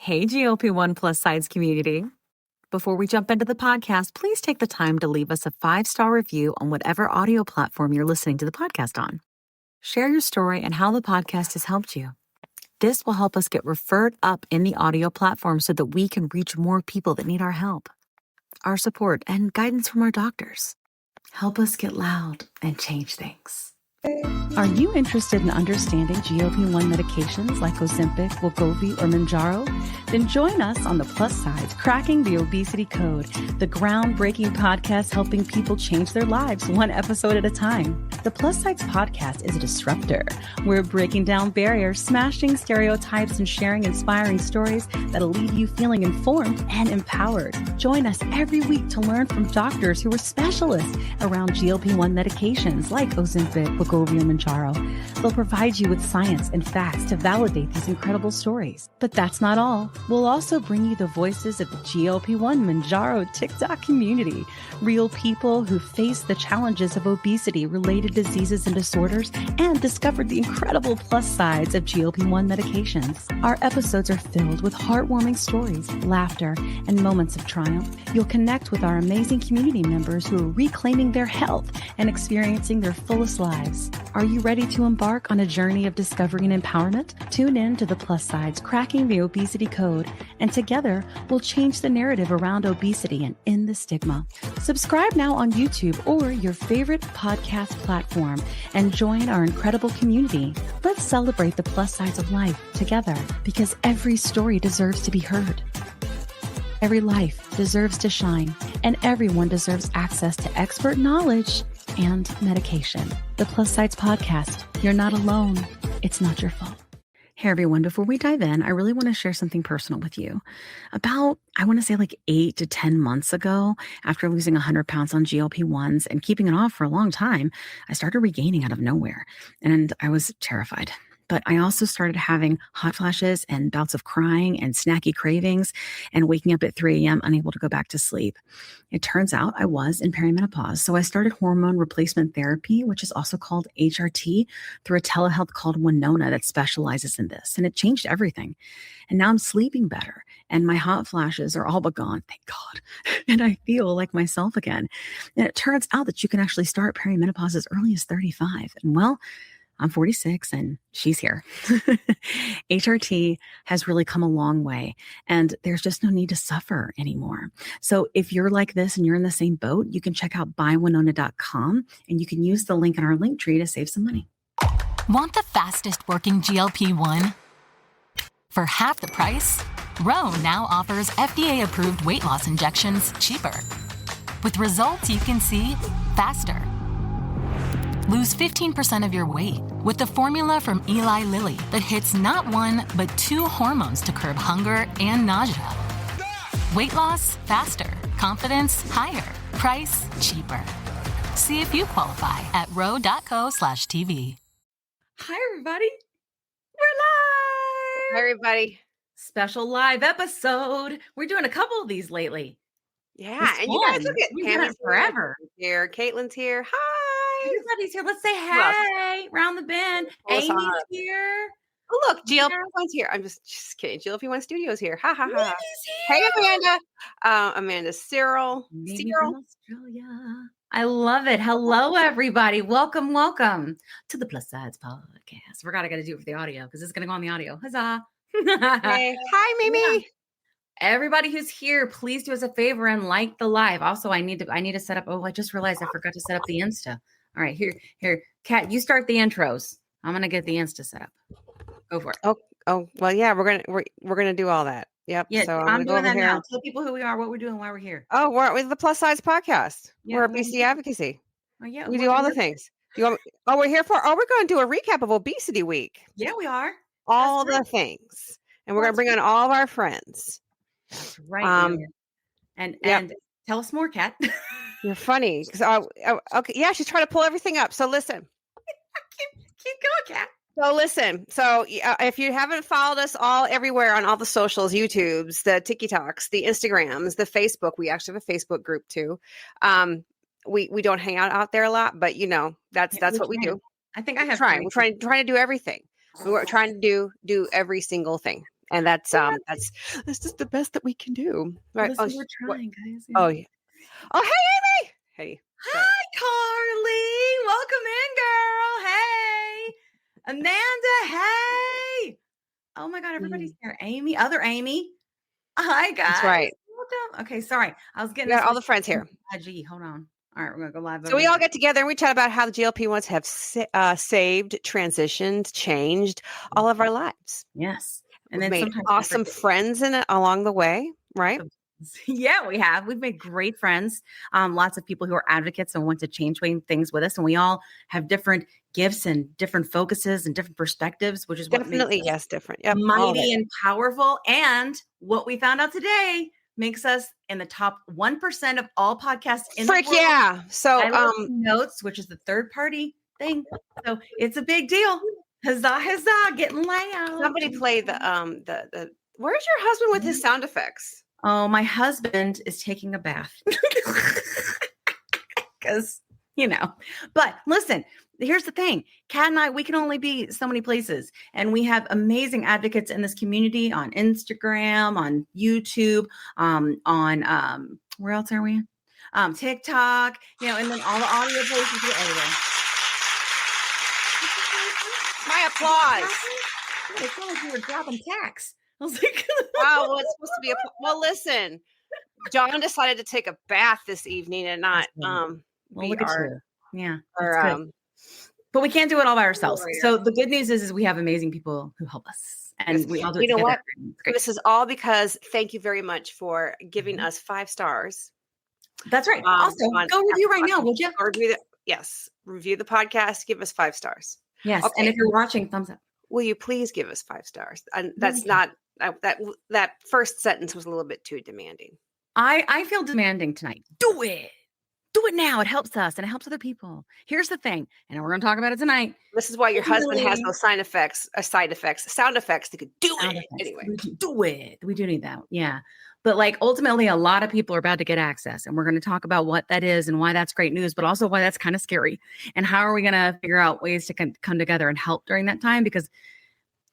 Hey, GLP-1 plus sides community. Before we jump into the podcast, please take the time to leave us a 5-star review on whatever audio platform you're listening to the podcast on. Share your story and how the podcast has helped you. This will help us get referred up in the audio platform so that we can reach more people that need our help, our support, and guidance from our doctors. Help us get loud and change things. Are you interested in understanding GLP-1 medications like Ozempic, wegovy, or Mounjaro? Then join us on the Plus Sides, Cracking the Obesity Code, the groundbreaking podcast helping people change their lives one episode at a time. The Plus Sides podcast is a disruptor. We're breaking down barriers, smashing stereotypes, and sharing inspiring stories that'll leave you feeling informed and empowered. Join us every week to learn from doctors who are specialists around GLP-1 medications like Ozempic, wegovy, and Mounjaro. They'll provide you with science and facts to validate these incredible stories. But that's not all. We'll also bring you the voices of the GLP-1 Mounjaro TikTok community, real people who face the challenges of obesity-related diseases and disorders and discovered the incredible plus sides of GLP-1 medications. Our episodes are filled with heartwarming stories, laughter, and moments of triumph. You'll connect with our amazing community members who are reclaiming their health and experiencing their fullest lives. Are you ready to embark on a journey of discovery and empowerment? Tune in to the Plus Sides, Cracking the Obesity Code, and together we'll change the narrative around obesity and end the stigma. Subscribe now on YouTube or your favorite podcast platform and join our incredible community. Let's celebrate the plus sides of life together because every story deserves to be heard. Every life deserves to shine, and everyone deserves access to expert knowledge and medication. The Plus Sides Podcast. You're not alone. It's not your fault. Hey everyone, before we dive in, I really want to share something personal with you. About, I want to say like 8 to 10 months ago, after losing 100 pounds on GLP-1s and keeping it off for a long time, I started regaining out of nowhere, and I was terrified. But I also started having hot flashes and bouts of crying and snacky cravings and waking up at 3 a.m. unable to go back to sleep. It turns out I was in perimenopause. So I started hormone replacement therapy, which is also called HRT, through a telehealth called Winona that specializes in this. And it changed everything. And now I'm sleeping better. And my hot flashes are all but gone, thank God. And I feel like myself again. And it turns out that you can actually start perimenopause as early as 35. And well, I'm 46 and she's here. HRT has really come a long way and there's just no need to suffer anymore. So if you're like this and you're in the same boat, you can check out buywinona.com and you can use the link in our link tree to save some money. Want the fastest working GLP-1? For half the price, Ro now offers FDA-approved weight loss injections cheaper. With results you can see faster. Lose 15% of your weight with the formula from Eli Lilly that hits not one, but 2 hormones to curb hunger and nausea. Weight loss faster. Confidence higher. Price cheaper. See if you qualify at ro.co/TV. Hi, everybody. We're live. Hi, everybody. Special live episode. We're doing a couple of these lately. Yeah, and you guys look at We've done it forever. Here, Caitlin's here. Hi. Everybody's here. Let's say hey. Round the bend. Amy's here. Oh, look, GLP-1's here. I'm just kidding. GLP-1 Studios here. Ha ha ha. Here. Hey, Amanda. Amanda Cyril. From Australia. I love it. Hello, everybody. Welcome to the Plus Sides Podcast. We're gotta do it for the audio because it's gonna go on the audio. Huzzah! Hey. Hi, Mimi. Yeah. Everybody who's here, please do us a favor and like the live. Also, I need to set up. Oh, I just realized I forgot to set up the Insta. All right, here, Kat, you start the intros. I'm gonna get the Insta set up. Go for it. Oh, well, yeah, we're gonna do all that. Yep. Yeah, so I'm doing that here. Now. Tell people who we are, what we're doing, why we're here. Oh, we're with the Plus Size Podcast. Yeah, we're Obesity Advocacy. Oh, yeah, we do all the things. We're here for. Oh, we're going to do a recap of Obesity Week. Yeah, we are. All the things, and we're going to bring on all of our friends. That's right. And tell us more, Kat. You're funny because okay, yeah, she's trying to pull everything up. So listen, keep going, Kat. So listen, if you haven't followed us all everywhere on all the socials, YouTubes, the TikToks, the Instagrams, the Facebook, we actually have a Facebook group too. We don't hang out there a lot, but that's what we do. I think I have. We're trying to do everything. We're trying to do every single thing. And that's just the best that we can do. Right. Listen, we're trying, guys. Oh, yeah. Oh, hey, Amy. Hey. Sorry. Hi, Carly. Welcome in, girl. Hey. Amanda, hey. Oh my God, everybody's here. Amy, other Amy. Hi, guys. That's right. Welcome. Okay, sorry. I was getting We got all the friends here. IG. Hold on. All right, we're going to go live. So we all get together and we chat about how the GLP-1s have saved, transitioned, changed all of our lives. Yes. And then made awesome friends in it along the way, right? Yeah, we have. We've made great friends. Lots of people who are advocates and want to change things with us. And we all have different gifts and different focuses and different perspectives, which is definitely, what makes us different. Yep, mighty and powerful. And what we found out today makes us in the top 1% of all podcasts in the world. Yeah. So Notes, which is the third party thing. So it's a big deal. Huzzah, huzzah, getting loud. Somebody play the where's your husband with his sound effects? Oh, my husband is taking a bath. Because, but listen, here's the thing. Kat and I, we can only be so many places. And we have amazing advocates in this community on Instagram, on YouTube, on where else are we? TikTok, and then all the audio places are everywhere. My applause. It sounded like you were dropping tax. I was like, wow, well, it's supposed to be well, listen, John decided to take a bath this evening and not look at you. Yeah. But we can't do it all by ourselves. Warrior. So the good news is we have amazing people who help us. And we all do it together. What? This is all because thank you very much for giving us 5 stars. That's right. Also, go review right now, would you? Review the podcast, give us 5 stars. Yes. Okay. And if you're watching, thumbs up. Will you please give us 5 stars? And that's not that first sentence was a little bit too demanding. I feel demanding tonight. Do it now. It helps us and it helps other people. Here's the thing, and we're going to talk about it tonight. This is why your husband has no sound effects. They could do it anyway. We can do it. We do need that. Yeah. But ultimately, a lot of people are about to get access, and we're going to talk about what that is and why that's great news, but also why that's kind of scary. And how are we going to figure out ways to come together and help during that time? Because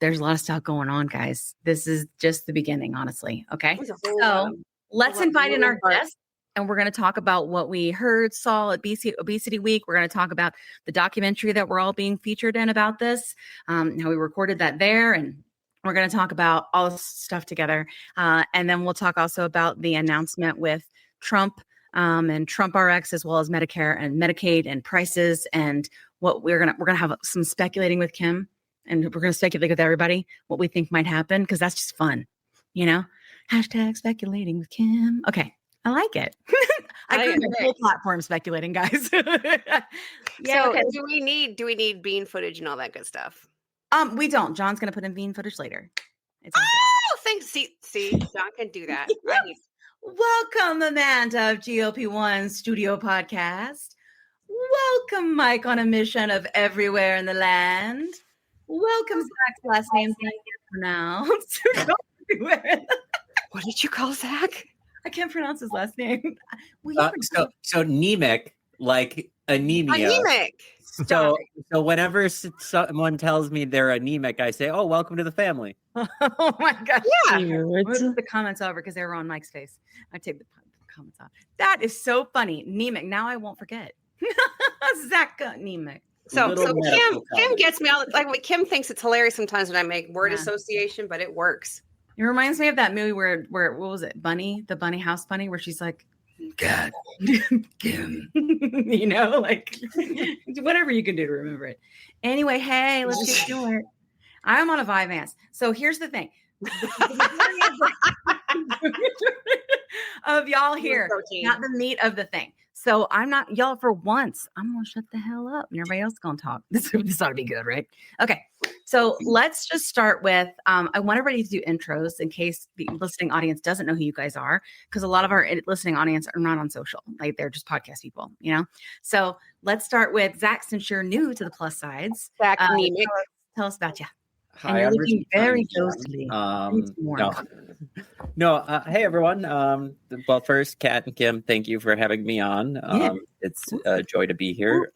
there's a lot of stuff going on, guys. This is just the beginning, honestly. Okay. So let's invite in our guests, and we're going to talk about what we heard, saw at Obesity Week. We're going to talk about the documentary that we're all being featured in about this, how we recorded that there, and we're going to talk about all this stuff together. And then we'll talk also about the announcement with Trump and Trump RX, as well as Medicare and Medicaid and prices, and what we're going to have some speculating with Kim, and we're going to speculate with everybody what we think might happen, because that's just fun, Hashtag speculating with Kim. Okay. I like it. I agree with full platform speculating, guys. Yeah. So okay. do we need bean footage and all that good stuff? We don't. John's going to put in bean footage later. Thanks. See, John can do that. Welcome, Amanda of GLP-1 Studio Podcast. Welcome, Mike on a mission of everywhere in the land. Welcome, Zach's last name. Pronounced. What did you call Zach? I can't pronounce his last name. So Niemiec, like anemia. Anemic. So whenever someone tells me they're anemic, I say, "Oh, welcome to the family." Oh my gosh! Yeah. Move the comments over because they were on Mike's face. I take the comments off. That is so funny. Niemiec. Now I won't forget. Zach Niemiec. So Kim gets me all Kim thinks it's hilarious sometimes when I make word association, but it works. It reminds me of that movie where what was it? Bunny, the bunny house bunny, where she's like, God, Kim, whatever you can do to remember it. Anyway, hey, let's get to it. I'm on a Vyvanse. So here's the thing. Of y'all here, not the meat of the thing. So I'm not, y'all, for once, I'm going to shut the hell up and everybody else is going to talk. This ought to be good, right? Okay. So let's just start with, I want everybody to do intros in case the listening audience doesn't know who you guys are, because a lot of our listening audience are not on social. Like they're just podcast people, So let's start with Zach, since you're new to the plus sides. Zach, tell us about you. Hi, and you're looking very ghostly. Hey, everyone. Well, first, Kat and Kim, thank you for having me on. It's a joy to be here.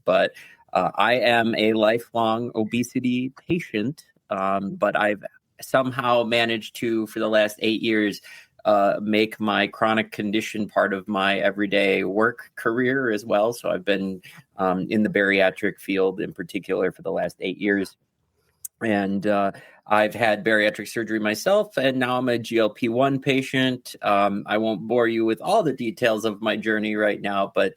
But I am a lifelong obesity patient, but I've somehow managed to, for the last 8 years, make my chronic condition part of my everyday work career as well. So I've been in the bariatric field in particular for the last 8 years. And I've had bariatric surgery myself, and now I'm a GLP-1 patient. I won't bore you with all the details of my journey right now, but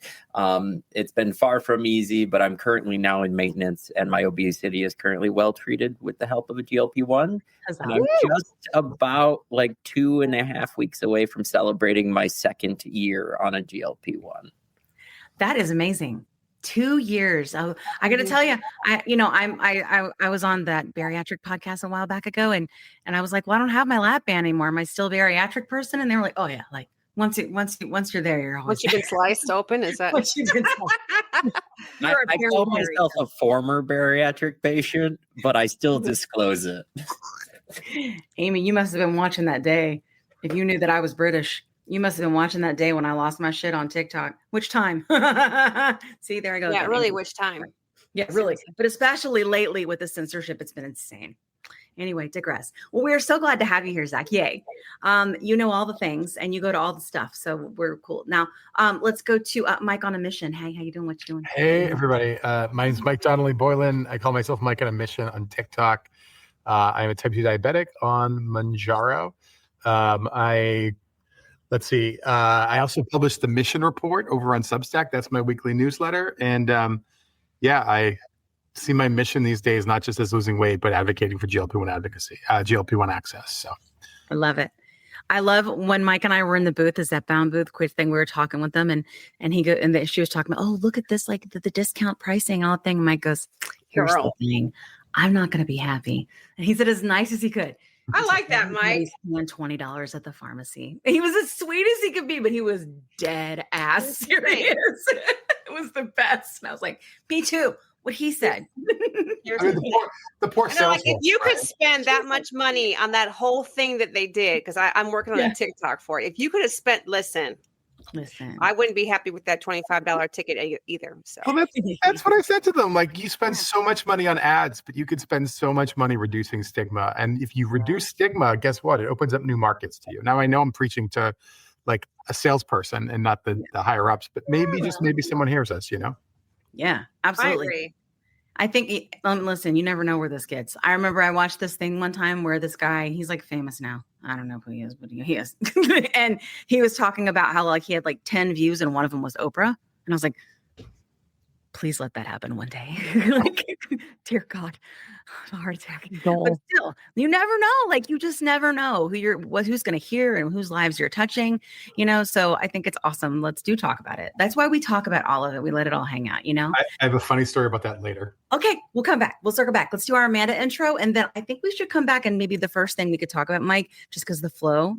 it's been far from easy. But I'm currently now in maintenance, and my obesity is currently well treated with the help of a GLP-1. And I'm just about like 2.5 weeks away from celebrating my second year on a GLP-1. That is amazing. 2 years. Oh, I got to tell you, I was on that bariatric podcast a while back ago, and I was like, well, I don't have my lap band anymore. Am I still a bariatric person? And they were like, oh yeah, like once you're there, you're always once you've been sliced open. Is that? Once you've been I call myself a former bariatric patient, but I still disclose it. Amy, you must have been watching that day. If you knew that I was British, you must have been watching that day when I lost my shit on TikTok. Which time? See, there I go. Yeah, really, which time? Yeah, really. But especially lately with the censorship, it's been insane. Anyway, digress. Well, we're so glad to have you here, Zach. Yay. You know all the things and you go to all the stuff. So we're cool. Now, let's go to Mike on a Mission. Hey, how you doing? What you doing? Hey, everybody. My name's Mike Donnelly Boylan. I call myself Mike on a Mission on TikTok. I'm a type 2 diabetic on Mounjaro. Let's see. I also published the Mission Report over on Substack. That's my weekly newsletter. And I see my mission these days, not just as losing weight, but advocating for GLP-1 advocacy, GLP-1 access. So I love it. I love when Mike and I were in the booth, the zepbound booth, quick thing. We were talking with them and she was talking about, oh, look at this, like the discount pricing and all that thing. And Mike goes, here's the thing. I'm not going to be happy. And he said as nice as he could. I like that, Mike. Spent $20 at the pharmacy. He was as sweet as he could be, but he was dead ass serious. It was the best. And I was like, me too. What he said. The poor sales. If you could spend that much money on that whole thing that they did, because I'm working on a TikTok for it. If you could have spent, listen, I wouldn't be happy with that $25 ticket either. So well, that's what I said to them. Like, you spend so much money on ads, but you could spend so much money reducing stigma. And if you reduce stigma, guess what? It opens up new markets to you. Now, I know I'm preaching to like a salesperson and not the higher ups, but maybe someone hears us, you know? Yeah, absolutely. I agree. I think, listen, you never know where this gets. I remember I watched this thing one time where this guy, he's like famous now. I don't know who he is, but he is. And he was talking about how like he had like 10 views and one of them was Oprah. And I was like, please let that happen one day. Like, dear God, a heart attack. But still, you never know. Like, you just never know who's going to hear and whose lives you're touching, you know? So I think it's awesome. Let's talk about it. That's why we talk about all of it. We let it all hang out, you know? I have a funny story about that later. Okay, we'll come back. We'll circle back. Let's do our Amanda intro. And then I think we should come back and maybe the first thing we could talk about, Mike, just because the flow,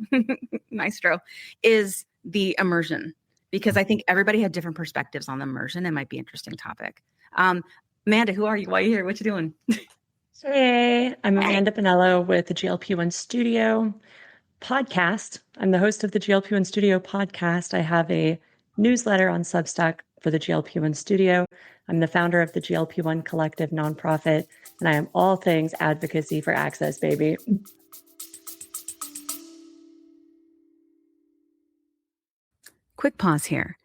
maestro, is the immersion. Because I think everybody had different perspectives on the immersion. It might be an interesting topic. Amanda, who are you? Why are you here? What you doing? Hey, I'm Amanda Pinello with the GLP-1 Studio podcast. I'm the host of the GLP-1 Studio podcast. I have a newsletter on Substack for the GLP-1 Studio. I'm the founder of the GLP-1 Collective nonprofit, and I am all things advocacy for access, baby. Quick pause here.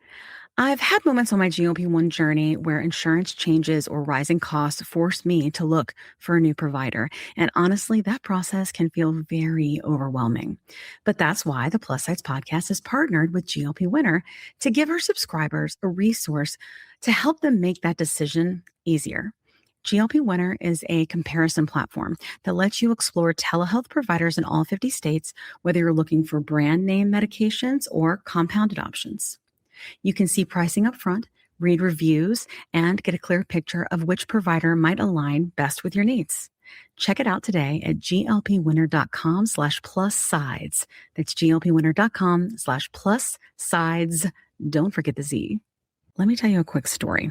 I've had moments on my GLP-1 journey where insurance changes or rising costs force me to look for a new provider. And honestly, that process can feel very overwhelming. But that's why the Plus Sides podcast has partnered with GLP Winner to give our subscribers a resource to help them make that decision easier. GLP Winner is a comparison platform that lets you explore telehealth providers in all 50 states, whether you're looking for brand name medications or compounded options. You can see pricing up front, read reviews, and get a clear picture of which provider might align best with your needs. Check it out today at glpwinner.com/plus-sides. That's glpwinner.com/plus-sides. Don't forget the Z. Let me tell you a quick story.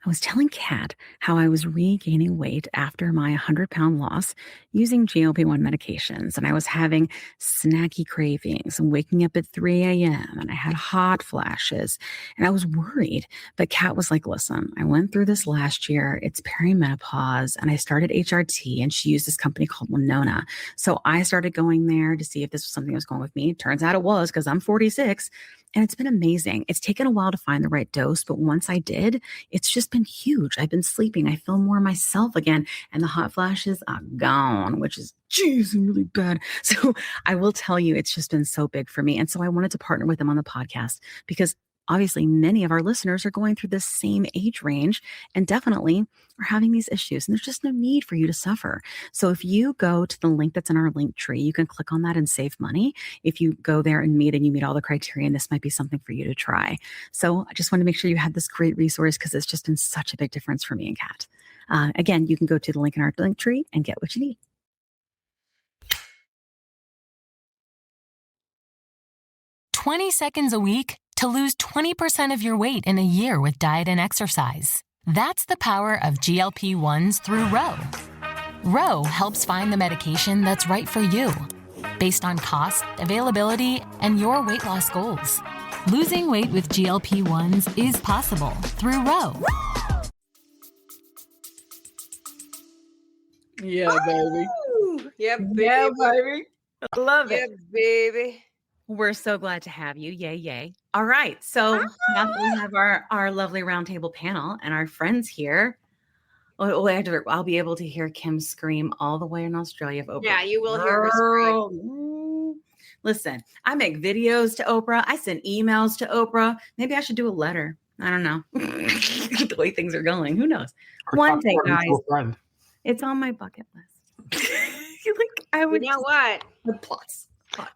I was telling Kat how I was regaining weight after my 100-pound loss using GLP-1 medications. And I was having snacky cravings and waking up at 3 a.m. and I had hot flashes and I was worried. But Kat was like, listen, I went through this last year. It's perimenopause and I started HRT and she used this company called Winona. So I started going there to see if this was something that was going with me. Turns out it was because I'm 46. And it's been amazing. It's taken a while to find the right dose, but once I did, it's just been huge. I've been sleeping. I feel more myself again. And the hot flashes are gone, which is, geez, really bad. So I will tell you, it's just been so big for me. And so I wanted to partner with them on the podcast because obviously many of our listeners are going through the same age range and definitely are having these issues. And there's just no need for you to suffer. So if you go to the link that's in our link tree, you can click on that and save money. If you go there and you meet all the criteria, and this might be something for you to try. So I just want to make sure you had this great resource because it's just been such a big difference for me and Kat. Again, you can go to the link in our link tree and get what you need. "20 seconds a week to lose 20% of your weight in a year with diet and exercise. That's the power of GLP-1s through Ro. Ro helps find the medication that's right for you, based on cost, availability, and your weight loss goals. Losing weight with GLP-1s is possible through Ro. Yeah, baby. Yep, baby. Yeah, baby. I love it. Yep, baby. We're so glad to have you. Yay, yay. All right. So now that we have our lovely roundtable panel and our friends here, I'll be able to hear Kim scream all the way in Australia of Oprah. Yeah, you will hear her scream. Listen, I make videos to Oprah. I send emails to Oprah. Maybe I should do a letter. I don't know. The way things are going. Who knows? One day, guys. It's on my bucket list. You know what? Plus.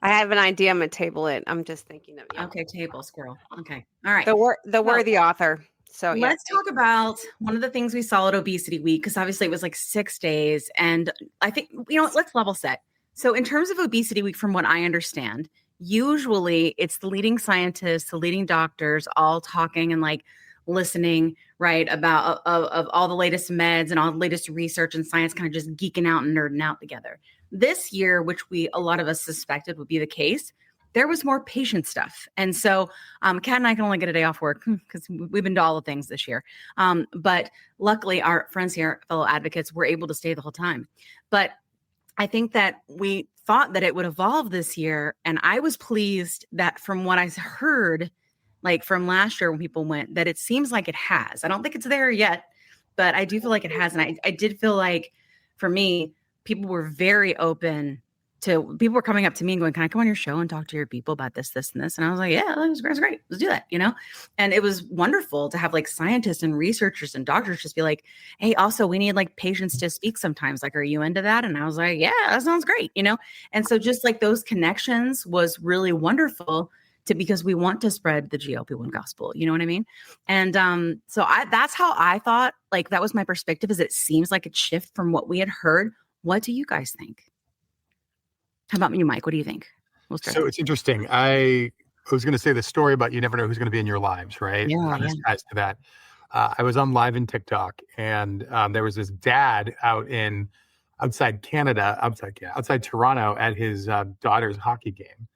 I have an idea. I'm going to table it. I'm just thinking of you. Okay, table squirrel. Okay. All right. The worthy author. So let's talk about one of the things we saw at Obesity Week, because obviously it was like 6 days. And I think, let's level set. So in terms of Obesity Week, from what I understand, usually it's the leading scientists, the leading doctors all talking and like listening, right, about of all the latest meds and all the latest research and science, kind of just geeking out and nerding out together. This year, which a lot of us suspected would be the case, there was more patient stuff. And so Kat and I can only get a day off work because we've been to all the things this year. But luckily, our friends here, fellow advocates, were able to stay the whole time. But I think that we thought that it would evolve this year. And I was pleased that from what I heard, like from last year when people went, that it seems like it has. I don't think it's there yet, but I do feel like it has. And I did feel like, for me, people were very open to, people were coming up to me and going, can I come on your show and talk to your people about this, this, and this? And I was like, yeah, that's great. Let's do that, And it was wonderful to have like scientists and researchers and doctors just be like, hey, also we need like patients to speak sometimes. Like, are you into that? And I was like, yeah, that sounds great, And so just like those connections was really wonderful because we want to spread the GLP-1 gospel, you know what I mean? And so that's how I thought, like, that was my perspective, is it seems like a shift from what we had heard. What do you guys think? How about you, Mike? What do you think? So it's interesting. I was going to say the story about you never know who's going to be in your lives, right? Yeah. As to that, I was on live in TikTok, and there was this dad outside Toronto at his daughter's hockey game.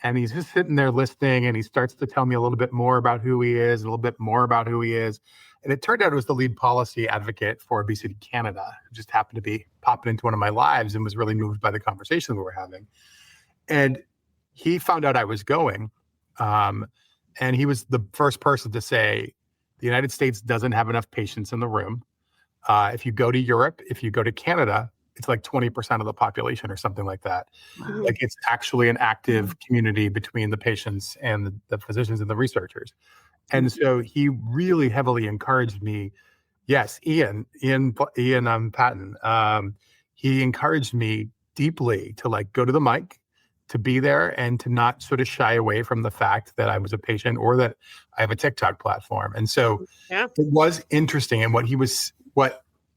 And he's just sitting there listening, and he starts to tell me a little bit more about who he is, a little bit more about who he is. And it turned out it was the lead policy advocate for Obesity Canada, who just happened to be popping into one of my lives and was really moved by the conversation we were having. And he found out I was going, and he was the first person to say, the United States doesn't have enough patients in the room. If you go to Europe, if you go to Canada, it's like 20% of the population or something like that. Wow. Like, it's actually an active community between the patients and the physicians and the researchers. And so he really heavily encouraged me. Yes, Ian Patton. He encouraged me deeply to like go to the mic, to be there, and to not sort of shy away from the fact that I was a patient or that I have a TikTok platform. And so it was interesting. And what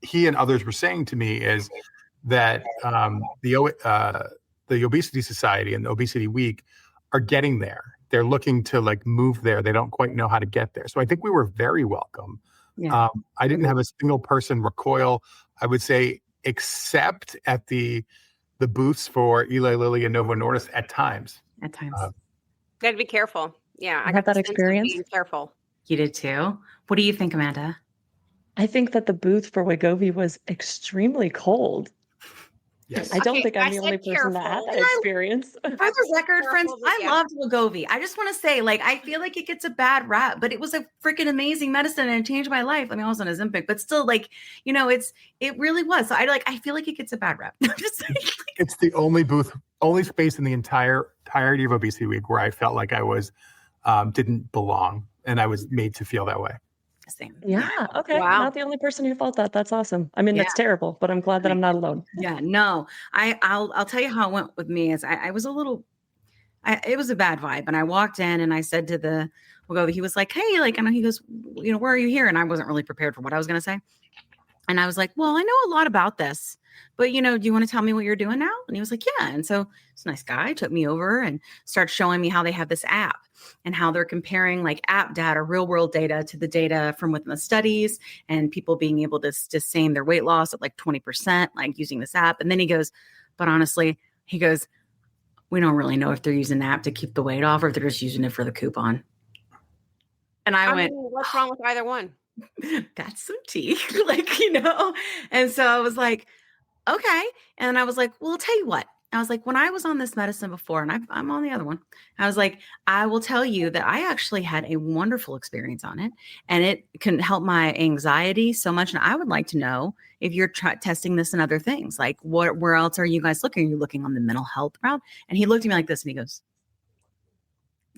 he and others were saying to me is that the Obesity Society and the Obesity Week are getting there. They're looking to like move there. They don't quite know how to get there. So I think we were very welcome Yeah. I didn't have a single person recoil, I would say, except at the booths for Eli Lilly and Novo Nordisk at times. At times. Got to be careful. Yeah, I had that the sense of experience. being careful. You did too. What do you think, Amanda? I think that the booth for Wegovy was extremely cold. Yes. I don't Okay, think I'm I the said only person that had careful. that experience. For the record, friends, I Yeah. loved Wegovy. I just want to say, like, I feel like it gets a bad rap, but it was a freaking amazing medicine and it changed my life. I mean, I was on Ozempic, but still, like, you know, it really was. So I feel like it gets a bad rap. It's the only space in the entirety of Obesity Week where I felt like I was didn't belong, and I was made to feel that way. Same. Yeah. Okay. Wow. Not the only person who felt that. That's awesome. I mean, that's terrible, but I'm glad that I'm not alone. Yeah, no, I'll tell you how it went with me is I was a little, it was a bad vibe. And I walked in and I said to the Wegovy, he was like, hey, like, I know, he goes, you know, where are you here? And I wasn't really prepared for what I was going to say. And I was like, well, I know a lot about this, but, you know, do you want to tell me what you're doing now? And he was like, yeah. And so this nice guy took me over and started showing me how they have this app and how they're comparing like app data, real world data to the data from within the studies and people being able to sustain their weight loss at like 20%, like using this app. And then he goes, but honestly, he goes, we don't really know if they're using the app to keep the weight off or if they're just using it for the coupon. And I went, what's wrong with either one? that's some tea, like, you know? And so I was like, okay. And I was like, well, I'll tell you what. I was like, when I was on this medicine before, and I'm on the other one, I was like, I will tell you that I actually had a wonderful experience on it, and it can help my anxiety so much. And I would like to know if you're testing this and other things, like where else are you guys looking? Are you looking on the mental health route? And he looked at me like this, and he goes,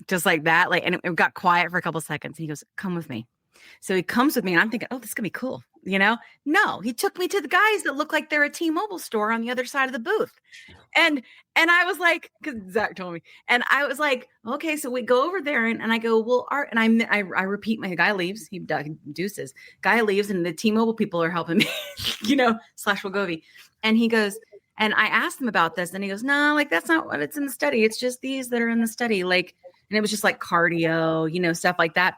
just like that, like, and it got quiet for a couple of seconds. And he goes, come with me. So he comes with me and I'm thinking, oh, this is gonna be cool. You know, no, he took me to the guys that look like they're a T-Mobile store on the other side of the booth. And I was like, because Zach told me, and I was like, okay, so we go over there and I go, well, and I repeat, my guy leaves, he deuces, guy leaves and the T-Mobile people are helping me, you know, / Wegovy. And he goes, and I asked him about this and he goes, no, like, that's not what it's in the study. It's just these that are in the study. Like, and it was just like cardio, you know, stuff like that.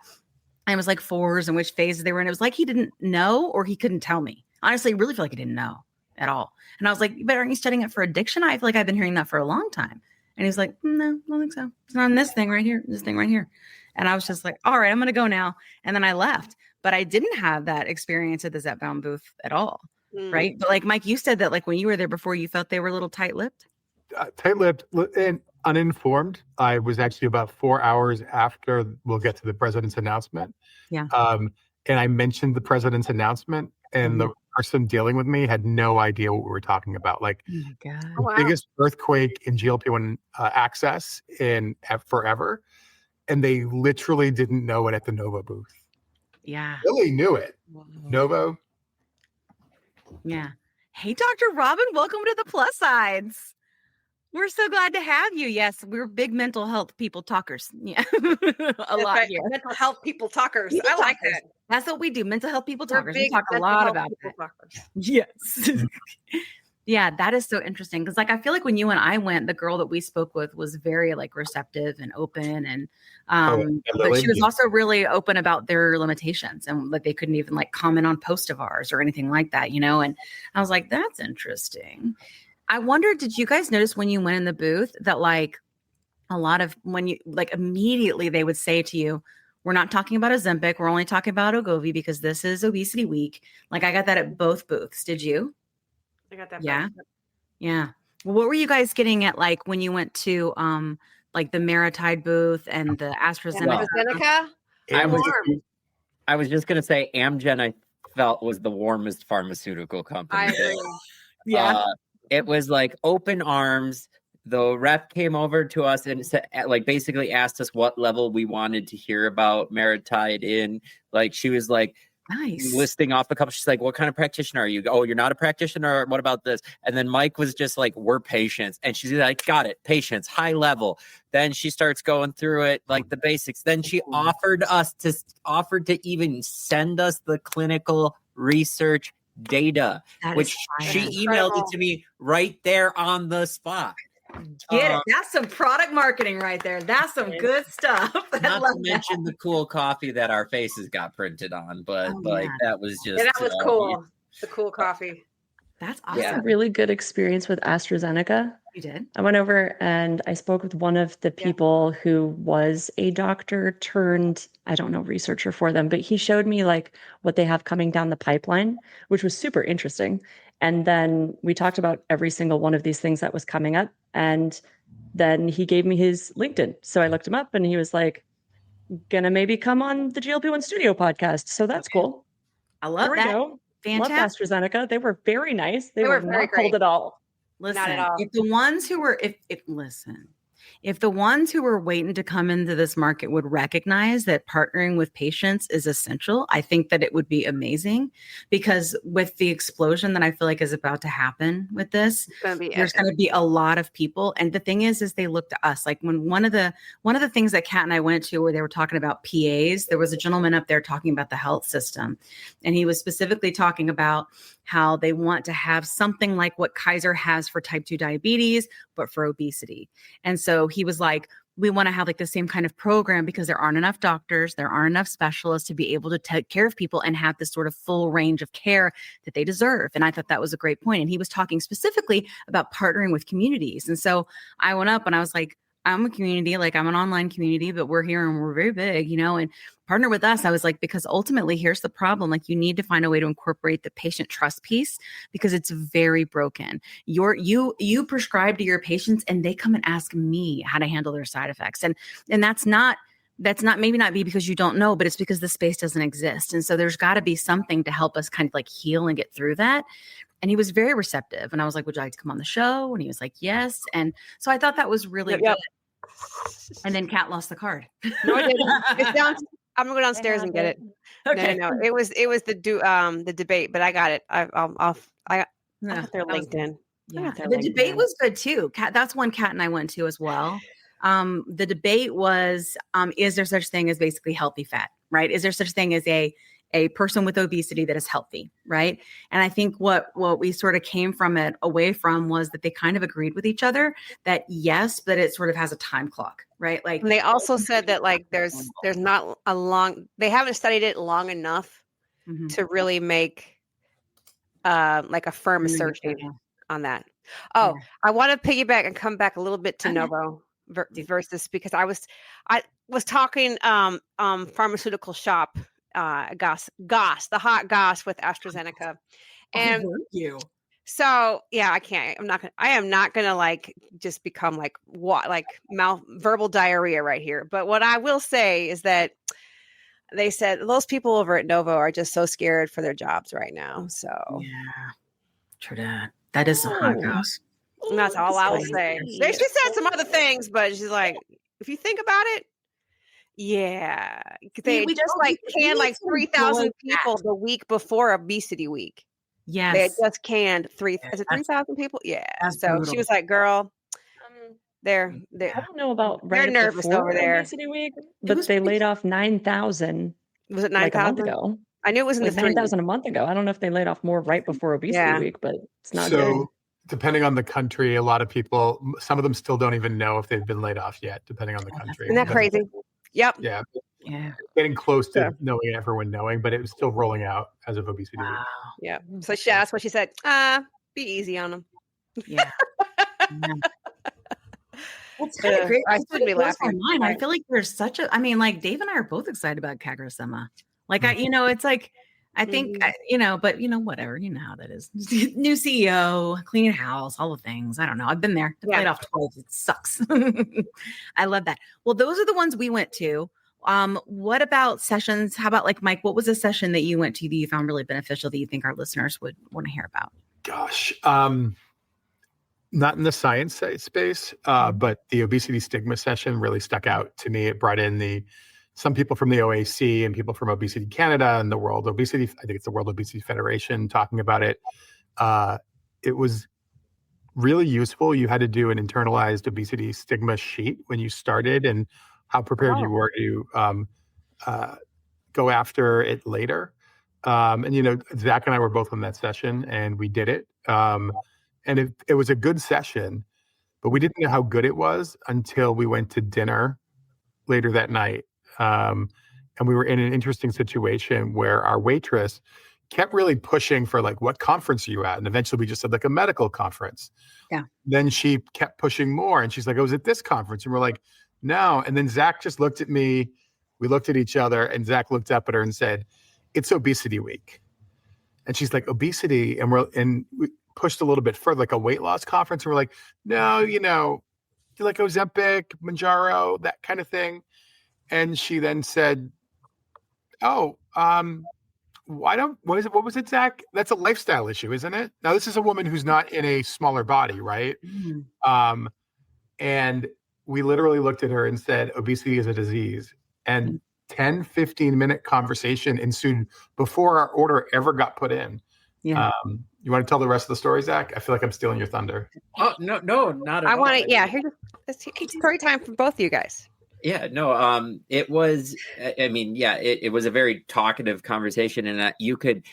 And it was like 4s and which phases they were in. It was like he didn't know or he couldn't tell me. Honestly, I really feel like he didn't know at all. And I was like, but aren't you studying it for addiction? I feel like I've been hearing that for a long time. And he's like, no, I don't think so. It's not on this thing right here, this thing right here. And I was just like, all right, I'm going to go now. And then I left. But I didn't have that experience at the zepbound booth at all. Right. But like, Mike, you said that like when you were there before, you felt they were a little tight-lipped. Tight-lipped and uninformed. I was actually about 4 hours after we'll get to the president's announcement. Yeah. And I mentioned the president's announcement, and the person dealing with me had no idea what we were talking about. Like, the biggest earthquake in GLP-1 access in forever, and they literally didn't know it at the Novo booth. Yeah. Really knew it. Novo. Yeah. Hey, Dr. Robin, welcome to the Plus Sides. We're so glad to have you. Yes, we're big mental health people talkers. Yeah, lot here. Mental health people talkers. I like that. That's what we do. Mental health people talkers. We talk a lot about that. Yes. Yeah, that is so interesting because, like, I feel like when you and I went, the girl that we spoke with was very like receptive and open, and but she was also really open about their limitations and like they couldn't even like comment on post of ours or anything like that, you know. And I was like, that's interesting. I wonder, did you guys notice when you went in the booth that like a lot of when you like immediately they would say to you, we're not talking about Ozempic, we're only talking about Wegovy because this is Obesity Week. Like I got that at both booths. Did you? I got that. Yeah. Yeah. Well, what were you guys getting at like when you went to like the Maritide booth and the AstraZeneca? I was just gonna say Amgen I felt was the warmest pharmaceutical company. I agree. Yeah. It was like open arms. The rep came over to us and said, like, basically asked us what level we wanted to hear about Maritide in. Like, she was like, nice, listing off a couple. She's like, what kind of practitioner are you? Oh, you're not a practitioner? What about this? And then Mike was just like, we're patients. And she's like, got it, patients, high level. Then she starts going through it, like the basics. Then she offered to even send us the clinical research data, which she emailed it to me right there on the spot. Get it. That's some product marketing right there. That's some good stuff. Not to mention the cool coffee that our faces got printed on, but that was just that was cool. The cool coffee. That's awesome. I had a really good experience with AstraZeneca. You did? I went over and I spoke with one of the people who was a doctor turned, I don't know, researcher for them, but he showed me like what they have coming down the pipeline, which was super interesting. And then we talked about every single one of these things that was coming up. And then he gave me his LinkedIn. So I looked him up and he was like, gonna maybe come on the GLP-1 Studio podcast. So that's cool. I love that. Go. Fantastic. Love AstraZeneca. They were very nice. They were very not cold at all. Listen, not at all. if the ones who were, if the ones who were waiting to come into this market would recognize that partnering with patients is essential, I think that it would be amazing, because with the explosion that I feel like is about to happen with this, there's going to be a lot of people. And the thing is they look to us. Like when one of the things that Kat and I went to where they were talking about PAs, there was a gentleman up there talking about the health system. And he was specifically talking about how they want to have something like what Kaiser has for type 2 diabetes, but for obesity. And so he was like, we want to have like the same kind of program because there aren't enough doctors, there aren't enough specialists to be able to take care of people and have this sort of full range of care that they deserve. And I thought that was a great point. And he was talking specifically about partnering with communities. And so I went up and I was like, I'm a community, like I'm an online community, but we're here and we're very big, and partner with us. I was like, because ultimately here's the problem. Like you need to find a way to incorporate the patient trust piece because it's very broken. You prescribe to your patients and they come and ask me how to handle their side effects. And that's not maybe not be because you don't know, but it's because the space doesn't exist. And so there's got to be something to help us kind of like heal and get through that. And he was very receptive. And I was like, would you like to come on the show? And he was like, yes. And so I thought that was really good. And then Kat lost the card. No, I didn't. It's down. I'm gonna go downstairs and get it. Okay. No. It was the debate, but I got it. I got their LinkedIn. Yeah, the debate was good too. Kat, that's one Kat and I went to as well. The debate was, is there such thing as basically healthy fat, right? Is there such thing as a person with obesity that is healthy, right? And I think what we sort of came from it away from was that they kind of agreed with each other that yes, but it sort of has a time clock, right? Like and they also said that like there's not they haven't studied it long enough to really make like a firm assertion on that. Oh, yeah. I want to piggyback and come back a little bit to Novo versus because I was talking pharmaceutical shop. Goss, the hot goss with AstraZeneca. And so, yeah, I am not going to like just become like verbal diarrhea right here. But what I will say is that they said those people over at Novo are just so scared for their jobs right now. So yeah, true that is some hot goss. And that's all I'll say. She said some other things, but she's like, if you think about it, yeah, they just like canned like 3,000 people the week before Obesity Week. Yes, they had just canned 3,000 people. Yeah, so brutal. She was like, "Girl, they're I don't know about they're nervous over there." Obesity Week, but they laid off 9,000. Was it 9,000 like a month ago? I knew it was in the 9,000 a month ago. I don't know if they laid off more right before Obesity Week, but it's not good. Depending on the country, a lot of people, some of them still don't even know if they've been laid off yet, depending on the country. Isn't that crazy? Yep. Yeah. Getting close to knowing everyone knowing, but it was still rolling out as of Obesity Week. Yeah. So that's what she said. Be easy on them. Yeah. It's kind of great. I shouldn't be laughing. I feel like there's such a, like Dave and I are both excited about CagriSema. Like it's like, I think, but whatever, how that is. New CEO, clean house, all the things. I don't know. I've been there. I've laid off 12. It sucks. I love that. Well, those are the ones we went to. What about sessions? How about like Mike, what was a session that you went to that you found really beneficial that you think our listeners would want to hear about? Gosh, not in the science space, but the obesity stigma session really stuck out to me. It brought in some people from the OAC and people from Obesity Canada and the World Obesity, I think it's the World Obesity Federation talking about it. It was really useful. You had to do an internalized obesity stigma sheet when you started and how prepared you were to go after it later. And, Zach and I were both on that session and we did it. And it was a good session, but we didn't know how good it was until we went to dinner later that night. And we were in an interesting situation where our waitress kept really pushing for like, what conference are you at? And eventually we just said like a medical conference. Yeah. Then she kept pushing more and she's like, I was at this conference. And we're like, no. And then Zach just looked at me. We looked at each other and Zach looked up at her and said, it's Obesity Week. And she's like, obesity. And we pushed a little bit further, like a weight loss conference. And we're like, no, you like Ozempic, Mounjaro, that kind of thing. And she then said, oh, what was it, Zach? That's a lifestyle issue, isn't it? Now, this is a woman who's not in a smaller body, right? Mm-hmm. And we literally looked at her and said, obesity is a disease. And 10, 15-minute conversation ensued before our order ever got put in. Yeah. You want to tell the rest of the story, Zach? I feel like I'm stealing your thunder. Oh, no, not at all. I want to, yeah, it's story time for both of you guys. Yeah, no, it was, it was a very talkative conversation, and you could,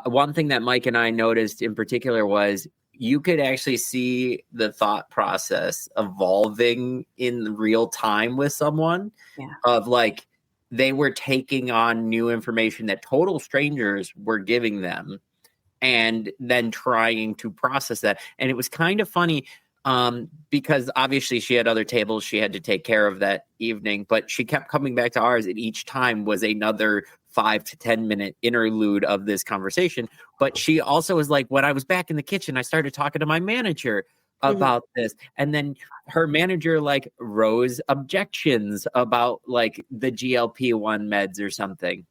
one thing that Mike and I noticed in particular was you could actually see the thought process evolving in real time with someone of like, they were taking on new information that total strangers were giving them and then trying to process that. And it was kind of funny because obviously she had other tables she had to take care of that evening, but she kept coming back to ours, and each time was another 5 to 10 minute interlude of this conversation. But she also was like, when I was back in the kitchen, I started talking to my manager about this. And then her manager like rose objections about like the GLP-1 meds or something.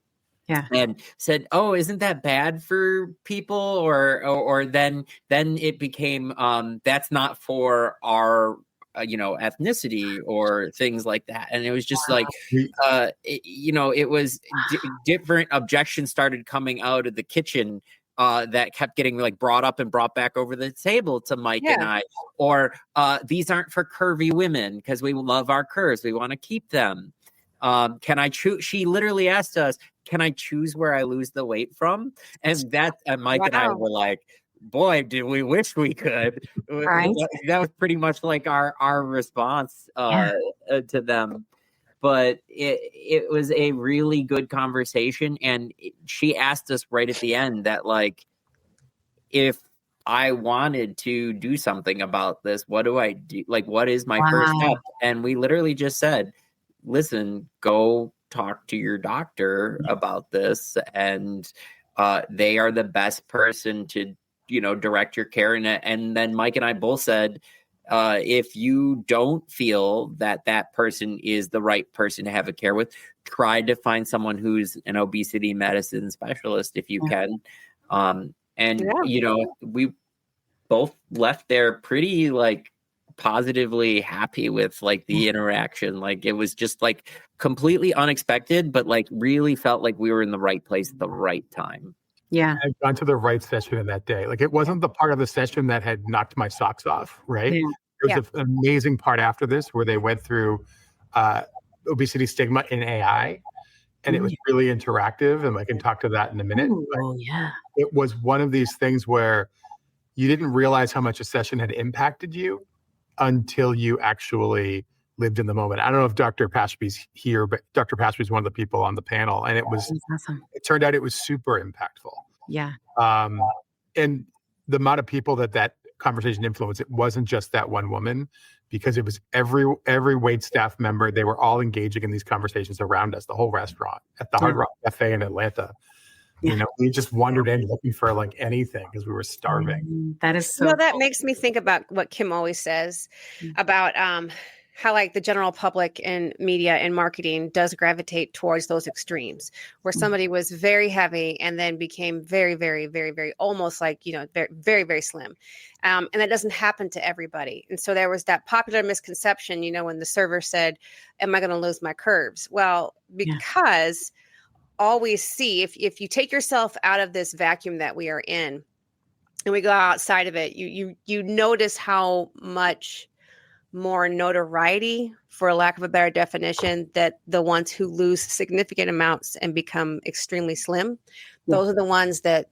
Yeah. And said, oh, isn't that bad for people? Or then it became, that's not for our, ethnicity or things like that. And it was just like, it was different objections started coming out of the kitchen that kept getting like brought up and brought back over the table to Mike and I, or these aren't for curvy women because we love our curves. We want to keep them. Can I choose? She literally asked us, can I choose where I lose the weight from? And Mike and I were like, boy, did we wish we could. Right. That was pretty much like our response to them. But it was a really good conversation. And she asked us right at the end that, like, if I wanted to do something about this, what do I do? Like, what is my first step? And we literally just said, listen, go talk to your doctor about this. And they are the best person to, direct your care. And then Mike and I both said, if you don't feel that person is the right person to have a care with, try to find someone who's an obesity medicine specialist if you can. We both left there pretty like positively happy with like the interaction. Like it was just like completely unexpected, but like really felt like we were in the right place at the right time. Yeah. I'd gone to the right session in that day. Like it wasn't the part of the session that had knocked my socks off, right? Yeah. There was an amazing part after this where they went through obesity stigma in AI, and it was really interactive, and I can talk to that in a minute. Oh, yeah. It was one of these things where you didn't realize how much a session had impacted you until you actually lived in the moment. I don't know if Dr. Pashby's here, but Dr. Pashby's one of the people on the panel, and it was awesome. It turned out it was super impactful. Yeah. And the amount of people that conversation influenced, it wasn't just that one woman, because it was every wait staff member. They were all engaging in these conversations around us, the whole restaurant at the Hard Rock Cafe in Atlanta. Yeah. We just wandered in looking for like anything because we were starving. That is so that makes me think about what Kim always says about how like the general public and media and marketing does gravitate towards those extremes where somebody was very heavy and then became very, very, very, very almost like, very, very, very slim. And that doesn't happen to everybody. And so there was that popular misconception, when the server said, am I going to lose my curves? Well, because all we see, if you take yourself out of this vacuum that we are in and we go outside of it, you notice how much more notoriety, for lack of a better definition, that the ones who lose significant amounts and become extremely slim, those are the ones that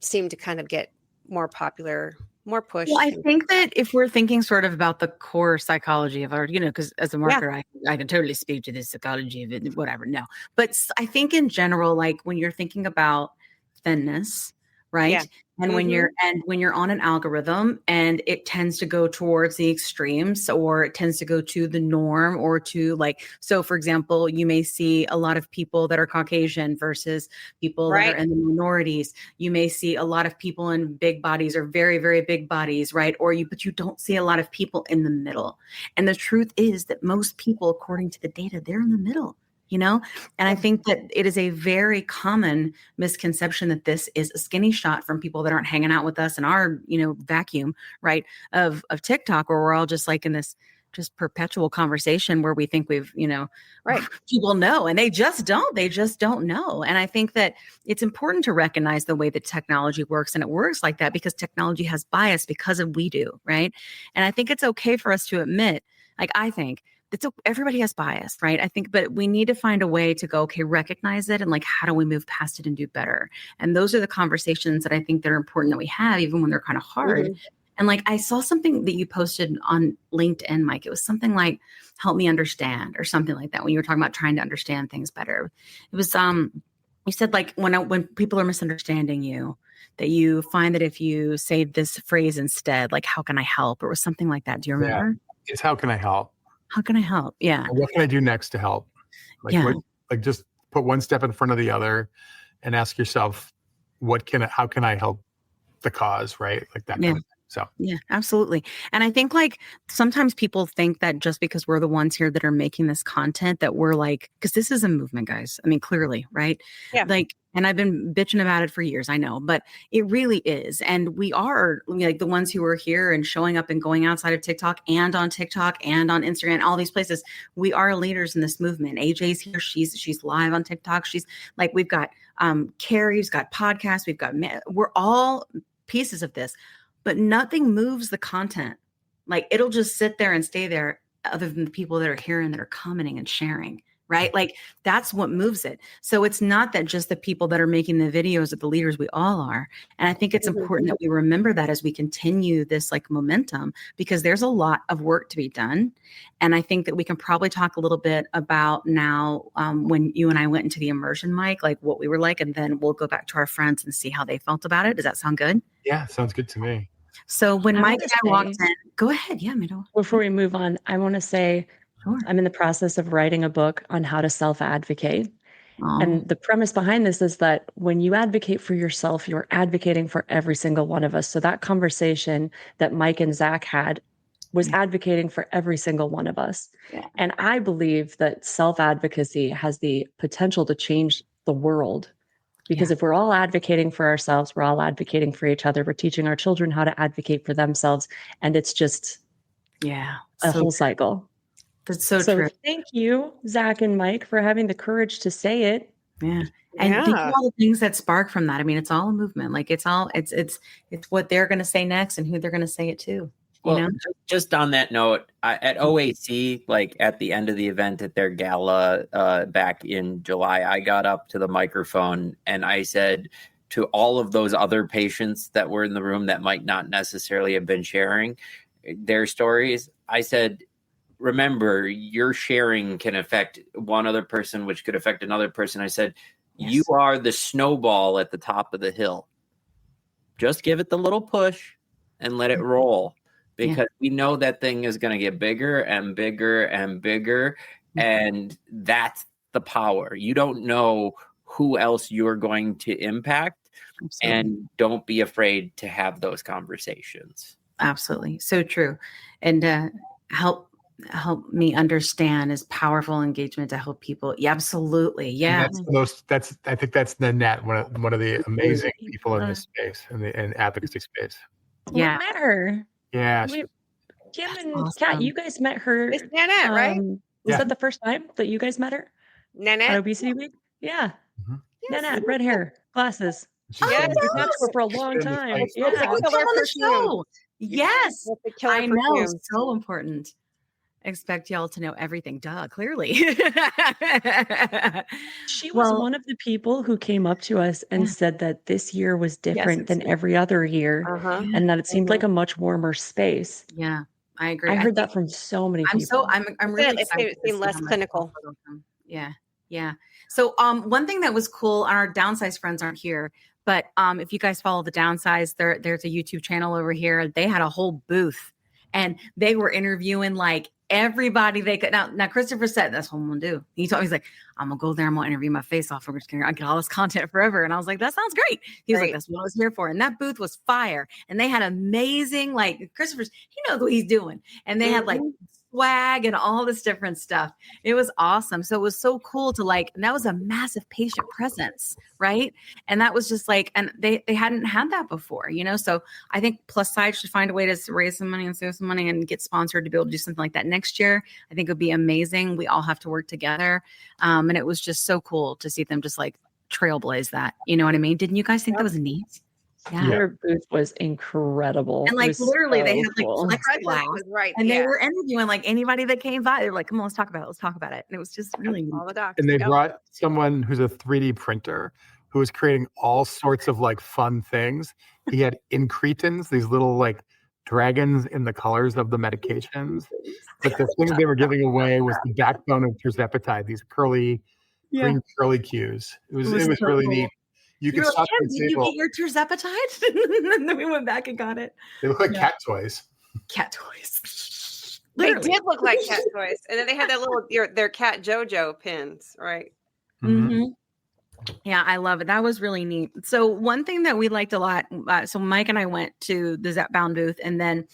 seem to kind of get more popular more push. Well, I think that if we're thinking sort of about the core psychology of our, because as a marketer, I can totally speak to the psychology of it, whatever. No, but I think in general, like when you're thinking about thinness, right? Yeah. And when you're on an algorithm and it tends to go towards the extremes, or it tends to go to the norm, or to so for example, you may see a lot of people that are Caucasian versus people that are in the minorities. You may see a lot of people in big bodies or very, very big bodies, right? But you don't see a lot of people in the middle. And the truth is that most people, according to the data, they're in the middle. And I think that it is a very common misconception that this is a skinny shot from people that aren't hanging out with us in our, vacuum, right, of TikTok, where we're all just like in this just perpetual conversation where we think we've, people know, and they just don't know. And I think that it's important to recognize the way that technology works, and it works like that because technology has bias because of we do, right? And I think it's okay for us to admit, everybody has bias, right? I think, but we need to find a way to go, okay, recognize it, and how do we move past it and do better? And those are the conversations that I think that are important that we have, even when they're kind of hard. And I saw something that you posted on LinkedIn, Mike. It was something like, help me understand, or something like that, when you were talking about trying to understand things better. It was, you said when people are misunderstanding you, that you find that if you say this phrase instead, how can I help? Or it was something like that. Do you remember? Yeah. It's how can I help? How can I help? Yeah. What can I do next to help? Just put one step in front of the other and ask yourself, how can I help the cause, right? Like that kind of thing. So yeah, absolutely. And I think sometimes people think that just because we're the ones here that are making this content, that we're because this is a movement, guys. I mean, clearly, right? Yeah. And I've been bitching about it for years, I know, but it really is. And we are the ones who are here and showing up and going outside of TikTok and on Instagram, all these places. We are leaders in this movement. AJ's here. She's live on TikTok. She's we've got Carrie's got podcasts. We're all pieces of this, but nothing moves the content. It'll just sit there and stay there, other than the people that are here and that are commenting and sharing. Right? That's what moves it. So it's not that just the people that are making the videos are the leaders, we all are. And I think it's important that we remember that as we continue this momentum, because there's a lot of work to be done. And I think that we can probably talk a little bit about now, when you and I went into the immersion, Mike, what we were like, and then we'll go back to our friends and see how they felt about it. Does that sound good? Yeah, sounds good to me. So when Mike and I walked in, go ahead. Yeah, Middle. Before we move on, I want to say, sure. I'm in the process of writing a book on how to self-advocate. And the premise behind this is that when you advocate for yourself, you're advocating for every single one of us. So that conversation that Mike and Zach had was advocating for every single one of us. Yeah. And I believe that self-advocacy has the potential to change the world. Because if we're all advocating for ourselves, we're all advocating for each other. We're teaching our children how to advocate for themselves. And it's just a whole cycle. That's so true. Thank you, Zach and Mike, for having the courage to say it. Yeah. And think of all the things that spark from that. I mean, it's all a movement. It's what they're going to say next and who they're going to say it to. Well, just on that note, at OAC, at the end of the event at their gala back in July, I got up to the microphone and I said to all of those other patients that were in the room that might not necessarily have been sharing their stories, I said, remember, your sharing can affect one other person, which could affect another person. I said, you are the snowball at the top of the hill. Just give it the little push and let it roll. Because we know that thing is going to get bigger and bigger and bigger. And that's the power. You don't know who else you're going to impact. Absolutely. And don't be afraid to have those conversations. Absolutely. So true. And help me understand is powerful engagement to help people. Yeah, absolutely. Yeah. I think that's Nanette, one of the amazing people in this space, in advocacy space. Yeah. Met her. Yeah. Kim and Kat, you guys met her. It's Nanette, right? Was that the first time that you guys met her? Nanette? At Obesity Week? Yeah. Mm-hmm. Yes. Nanette, red hair, glasses. Yes. We've talked to her for a long time. Yes. I know. So important. expect y'all to know everything. Duh, clearly. She was one of the people who came up to us and said that this year was different than every other year, Uh-huh. and that it seemed like a much warmer space. Yeah, I agree. I heard that from so many people. I'm really excited. It seemed less clinical. Yeah. Yeah. So one thing that was cool, our downsize friends aren't here, but if you guys follow the downsize, there's a YouTube channel over here. They had a whole booth and they were interviewing like everybody they could. Now Christopher said, that's what I'm going to do. He told me, he's like, I'm going to go there. I'm going to interview my face off. I'm just going to get all this content forever. And I was like, that sounds great. He was like, that's what I was here for. And that booth was fire. And they had amazing, like Christopher's, he knows what he's doing. And they had like swag and all this different stuff. It was awesome. So it was so cool to like, and that was a massive patient presence, right? And that was just like, and they hadn't had that before, you know? So I think Plus Size should find a way to raise some money and save some money and get sponsored to be able to do something like that next year. I think it would be amazing. We all have to work together. And it was just so cool to see them just like trailblaze that. You know what I mean? Didn't you guys think that was neat? Yeah. Their booth was incredible. And like literally they had like cool. Plexiglass. And they were interviewing like anybody that came by. They were like, come on, let's talk about it. Let's talk about it. And it was just really neat. All the docs. And they brought someone who's a 3D printer who was creating all sorts of like fun things. He had incretins, these little like dragons in the colors of the medications. But the thing they were giving away was the backbone of tirzepatide, these curly, green curly cues. It was so really neat. You could stop like, did you get your tirzepatide? And then we went back and got it. They look like cat toys. Cat toys. They did look like cat toys. And then they had that little, their cat JoJo pins, right? Mm-hmm. Yeah, I love it. That was really neat. So one thing that we liked a lot, so Mike and I went to the zepbound booth, and then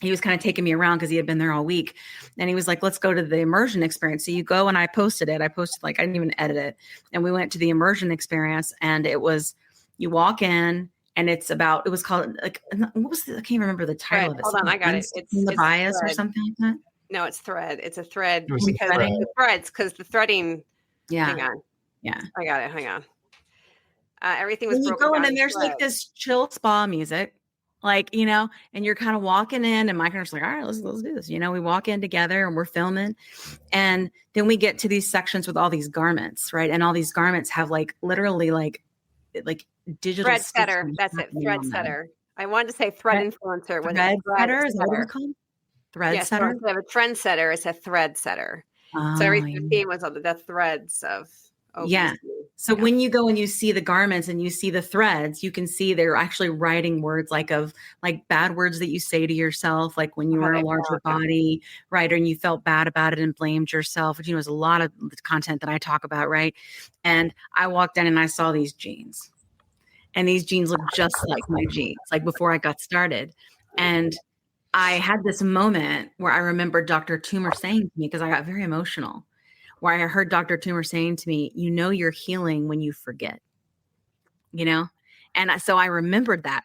he was kind of taking me around because he had been there all week. And he was like, let's go to the immersion experience. So you go, and I posted it. I didn't even edit it. And we went to the immersion experience, and it was, you walk in and it was called like, what was I can't remember the title of it. Hold on. I got it. It's the bias thread. Or something like that. No, it's thread. It's a thread It because the threads, because the threading. Yeah. Hang on. Yeah. I got it. Hang on. Everything was you broken go in down and there's like this chill spa music. Like, you know, and you're kind of walking in, and Mike and I are just like, all right, let's do this. You know, we walk in together and we're filming. And then we get to these sections with all these garments, right? And all these garments have like literally like digital thread setter. That's it. Thread setter. I wanted to say thread influencer. Thread setter? Is that what it's called? Thread setter? So we have a trend setter. It's a thread setter. So everything was on the threads of obesity. Yeah. So when you go and you see the garments and you see the threads, you can see they're actually writing words like bad words that you say to yourself, like when you were in a larger body, right? And you felt bad about it and blamed yourself, which, you know, is a lot of content that I talk about, right? And I walked in and I saw these jeans, and these jeans look just like my jeans, like before I got started. And I had this moment where I remember Dr. Toomer saying to me, because I got very emotional, where I heard Dr. Toomer saying to me, you know, you're healing when you forget, you know? And so I remembered that.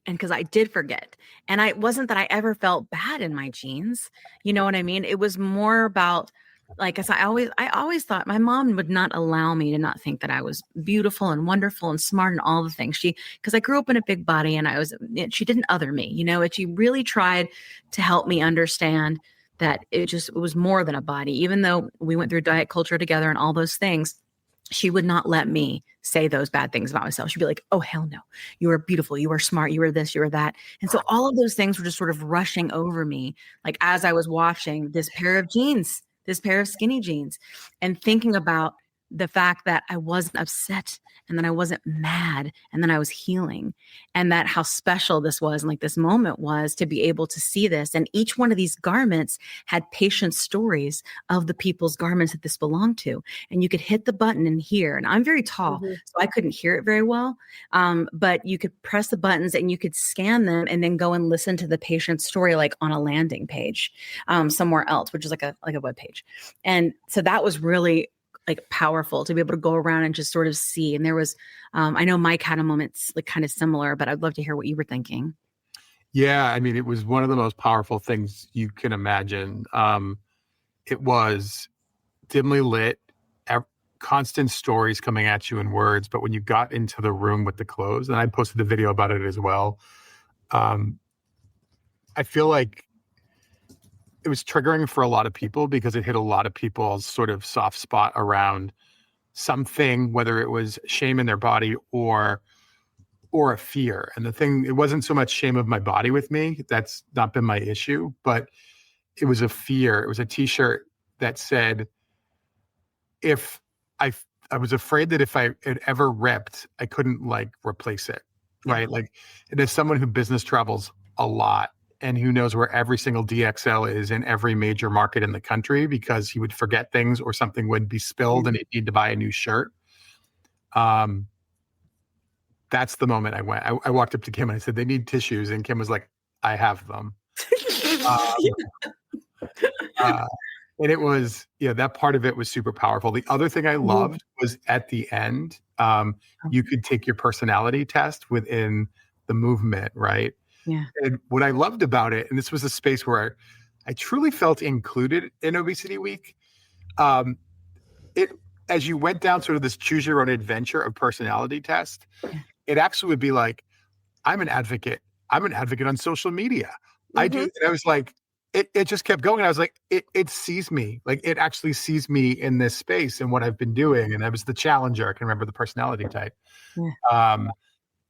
And because I did forget. And it wasn't that I ever felt bad in my jeans. You know what I mean? It was more about, like, as I always thought my mom would not allow me to not think that I was beautiful and wonderful and smart and all the things. Because I grew up in a big body, and she didn't other me, you know, and she really tried to help me understand that it was more than a body. Even though we went through diet culture together and all those things, she would not let me say those bad things about myself. She'd be like, oh, hell no. You are beautiful. You are smart. You are this, you are that. And so all of those things were just sort of rushing over me. Like as I was watching this pair of jeans, this pair of skinny jeans, and thinking about the fact that I wasn't upset, and then I wasn't mad, and then I was healing, and that how special this was, and like this moment was to be able to see this. And each one of these garments had patient stories of the people's garments that this belonged to. And you could hit the button and hear, and I'm very tall, so I couldn't hear it very well. But you could press the buttons and you could scan them and then go and listen to the patient's story, like on a landing page somewhere else, which is like a web page. And so that was really like powerful to be able to go around and just sort of see. And there was, I know Mike had a moment like kind of similar, but I'd love to hear what you were thinking. Yeah. I mean, it was one of the most powerful things you can imagine. It was dimly lit, constant stories coming at you in words. But when you got into the room with the clothes, and I posted the video about it as well, I feel like it was triggering for a lot of people because it hit a lot of people's sort of soft spot around something, whether it was shame in their body or a fear. And the thing, it wasn't so much shame of my body with me. That's not been my issue, but it was a fear. It was a t-shirt that said, if I was afraid that if I had ever ripped, I couldn't like replace it. Right. Like, and as someone who business travels a lot and who knows where every single DXL is in every major market in the country, because he would forget things or something would be spilled and he'd need to buy a new shirt. That's the moment I went. I walked up to Kim and I said, they need tissues. And Kim was like, I have them. And it was, that part of it was super powerful. The other thing I loved was at the end, you could take your personality test within the movement, right? Yeah. And what I loved about it, and this was a space where I truly felt included in Obesity Week. As you went down sort of this choose your own adventure of personality test, it actually would be like, I'm an advocate. I'm an advocate on social media. I do. And I was like, it just kept going. I was like, it sees me. Like, it actually sees me in this space and what I've been doing. And I was the challenger. I can remember the personality type. And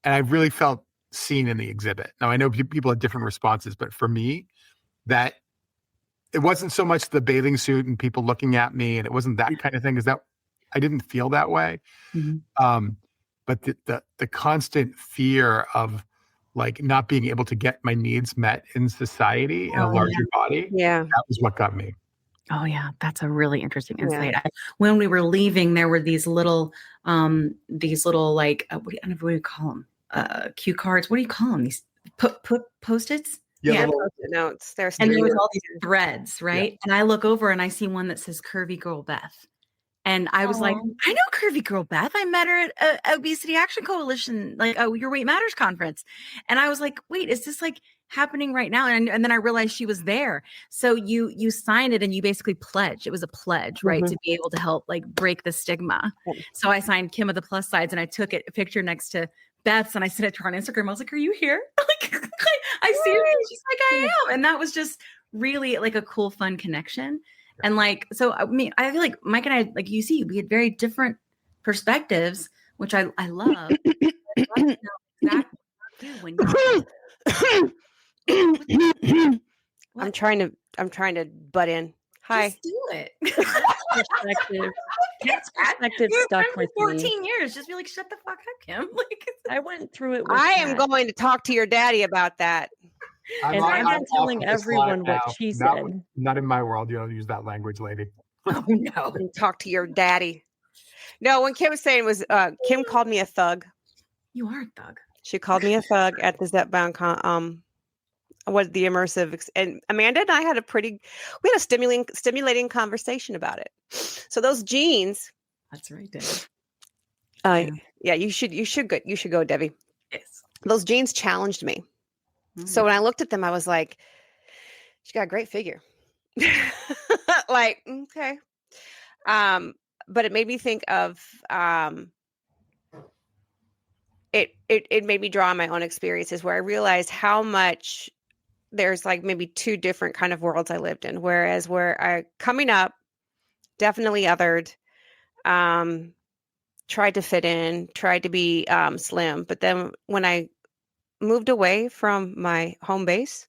I really felt seen in the exhibit. Now, I know people had different responses, but for me, that it wasn't so much the bathing suit and people looking at me, and it wasn't that kind of thing, because that I didn't feel that way. But the constant fear of like not being able to get my needs met in society in a larger body, that was what got me. Oh yeah, that's a really interesting insight. When we were leaving, there were these little like what do you call them? Cue cards. What do you call them? These post-its? Yeah, post-it notes. And there was all these threads, right? And I look over and I see one that says Curvy Girl Beth. And I was like, I know Curvy Girl Beth. I met her at Obesity Action Coalition, like Your Weight Matters conference. And I was like, wait, is this like happening right now? And then I realized she was there. So you signed it and you basically pledged. It was a pledge, right? To be able to help like break the stigma. So I signed Kim of the plus sides and I took a picture next to Beth's and I sent it to her on Instagram. I was like, are you here? Like, I see her. She's like, I am. And that was just really like a cool, fun connection. And like, so I mean, I feel like Mike and I, like you see, we had very different perspectives, which I love. I'm trying to butt in. Hi. Just do it. Perspective stuck with 14 years. Just be like, shut the fuck up, Kim. Like, I went through it. I am going to talk to your daddy about that. And I'm not telling everyone what she said. Not in my world. You don't use that language, lady. Oh no. Talk to your daddy. No, when Kim was saying was Kim called me a thug. You are a thug. She called me a thug at the zepbound what the immersive, and Amanda and I had we had a stimulating conversation about it. So those jeans. That's right, Debbie. Yeah, you should go, Debbie. Yes. Those jeans challenged me. So when I looked at them, I was like, she got a great figure. Like, okay. But it made me think of, it made me draw on my own experiences where I realized how much there's like maybe two different kind of worlds I lived in. Whereas coming up, definitely othered, tried to fit in, tried to be slim. But then when I moved away from my home base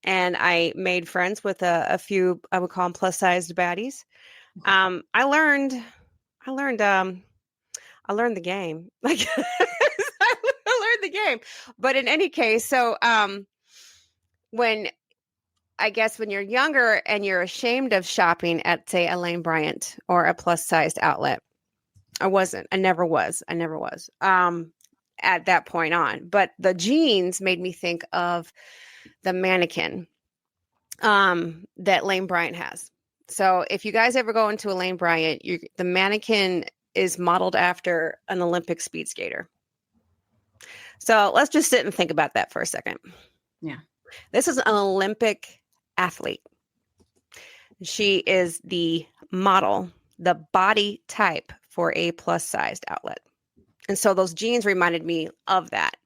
and I made friends with a few, I would call them plus sized baddies. I learned the game. Like I learned the game. But in any case, so when you're younger and you're ashamed of shopping at, say, a Lane Bryant or a plus sized outlet, I never was. At that point on, but the jeans made me think of the mannequin that Lane Bryant has. So if you guys ever go into a Lane Bryant, the mannequin is modeled after an Olympic speed skater. So let's just sit and think about that for a second. Yeah. This is an Olympic athlete. She is the model, the body type for a plus sized outlet. And so those jeans reminded me of that.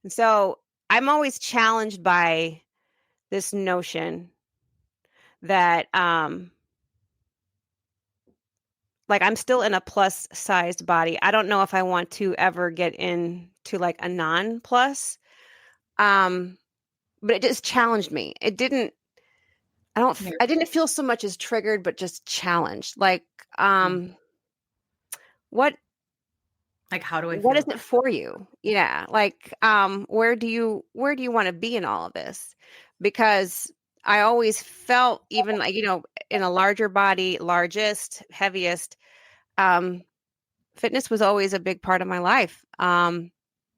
And so I'm always challenged by this notion that like I'm still in a plus sized body. I don't know if I want to ever get into like a non plus. But it just challenged me. It didn't, I didn't feel so much as triggered, but just challenged. Like, what how do I what feel is it for you? Yeah. Like, where do you want to be in all of this? Because I always felt, even like, in a larger body, largest, heaviest, fitness was always a big part of my life.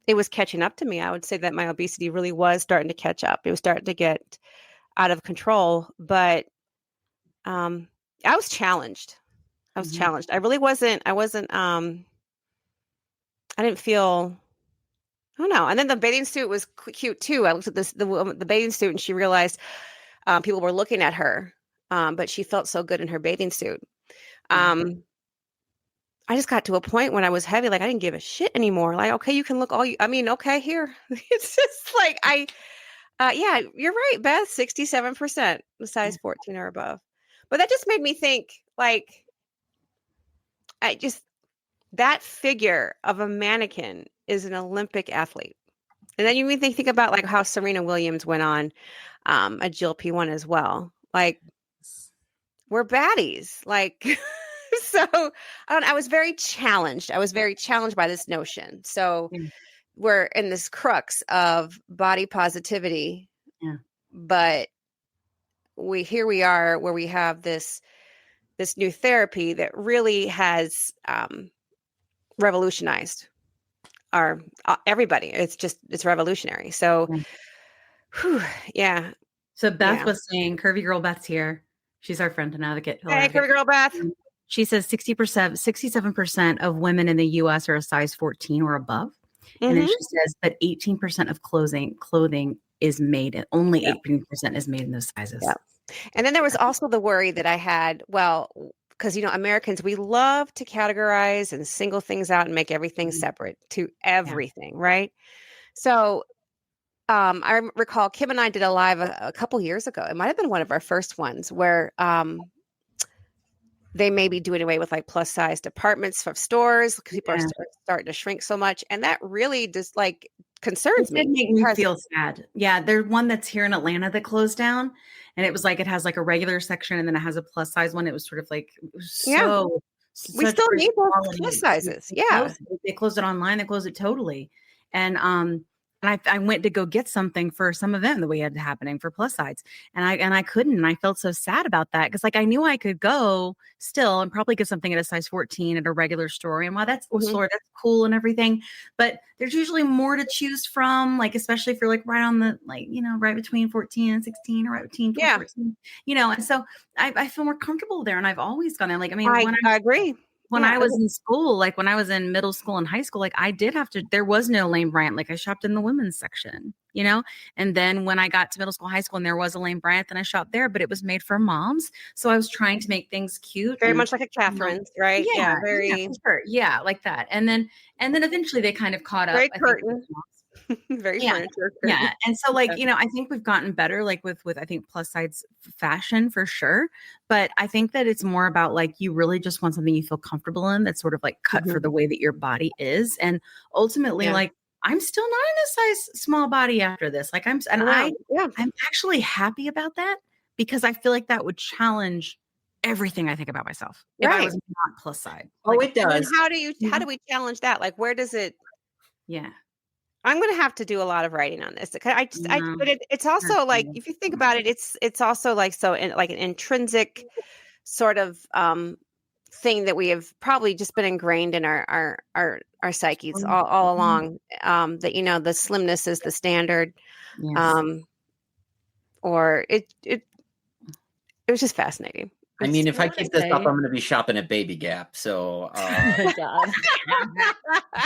It was catching up to me. I would say that my obesity really was starting to catch up. It was starting to get out of control, but I was challenged. I really wasn't, I didn't feel, I don't know. And then the bathing suit was cute too. I looked at the bathing suit, and she realized people were looking at her, but she felt so good in her bathing suit. I just got to a point when I was heavy, like I didn't give a shit anymore. Like, okay, you can look okay, here. It's just like, yeah, you're right, Beth, 67%, size 14 or above. But that just made me think, like, that figure of a mannequin is an Olympic athlete. And then you think about like how Serena Williams went on a GLP-1 as well. Like, we're baddies. Like, so I was very challenged. I was very challenged by this notion. So we're in this crux of body positivity, but here we are where we have this new therapy that really has revolutionized our everybody. It's revolutionary. So, yeah. So Beth was saying, Curvy Girl Beth's here. She's our friend and advocate. Hey, Curvy Girl Beth. She says 67% of women in the U.S. are a size 14 or above. And then she says that 18% of clothing is made, only 18% is made in those sizes. Yeah. And then there was also the worry that I had, because, Americans, we love to categorize and single things out and make everything separate to everything, right? So I recall Kim and I did a live a couple years ago. It might have been one of our first ones where they may be doing away with like plus size departments for stores because people are starting to shrink so much. And that really just like concerns me. It did make me feel sad. Yeah. There's one that's here in Atlanta that closed down, and it was like, it has like a regular section and then it has a plus size one. It was sort of like, it was so, we still need those plus sizes. They closed it online. They closed it totally. And I went to go get something for some event that we had happening for plus size. And I couldn't. And I felt so sad about that because like I knew I could go still and probably get something at a size 14 at a regular store. And while that's cool and everything, but there's usually more to choose from, like especially if you're like right on the right between 14 and 16 or right between 14, and so I feel more comfortable there. And I've always gone in like, I agree. When I was in school, like when I was in middle school and high school, like I did have to, there was no lane brand. Like I shopped in the women's section, and then when I got to middle school, high school, and there was a lane brand, then I shopped there, but it was made for moms. So I was trying to make things cute. Very much like a Catherine's, right? Yeah. Very, sure. Yeah. Like that. And then eventually they kind of caught up. Very curtain. Very furniture. Yeah. And so like, I think we've gotten better, like with I think plus size fashion for sure. But I think that it's more about like, you really just want something you feel comfortable in that's sort of like cut for the way that your body is. And ultimately like, I'm still not in a size small body after this. Like I'm actually happy about that because I feel like that would challenge everything I think about myself. If I was not plus size. It does. And how do we challenge that? Like, where does it? Yeah. I'm going to have to do a lot of writing on this. But it's also like, if you think about it, it's also like, like an intrinsic sort of thing that we have probably just been ingrained in our psyches all along. That, the slimness is the standard. Yes. Or it was just fascinating. I mean, if I keep this up, I'm going to be shopping at Baby Gap. So, oh God.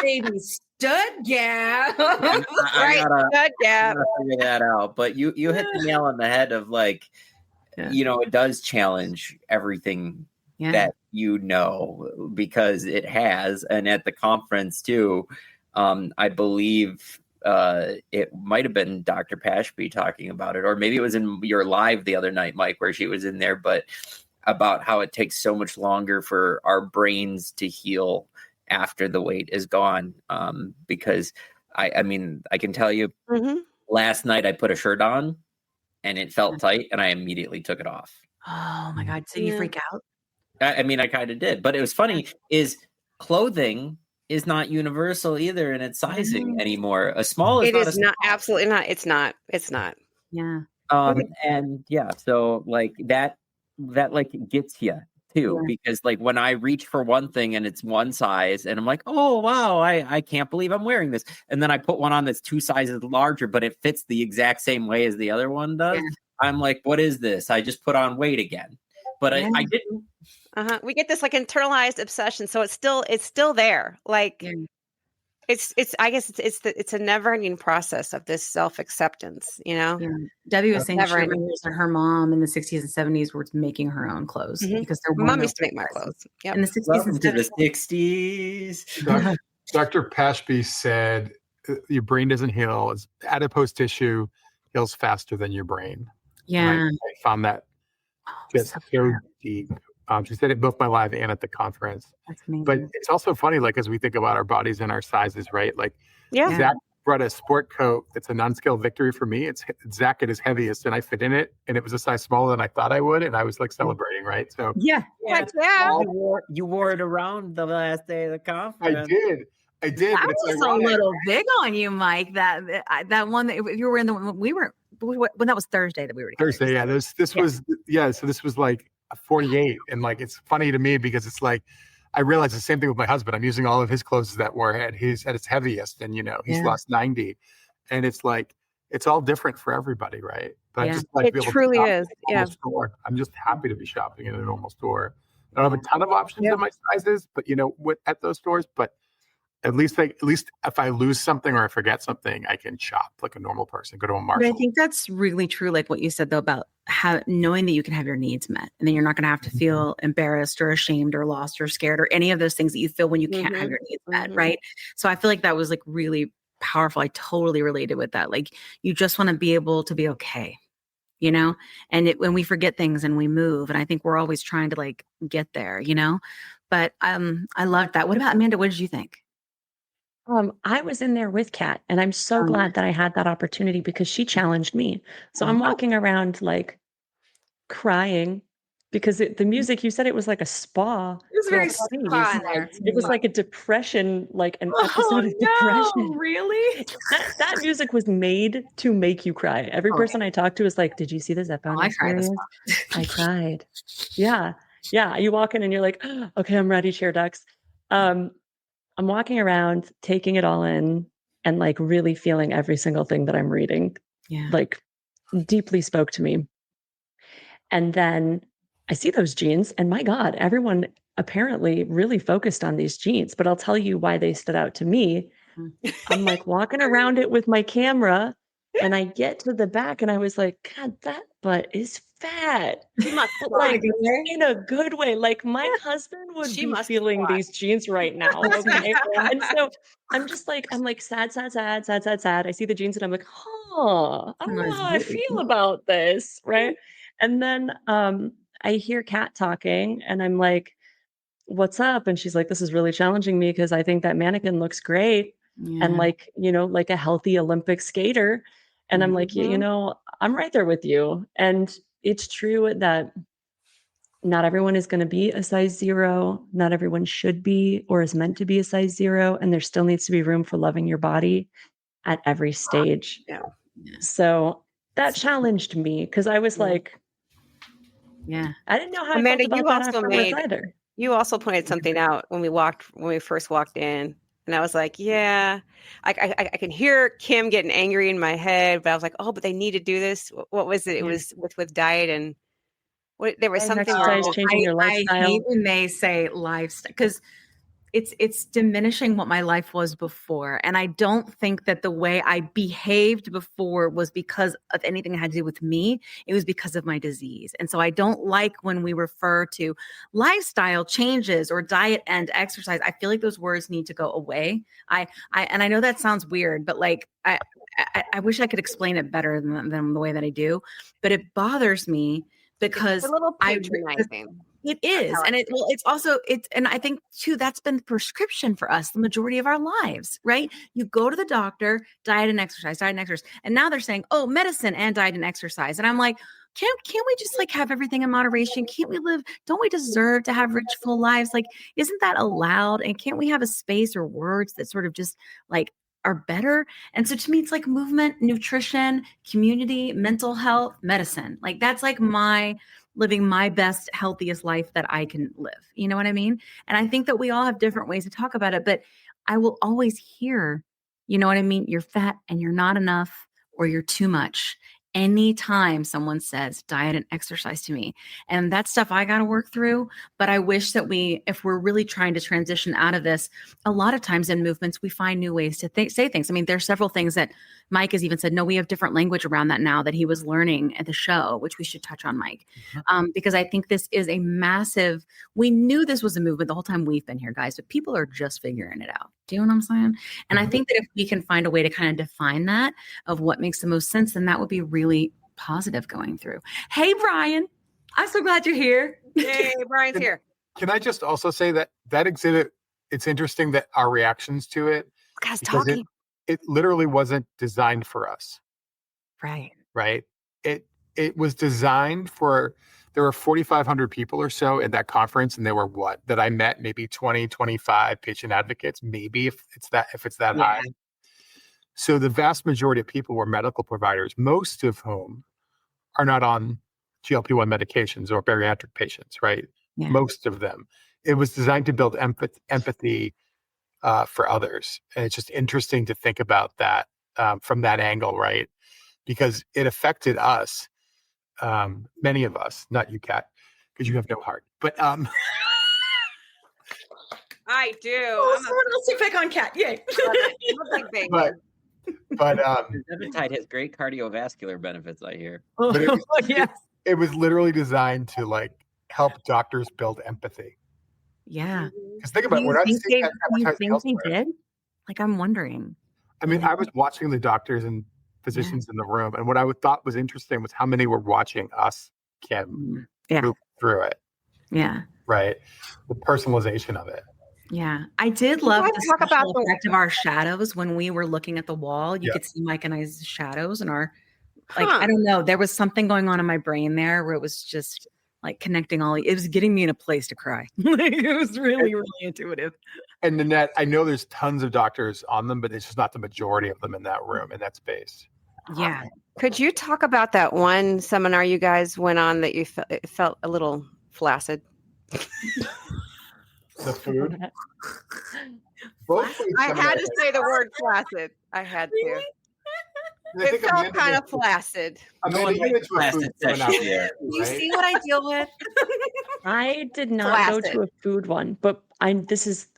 Baby Stud Gap. Stud Gap. Figure that out. But you hit the nail on the head of like, it does challenge everything that because it has. And at the conference too, I believe it might have been Dr. Pashby talking about it, or maybe it was in your live the other night, Mike, where she was in there, but about how it takes so much longer for our brains to heal after the weight is gone. Because I mean, I can tell you, last night I put a shirt on and it felt tight and I immediately took it off. Oh my God. So you freak out? I mean, I kind of did, but it was funny is clothing is not universal either in its sizing anymore. A small is it not is a not small. absolutely not. It's not. Yeah. And yeah, so like that like gets you too, because like when I reach for one thing and it's one size and I'm like, oh wow, I can't believe I'm wearing this, and then I put one on that's 2 sizes larger but it fits the exact same way as the other one does, I'm like, what is this? I just put on weight again, but I didn't. We get this like internalized obsession, so it's still there, like it's I guess it's a never-ending process of this self-acceptance, you know. Debbie was saying she remembers that her mom in the 60s and 70s was making her own clothes because their mom used to make my clothes. In the 60s Welcome and to the 60s. Dr. Pashby said your brain doesn't heal. Adipose tissue heals faster than your brain. Yeah. I found that just so deep. She said it both my live and at the conference. That's amazing. But it's also funny, like, as we think about our bodies and our sizes, right? Like, Yeah. Zach brought a sport coat. It's a non-scale victory for me. It's Zach at his heaviest, and I fit in it, and it was a size smaller than I thought I would, and I was like celebrating, right? So yeah. You wore it around the last day of the conference. I did. That but it's was ironic. a little big on you, Mike. That one that you were in the when that was Thursday that we were together. Thursday, yeah. So this was like a 48, and like it's funny to me because it's like I realize the same thing with my husband. I'm using all of his clothes that were at his heaviest, and he's lost 90, and it's like it's all different for everybody, right? But I just like it truly is. Yeah, store. I'm just happy to be shopping in a normal store. I don't have a ton of options in my sizes, but at those stores, but at least if I lose something or I forget something, I can shop like a normal person, go to a Marshall. But I think that's really true, like what you said though about knowing that you can have your needs met, and then you're not going to have to feel embarrassed or ashamed or lost or scared or any of those things that you feel when you can't have your needs met, right? So I feel like that was like really powerful. I totally related with that. Like you just want to be able to be okay, and when we forget things and we move, and I think we're always trying to like get there, But I loved that. What about Amanda? What did you think? I was in there with Kat, and I'm so glad that I had that opportunity because she challenged me. So I'm walking around like crying because the music, you said it was like a spa. It was very spa in there. It was like a depression, like an episode of depression. Really? That music was made to make you cry. Every person I talked to was like, "Did you see the zepbound experience?" I cried. Yeah. You walk in and you're like, oh, "Okay, I'm ready, chair ducks." I'm walking around, taking it all in, and like really feeling every single thing that I'm reading. Yeah. Like deeply spoke to me. And then I see those jeans, and my God, everyone apparently really focused on these jeans, but I'll tell you why they stood out to me. I'm like walking around it with my camera, and I get to the back and I was like, God, that butt is fat. Like in a good way. Like my husband would be feeling these jeans right now. Okay. And so I'm like sad. I see the jeans and I'm like, I don't know how I feel about this. Right. And then I hear Kat talking and I'm like, what's up? And she's like, this is really challenging me because I think that mannequin looks great. And like, like a healthy Olympic skater. And I'm like, I'm right there with you. And it's true that not everyone is going to be a size 0. Not everyone should be or is meant to be a size 0. And there still needs to be room for loving your body at every stage. Yeah. So that challenged me because I was like, I didn't know how Amanda, I felt about that afterwards either. You also pointed something out when we first walked in. And I was like, I can hear Kim getting angry in my head, but I was like, but they need to do this. What was it? It was with diet and there was something. Changing your lifestyle. I hate when they say lifestyle because it's diminishing what my life was before. And I don't think that the way I behaved before was because of anything that had to do with me. It was because of my disease. And so I don't like when we refer to lifestyle changes or diet and exercise. I feel like those words need to go away. I know that sounds weird, but like I wish I could explain it better than the way that I do. But it bothers me because it's a little patronizing. It is. And and I think too, that's been the prescription for us the majority of our lives, right? You go to the doctor, diet and exercise. And now they're saying, oh, medicine and diet and exercise. And I'm like, can't we just like have everything in moderation? Don't we deserve to have rich, full lives? Like, isn't that allowed? And can't we have a space or words that sort of just like are better? And so to me, it's like movement, nutrition, community, mental health, medicine. Like that's like living my best, healthiest life that I can live. You know what I mean? And I think that we all have different ways to talk about it, but I will always hear, you know what I mean? You're fat and you're not enough, or you're too much. Anytime someone says diet and exercise to me, and that's stuff I got to work through. But I wish that if we're really trying to transition out of this, a lot of times in movements, we find new ways to say things. I mean, there's several things that Mike has even said, no, we have different language around that now that he was learning at the show, which we should touch on, Mike, because I think this is a massive, we knew this was a movement the whole time we've been here, guys, but people are just figuring it out. Do you know what I'm saying? And I think that if we can find a way to kind of define that of what makes the most sense, then that would be really positive going through. Hey, Brian, I'm so glad you're here. Hey, Brian's here. Can I just also say that exhibit, it's interesting that our reactions to it, Guys talking. It literally wasn't designed for us. Right. Right. It was designed there were 4,500 people or so at that conference. And there were that I met, maybe 20, 25 patient advocates, maybe if it's that high. So the vast majority of people were medical providers, most of whom are not on GLP-1 medications or bariatric patients, right? Yeah. Most of them. It was designed to build empathy for others. And it's just interesting to think about that from that angle, right? Because it affected us, many of us, not you, Kat, because you have no heart, but I do. Oh, someone else to pick on Kat. Yay. I'm a big baby. But zepbound has great cardiovascular benefits, I hear. But it was literally designed to like help doctors build empathy. Yeah. Because think about it, we're not seeing that advertising elsewhere. They did? Like, I'm wondering. I mean, I was watching the doctors and physicians in the room, and what I thought was interesting was how many were watching us, Kim, move through it. Yeah. Right. The personalization of it. Yeah. I did love the special effect of our shadows when we were looking at the wall. You could see Mike and I's shadows and our, like, I don't know, there was something going on in my brain there where it was just like connecting it was getting me in a place to cry. Like, it was really, really intuitive. And Nanette, I know there's tons of doctors on them, but it's just not the majority of them in that room, in that space. Yeah. Could you talk about that one seminar you guys went on that you felt a little flaccid? The food? I had to say the word flaccid. I had to. It felt kind of flaccid. You see what I deal with? I did not go to a food one, but this is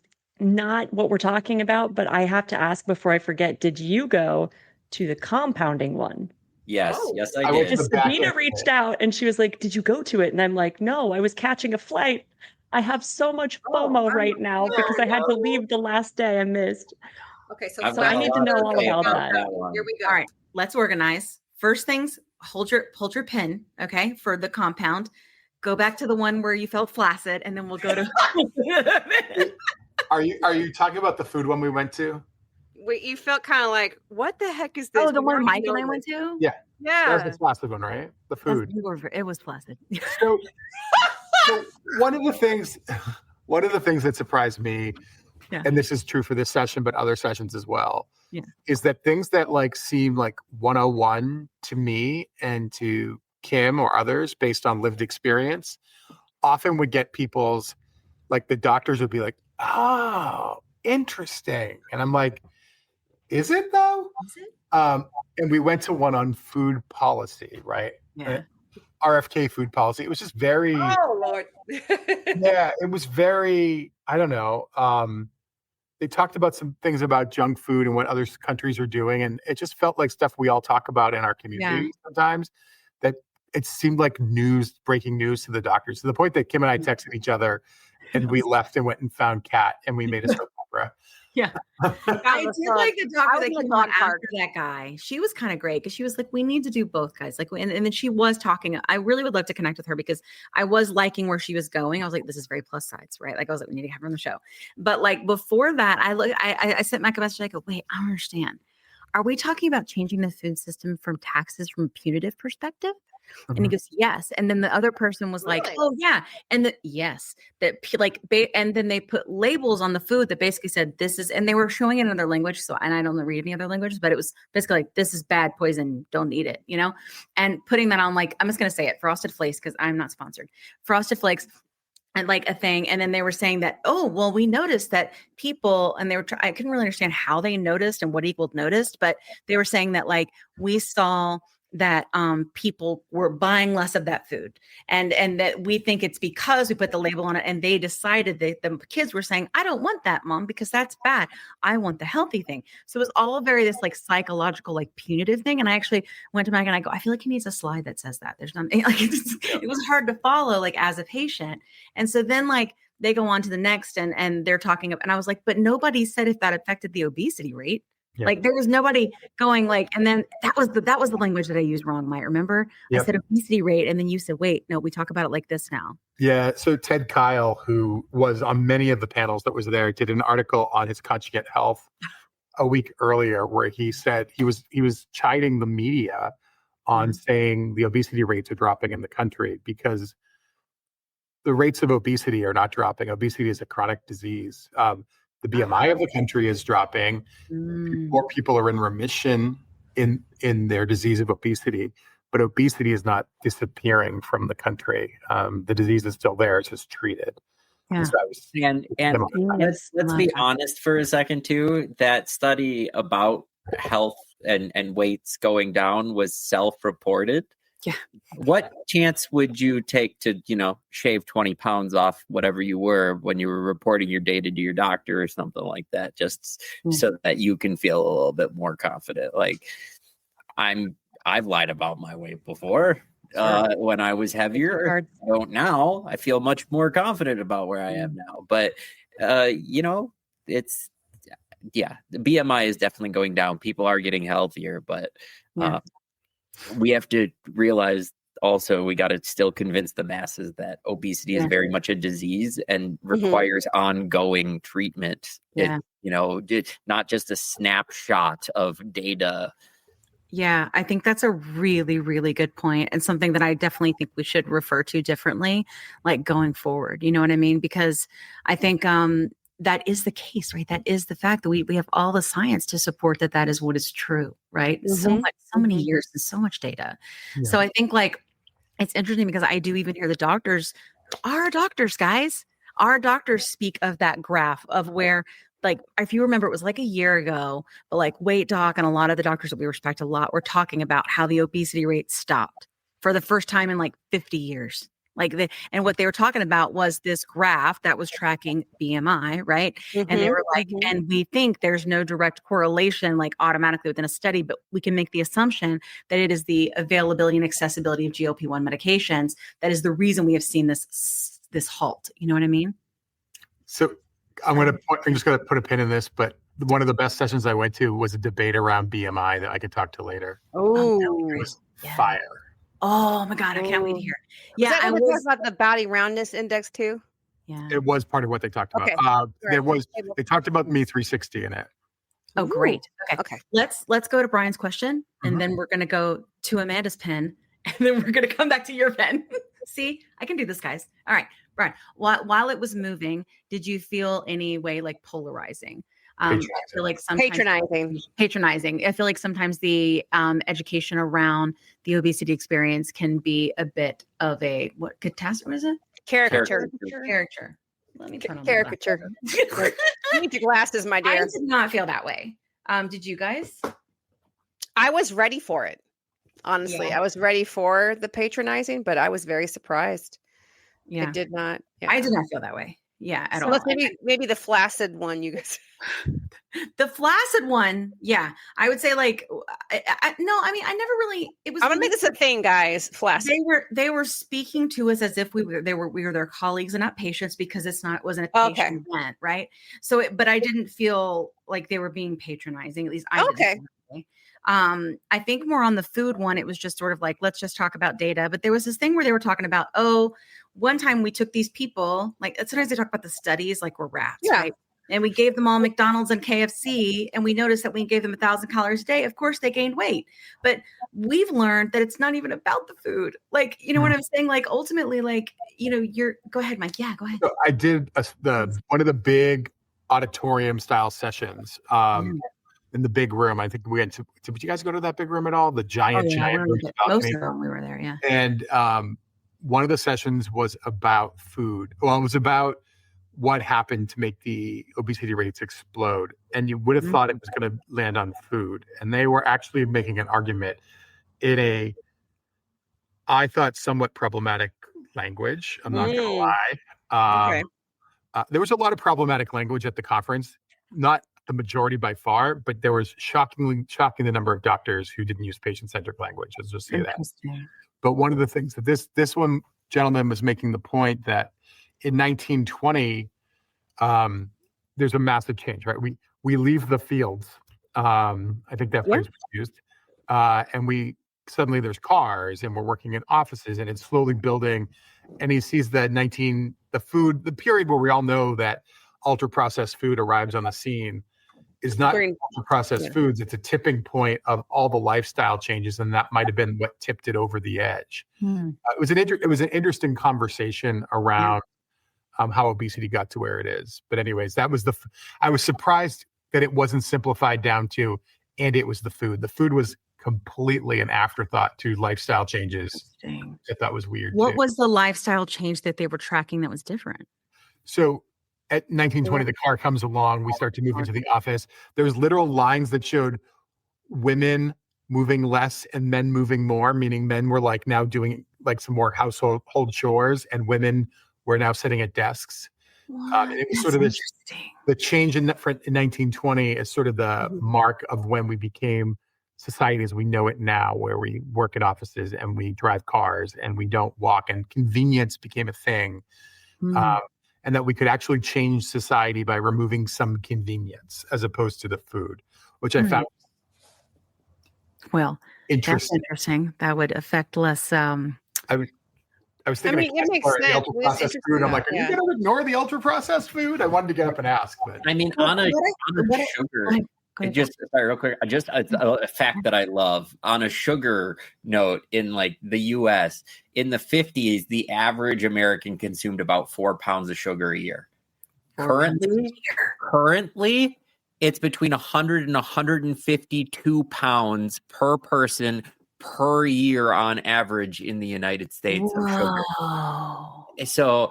not what we're talking about, but I have to ask before I forget, did you go to the compounding one? Yes, yes, I did. Because Sabina reached out and she was like, did you go to it? And I'm like, no, I was catching a flight. I have so much FOMO right now because I had to leave the last day I missed. Okay, so I need to know all about that. Here we go. All right, let's organize. First things, hold your pin, okay, for the compound. Go back to the one where you felt flaccid, and then we'll go to. Are you talking about the food one we went to? You felt kind of like, what the heck is this? Oh, the one Mike and I went to? Yeah. That was the flaccid one, right? The food. It was flaccid. So one of the things that surprised me, and this is true for this session, but other sessions as well, is that things that like seem like 101 to me and to Kim or others based on lived experience often would get people's, like the doctors would be like, oh, interesting. And I'm like, is it though? Is it? And we went to one on food policy, right? Yeah. RFK food policy. It was just very, oh Lord. it was very I don't know. They talked about some things about junk food and what other countries are doing. And it just felt like stuff we all talk about in our community sometimes, that it seemed like breaking news to the doctors, to the point that Kim and I texted each other and we left and went and found Kat and we made a soap opera. Yeah. I did like the doctor that came on after that guy. She was kind of great because she was like, we need to do both, guys. Like, and then she was talking. I really would love to connect with her because I was liking where she was going. I was like, this is very plus sides, right? Like, I was like, we need to have her on the show. But like before that, I sent Mike a message. I go, wait, I don't understand. Are we talking about changing the food system from taxes from a punitive perspective? And he goes, yes. And then the other person was like, oh yeah. And and then they put labels on the food that basically said, this is, and they were showing it in another language. So, and I don't read any other languages, but it was basically like, this is bad poison. Don't eat it, and putting that on, like, I'm just going to say it, Frosted Flakes, because I'm not sponsored. Frosted Flakes. And like a thing. And then they were saying that, oh, well, we noticed that people, and I couldn't really understand how they noticed and what equaled noticed, but they were saying that like, we saw that people were buying less of that food, and that we think it's because we put the label on it, and they decided that the kids were saying, I don't want that, Mom, because that's bad. I want the healthy thing. So it was all very this like psychological, like punitive thing. And I actually went to Mike and I go, I feel like he needs a slide that says that. There's nothing like it was hard to follow, like as a patient. And so then like they go on to the next and they're talking about, and I was like, but nobody said if that affected the obesity rate. Yeah. Like there was nobody going like, and then that was the language that I used wrong, Mike. Remember? Yep. I said obesity rate, and then you said, wait, no, we talk about it like this now. Yeah. So Ted Kyle, who was on many of the panels that was there, did an article on his conjugate health a week earlier where he said he was chiding the media on saying the obesity rates are dropping in the country because the rates of obesity are not dropping. Obesity is a chronic disease. The BMI of the country is dropping. More people are in remission in their disease of obesity, but obesity is not disappearing from the country. The disease is still there; it's just treated. Yeah. And let's be honest for a second too. That study about health and weights going down was self-reported. Yeah. What chance would you take to, shave 20 pounds off whatever you were when you were reporting your data to your doctor or something like that, just so that you can feel a little bit more confident? Like I've lied about my weight before when I was heavier. I don't now. I feel much more confident about where I am now. But, it's, the BMI is definitely going down. People are getting healthier, but we have to realize also we got to still convince the masses that obesity is very much a disease and requires ongoing treatment. Yeah. Not just a snapshot of data. Yeah, I think that's a really, really good point, and something that I definitely think we should refer to differently, like going forward. You know what I mean? Because I think that is the case, right? That is the fact that we have all the science to support that is what is true, right? So many years and so much data. Yeah. So I think like it's interesting because I do even hear our doctors speak of that graph of where, like, if you remember, it was like a year ago, but like Weight Doc and a lot of the doctors that we respect a lot were talking about how the obesity rate stopped for the first time in like 50 years. And what they were talking about was this graph that was tracking BMI, right? And they were like, and we think there's no direct correlation, like automatically within a study, but we can make the assumption that it is the availability and accessibility of GLP-1 medications that is the reason we have seen this halt. You know what I mean? So I'm just going to put a pin in this, but one of the best sessions I went to was a debate around BMI that I could talk to later. Oh, it was fire. Oh my God, I can't wait to hear. Yeah, I was about the body roundness index too. Yeah, it was part of what they talked about. Okay. They talked about Me 360 in it. Oh, great. Okay. Let's go to Brian's question, and then we're going to go to Amanda's pen, and then we're going to come back to your pen. See, I can do this, guys. All right, Brian. While it was moving, did you feel any way like polarizing? I feel like sometimes patronizing. I feel like sometimes the education around the obesity experience can be a bit of a catastrophe is it? Caricature. Let me turn on caricature. You need your glasses, my dear. I did not feel that way. Did you guys? I was ready for it. Honestly, I was ready for the patronizing, but I was very surprised. Yeah, it did not. I did not feel that way. at So all. let's maybe the flaccid one, you guys. The flaccid one, yeah, I would say like, I never really. It was. I'm gonna make this a thing, guys. Flaccid. They were speaking to us as if we were their colleagues and not patients, because it wasn't a patient event, right? So, but I didn't feel like they were being patronizing. At least I didn't. I think more on the food one, it was just sort of like, let's just talk about data. But there was this thing where they were talking about, one time we took these people, like sometimes they talk about the studies, like we're rats, right? And we gave them all McDonald's and KFC, and we noticed that we gave them 1,000 calories a day. Of course, they gained weight. But we've learned that it's not even about the food. Like, you know what I'm saying? Like, ultimately, like, go ahead, Mike. Yeah, go ahead. So I did one of the big auditorium style sessions in the big room. I think we had to. Did you guys go to that big room at all? The giant room. Most of them we were there, yeah. And one of the sessions was about food. Well, it was about what happened to make the obesity rates explode. And you would have thought it was going to land on food. And they were actually making an argument in I thought, somewhat problematic language. I'm not going to lie. There was a lot of problematic language at the conference, not the majority by far, but there was shocking the number of doctors who didn't use patient-centric language. Let's just say that. But one of the things that this one gentleman was making the point that in 1920, there's a massive change, right? We leave the fields. I think that phrase was used, and suddenly there's cars, and we're working in offices, and it's slowly building. And he sees that the period where we all know that ultra processed food arrives on the scene is not ultra processed foods. It's a tipping point of all the lifestyle changes, and that might have been what tipped it over the edge. It was an interesting conversation around how obesity got to where it is. But anyways, I was surprised that it wasn't simplified down to, and it was the food. The food was completely an afterthought to lifestyle changes. I thought was weird. What was the lifestyle change that they were tracking that was different? So at 1920, the car comes along. We start to move into the office. There's literal lines that showed women moving less and men moving more, meaning men were like now doing like some more household chores, and women were now sitting at desks. And it was sort of the change in 1920 is sort of the mark of when we became society as we know it now, where we work at offices and we drive cars and we don't walk, and convenience became a thing. And that we could actually change society by removing some convenience as opposed to the food, which I found interesting. That would affect less. I was thinking it makes sense. Ultra processed food. I'm like, are you going to ignore the ultra processed food? I wanted to get up and ask, but I mean, on a sugar. Real quick. A fact that I love on a sugar note, in like the U.S. in the 50s, the average American consumed about 4 pounds of sugar a year. Currently, it's between 100 and 152 pounds per person per year on average in the United States of sugar. So,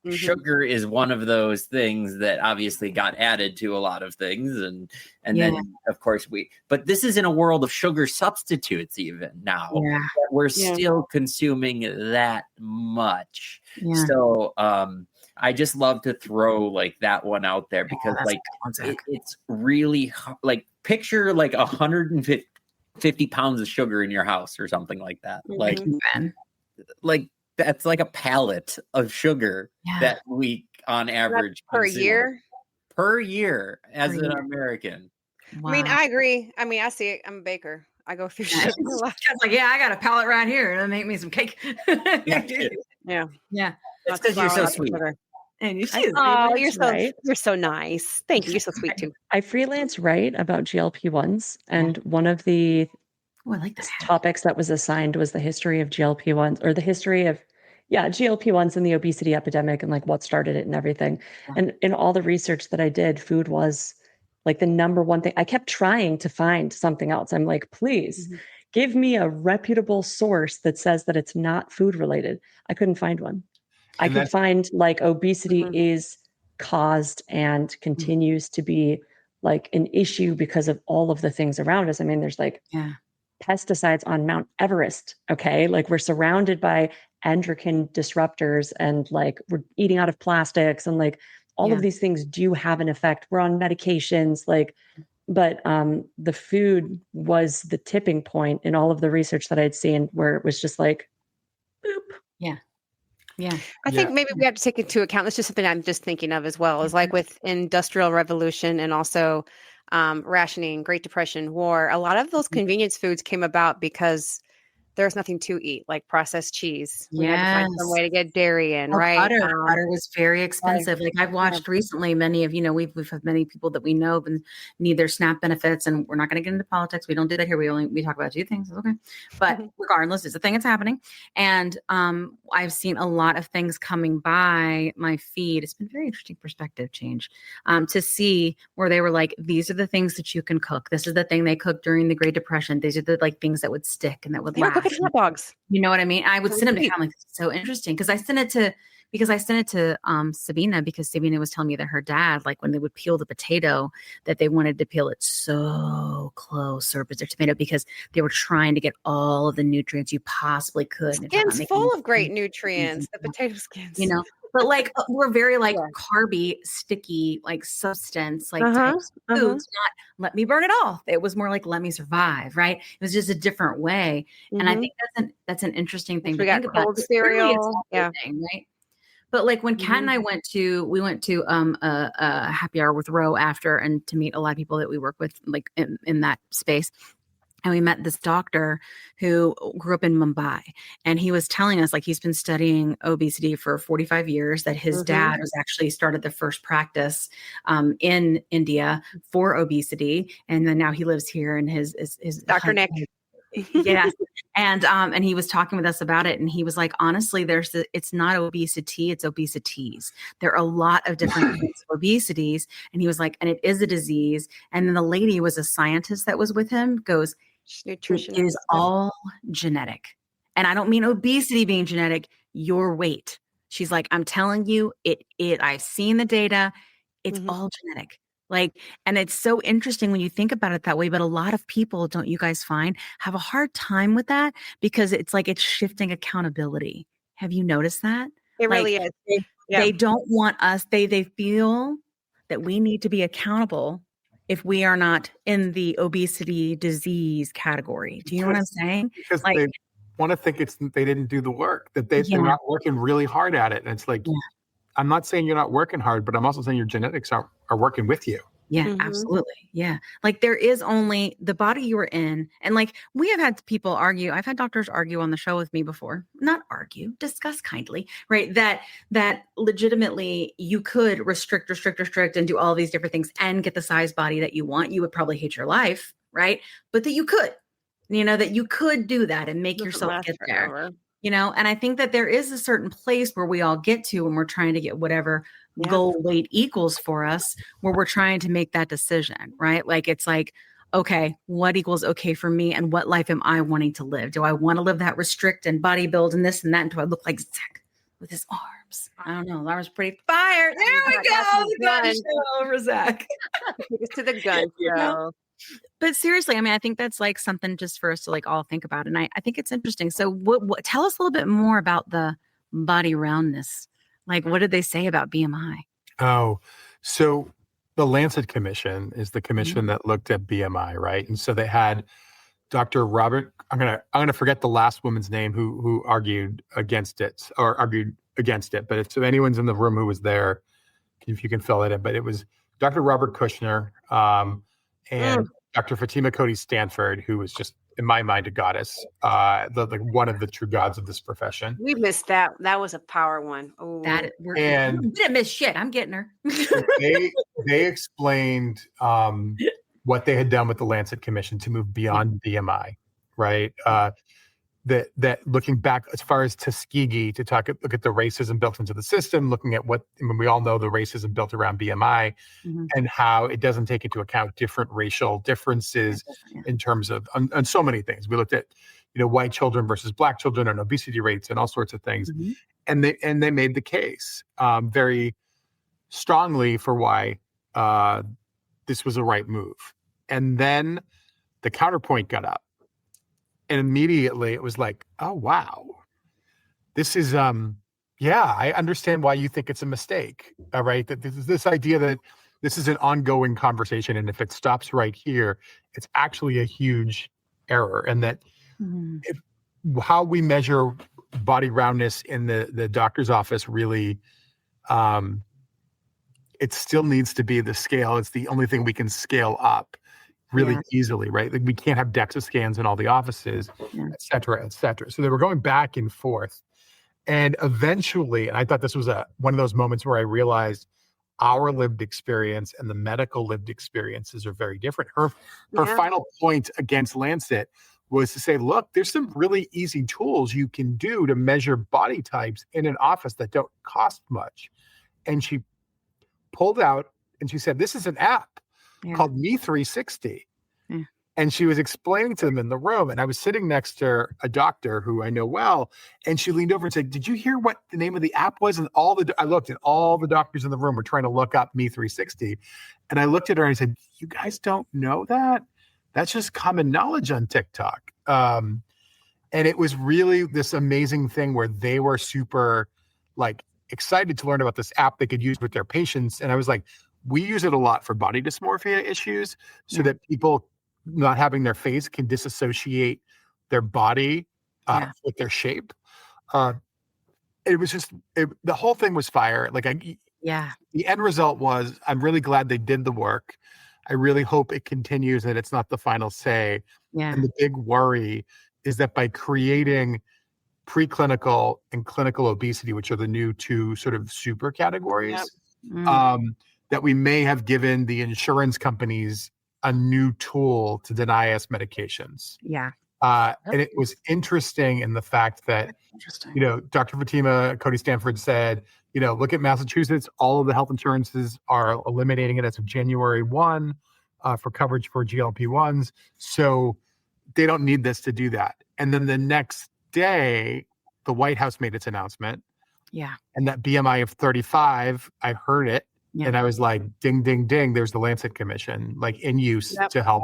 sugar is one of those things that obviously got added to a lot of things, and then of course but this is in a world of sugar substitutes even now. We're still consuming that much. So I just love to throw like that one out there because it's really like, picture like 150 pounds of sugar in your house or something like that. Like that's like a pallet of sugar that we on average per year as an American. I mean, I agree. I mean, I see it. I'm a baker. I go through sugar. Like, I got a pallet right here, and make me some cake. Yeah. That's because you're so sweet. And you're so nice. Thank you. You're so sweet too. I freelance write about GLP-1s, and one of the topics that was assigned was the history of GLP-1s, or the history of GLP-1s and the obesity epidemic, and like what started it and everything. And in all the research that I did, food was like the number one thing. I kept trying to find something else. I'm like, please give me a reputable source that says that it's not food related. I couldn't find one. I could find like obesity is caused and continues to be like an issue because of all of the things around us. I mean, there's like pesticides on Mount Everest. Okay. Like we're surrounded by endocrine disruptors and like we're eating out of plastics and like all of these things do have an effect. We're on medications, like, but the food was the tipping point in all of the research that I'd seen where it was just like, boop. Yeah. Yeah. I think maybe we have to take into account, that's just something I'm just thinking of as well, is like with Industrial Revolution and also rationing, Great Depression, war, a lot of those convenience foods came about because there's nothing to eat, like processed cheese. We had to find some way to get dairy in, right? Butter was very expensive. Like I've watched recently, many of, we've had many people that we know and need their SNAP benefits, and we're not going to get into politics. We don't do that here. We talk about 2 things. Okay. But regardless, it's a thing that's happening. And I've seen a lot of things coming by my feed. It's been very interesting perspective change to see where they were like, these are the things that you can cook. This is the thing they cooked during the Great Depression. These are the like things that would stick and that would last. Hot dogs. You know what I mean? I would send them to like, so interesting. Because I sent it to Sabina, because Sabina was telling me that her dad, like when they would peel the potato, that they wanted to peel it so close surface their tomato because they were trying to get all of the nutrients you possibly could. Skin's full of great nutrients, the potato skins. But like we're very like carby, sticky, like substance, like types of foods. Not let me burn it all. It was more like let me survive, right? It was just a different way, and I think that's an interesting thing. We got cold cereal, thing, right? But like when Kat and I went to a happy hour with Ro after, and to meet a lot of people that we work with, like in that space. And we met this doctor who grew up in Mumbai, and he was telling us, like, he's been studying obesity for 45 years, that his dad was actually started the first practice in India for obesity. And then now he lives here, and his Dr. Nick. Yes. And he was talking with us about it. And he was like, honestly, it's not obesity, it's obesities. There are a lot of different kinds of obesities. And he was like, and it is a disease. And then the lady was a scientist that was with him, goes, nutrition is all genetic. And I don't mean obesity being genetic, your weight. She's like, I'm telling you, I've seen the data. It's all genetic. Like, and it's so interesting when you think about it that way, but a lot of people, don't you guys find, have a hard time with that because it's like it's shifting accountability. Have you noticed that? It really is. They don't want us, they feel that we need to be accountable if we are not in the obesity disease category. Do you know what I'm saying? Because like, they want to think they didn't do the work, that they're not working really hard at it. And it's like, I'm not saying you're not working hard, but I'm also saying your genetics are working with you. Yeah, absolutely. Yeah. Like there is only the body you were in. And like we have had people argue, I've had doctors argue on the show with me before, not argue, discuss kindly, right? That legitimately you could restrict and do all these different things and get the size body that you want. You would probably hate your life, right? But that you could, that you could do that and make yourself get there. And I think that there is a certain place where we all get to when we're trying to get whatever goal weight equals for us, where we're trying to make that decision, right? Like, it's like, okay, what equals okay for me, and what life am I wanting to live? Do I want to live that restrict and bodybuild and this and that? And do I look like Zach with his arms? I don't know. That was pretty fire. There we go. The gun show over Zach. To the gun show. But seriously, I mean, I think that's like something just for us to like all think about. And I think it's interesting. So what tell us a little bit more about the body roundness. Like, what did they say about BMI? Oh, so the Lancet Commission is the commission that looked at BMI, right? And so they had Dr. Robert, I'm gonna forget the last woman's name who argued against it. But if anyone's in the room who was there, if you can fill it in. But it was Dr. Robert Kushner, and Dr. Fatima Cody Stanford, who was just, in my mind, a goddess, one of the true gods of this profession. We missed that. That was a power one. We didn't miss shit. I'm getting her. they explained what they had done with the Lancet Commission to move beyond BMI, right? That looking back as far as Tuskegee to look at the racism built into the system, looking at we all know the racism built around BMI and how it doesn't take into account different racial differences in terms of on so many things. We looked at white children versus black children and obesity rates and all sorts of things, and they made the case very strongly for why this was the right move. And then the counterpoint got up. And immediately it was like, oh, wow, this is I understand why you think it's a mistake. All right. That this idea that this is an ongoing conversation, and if it stops right here, it's actually a huge error. And that how we measure body roundness in the doctor's office really, it still needs to be the scale. It's the only thing we can scale up really easily, right? Like we can't have DEXA scans in all the offices, et cetera, et cetera. So they were going back and forth. And eventually, and I thought this was one of those moments where I realized our lived experience and the medical lived experiences are very different. Her final point against Lancet was to say, look, there's some really easy tools you can do to measure body types in an office that don't cost much. And she pulled out and she said, this is an app called Me360. And she was explaining to them in the room. And I was sitting next to a doctor who I know well. And she leaned over and said, did you hear what the name of the app was? And I looked, and all the doctors in the room were trying to look up Me360. And I looked at her and I said, you guys don't know that? That's just common knowledge on TikTok. And it was really this amazing thing where they were super excited to learn about this app they could use with their patients. And I was like, we use it a lot for body dysmorphia issues so that people not having their face can disassociate their body with their shape. It was just, the whole thing was fire. The end result was, I'm really glad they did the work. I really hope it continues and it's not the final say. And the big worry is that by creating preclinical and clinical obesity, which are the new two sort of super categories, that we may have given the insurance companies a new tool to deny us medications. And it was interesting in the fact that, Dr. Fatima Cody Stanford said, look at Massachusetts, all of the health insurances are eliminating it as of January 1 for coverage for GLP-1s. So they don't need this to do that. And then the next day, the White House made its announcement. And that BMI of 35, I heard it. And I was like, ding, ding, ding. There's the Lancet Commission, in use to help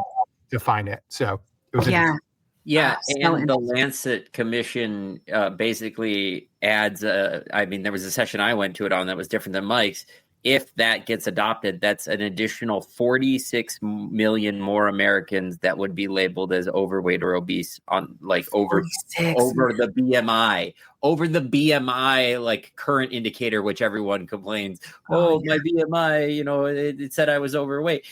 define it. So it was and the Lancet Commission basically adds, there was a session I went to it on that was different than Mike's. If that gets adopted, that's an additional 46 million more Americans that would be labeled as overweight or obese on over the BMI, current indicator, which everyone complains. My BMI, it said I was overweight.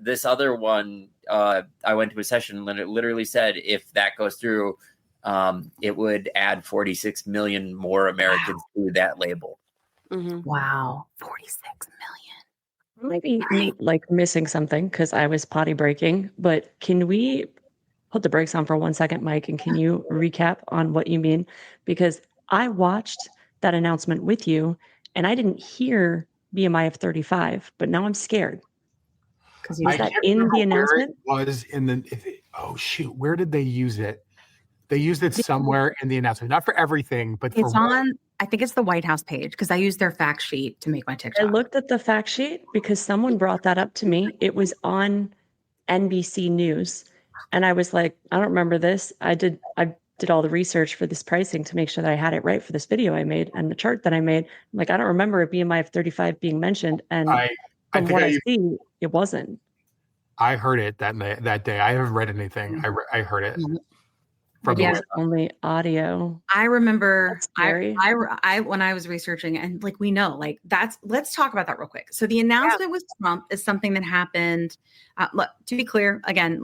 This other one, I went to a session and it literally said if that goes through, it would add 46 million more Americans to that label. Wow, 46 million. Maybe missing something because I was potty breaking, but can we put the brakes on for 1 second, Mike? And can you recap on what you mean? Because I watched that announcement with you and I didn't hear BMI of 35, but now I'm scared. Because was that in the announcement? Where did they use it? They used it somewhere in the announcement, not for everything, but it's I think it's the White House page because I used their fact sheet to make my TikTok. I looked at the fact sheet because someone brought that up to me. It was on NBC News. And I was like, I don't remember this. I did all the research for this pricing to make sure that I had it right for this video I made and the chart that I made. I'm like, I don't remember a BMI of 35 being mentioned. And from what I see, it wasn't. I heard it that day. I haven't read anything. I heard it. Only audio. I remember I when I was researching and we know let's talk about that real quick. So the announcement with Trump is something that happened. Look, to be clear, again,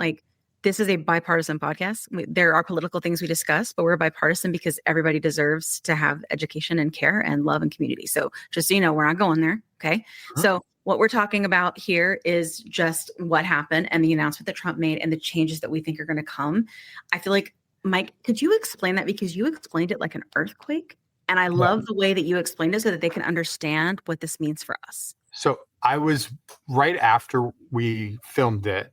this is a bipartisan podcast. There are political things we discuss, but we're bipartisan because everybody deserves to have education and care and love and community. So just so you know, we're not going there. Okay. So what we're talking about here is just what happened and the announcement that Trump made and the changes that we think are going to come. I feel like, Mike, could you explain that? Because you explained it like an earthquake. And I love the way that you explained it so that they can understand what this means for us. So I was right after we filmed it.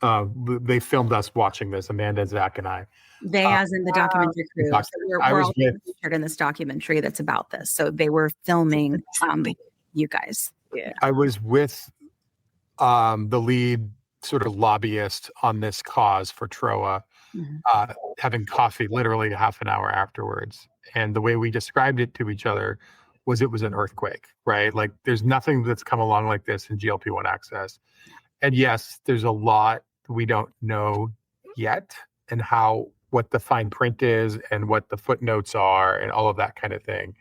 They filmed us watching this, Amanda, Zach, and I. They, as in the documentary crew. So we're all featured in this documentary that's about this. So they were filming you guys. Yeah. I was with the lead sort of lobbyist on this cause for TROA, having coffee literally half an hour afterwards. And the way we described it to each other was it was an earthquake, right? Like there's nothing that's come along like this in GLP-1 access. And yes, there's a lot we don't know yet, and what the fine print is and what the footnotes are and all of that kind of thing.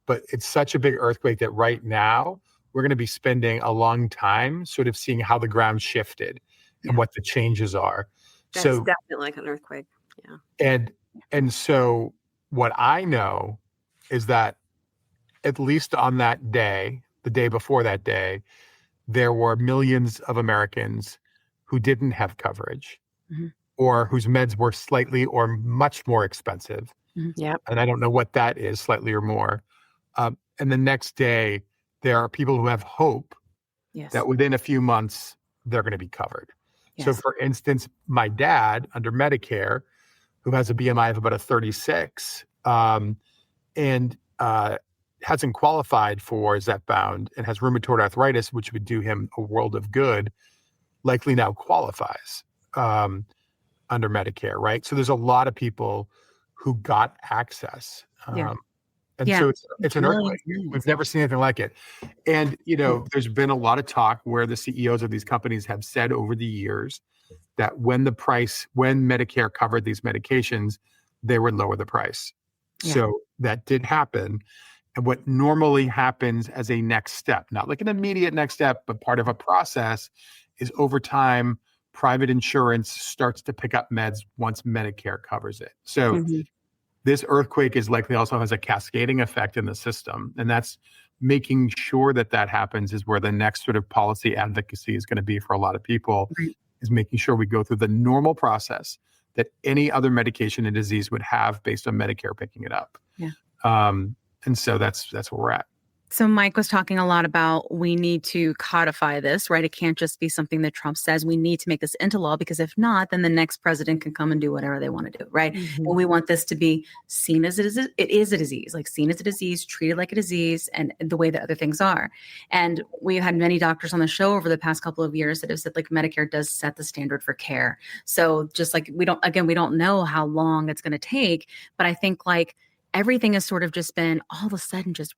But it's such a big earthquake that right now we're going to be spending a long time sort of seeing how the ground shifted and what the changes are. That's so definitely like an earthquake. Yeah. And so what I know is that at least on that day, the day before that day, there were millions of Americans who didn't have coverage or whose meds were slightly or much more expensive. Yeah. And I don't know what that is, slightly or more. And the next day, there are people who have hope that within a few months, they're going to be covered. Yes. So for instance, my dad under Medicare, who has a BMI of about a 36 and hasn't qualified for zepbound and has rheumatoid arthritis, which would do him a world of good, likely now qualifies under Medicare, right? So there's a lot of people who got access. So it's an earthquake. We've never seen anything like it. And, there's been a lot of talk where the CEOs of these companies have said over the years that when Medicare covered these medications, they would lower the price. Yeah. So that did happen. And what normally happens as a next step, not like an immediate next step, but part of a process, is over time, private insurance starts to pick up meds once Medicare covers it. So this earthquake is likely also has a cascading effect in the system. And that's making sure that happens is where the next sort of policy advocacy is going to be for a lot of people, is making sure we go through the normal process that any other medication and disease would have based on Medicare picking it up. Yeah. And so that's where we're at. So Mike was talking a lot about we need to codify this, right? It can't just be something that Trump says. We need to make this into law, because if not, then the next president can come and do whatever they want to do, right? And we want this to be seen as it is a disease, like seen as a disease, treated like a disease, and the way that other things are. And we've had many doctors on the show over the past couple of years that have said like Medicare does set the standard for care. So just like we don't know how long it's going to take, but I think like everything has sort of just been all of a sudden just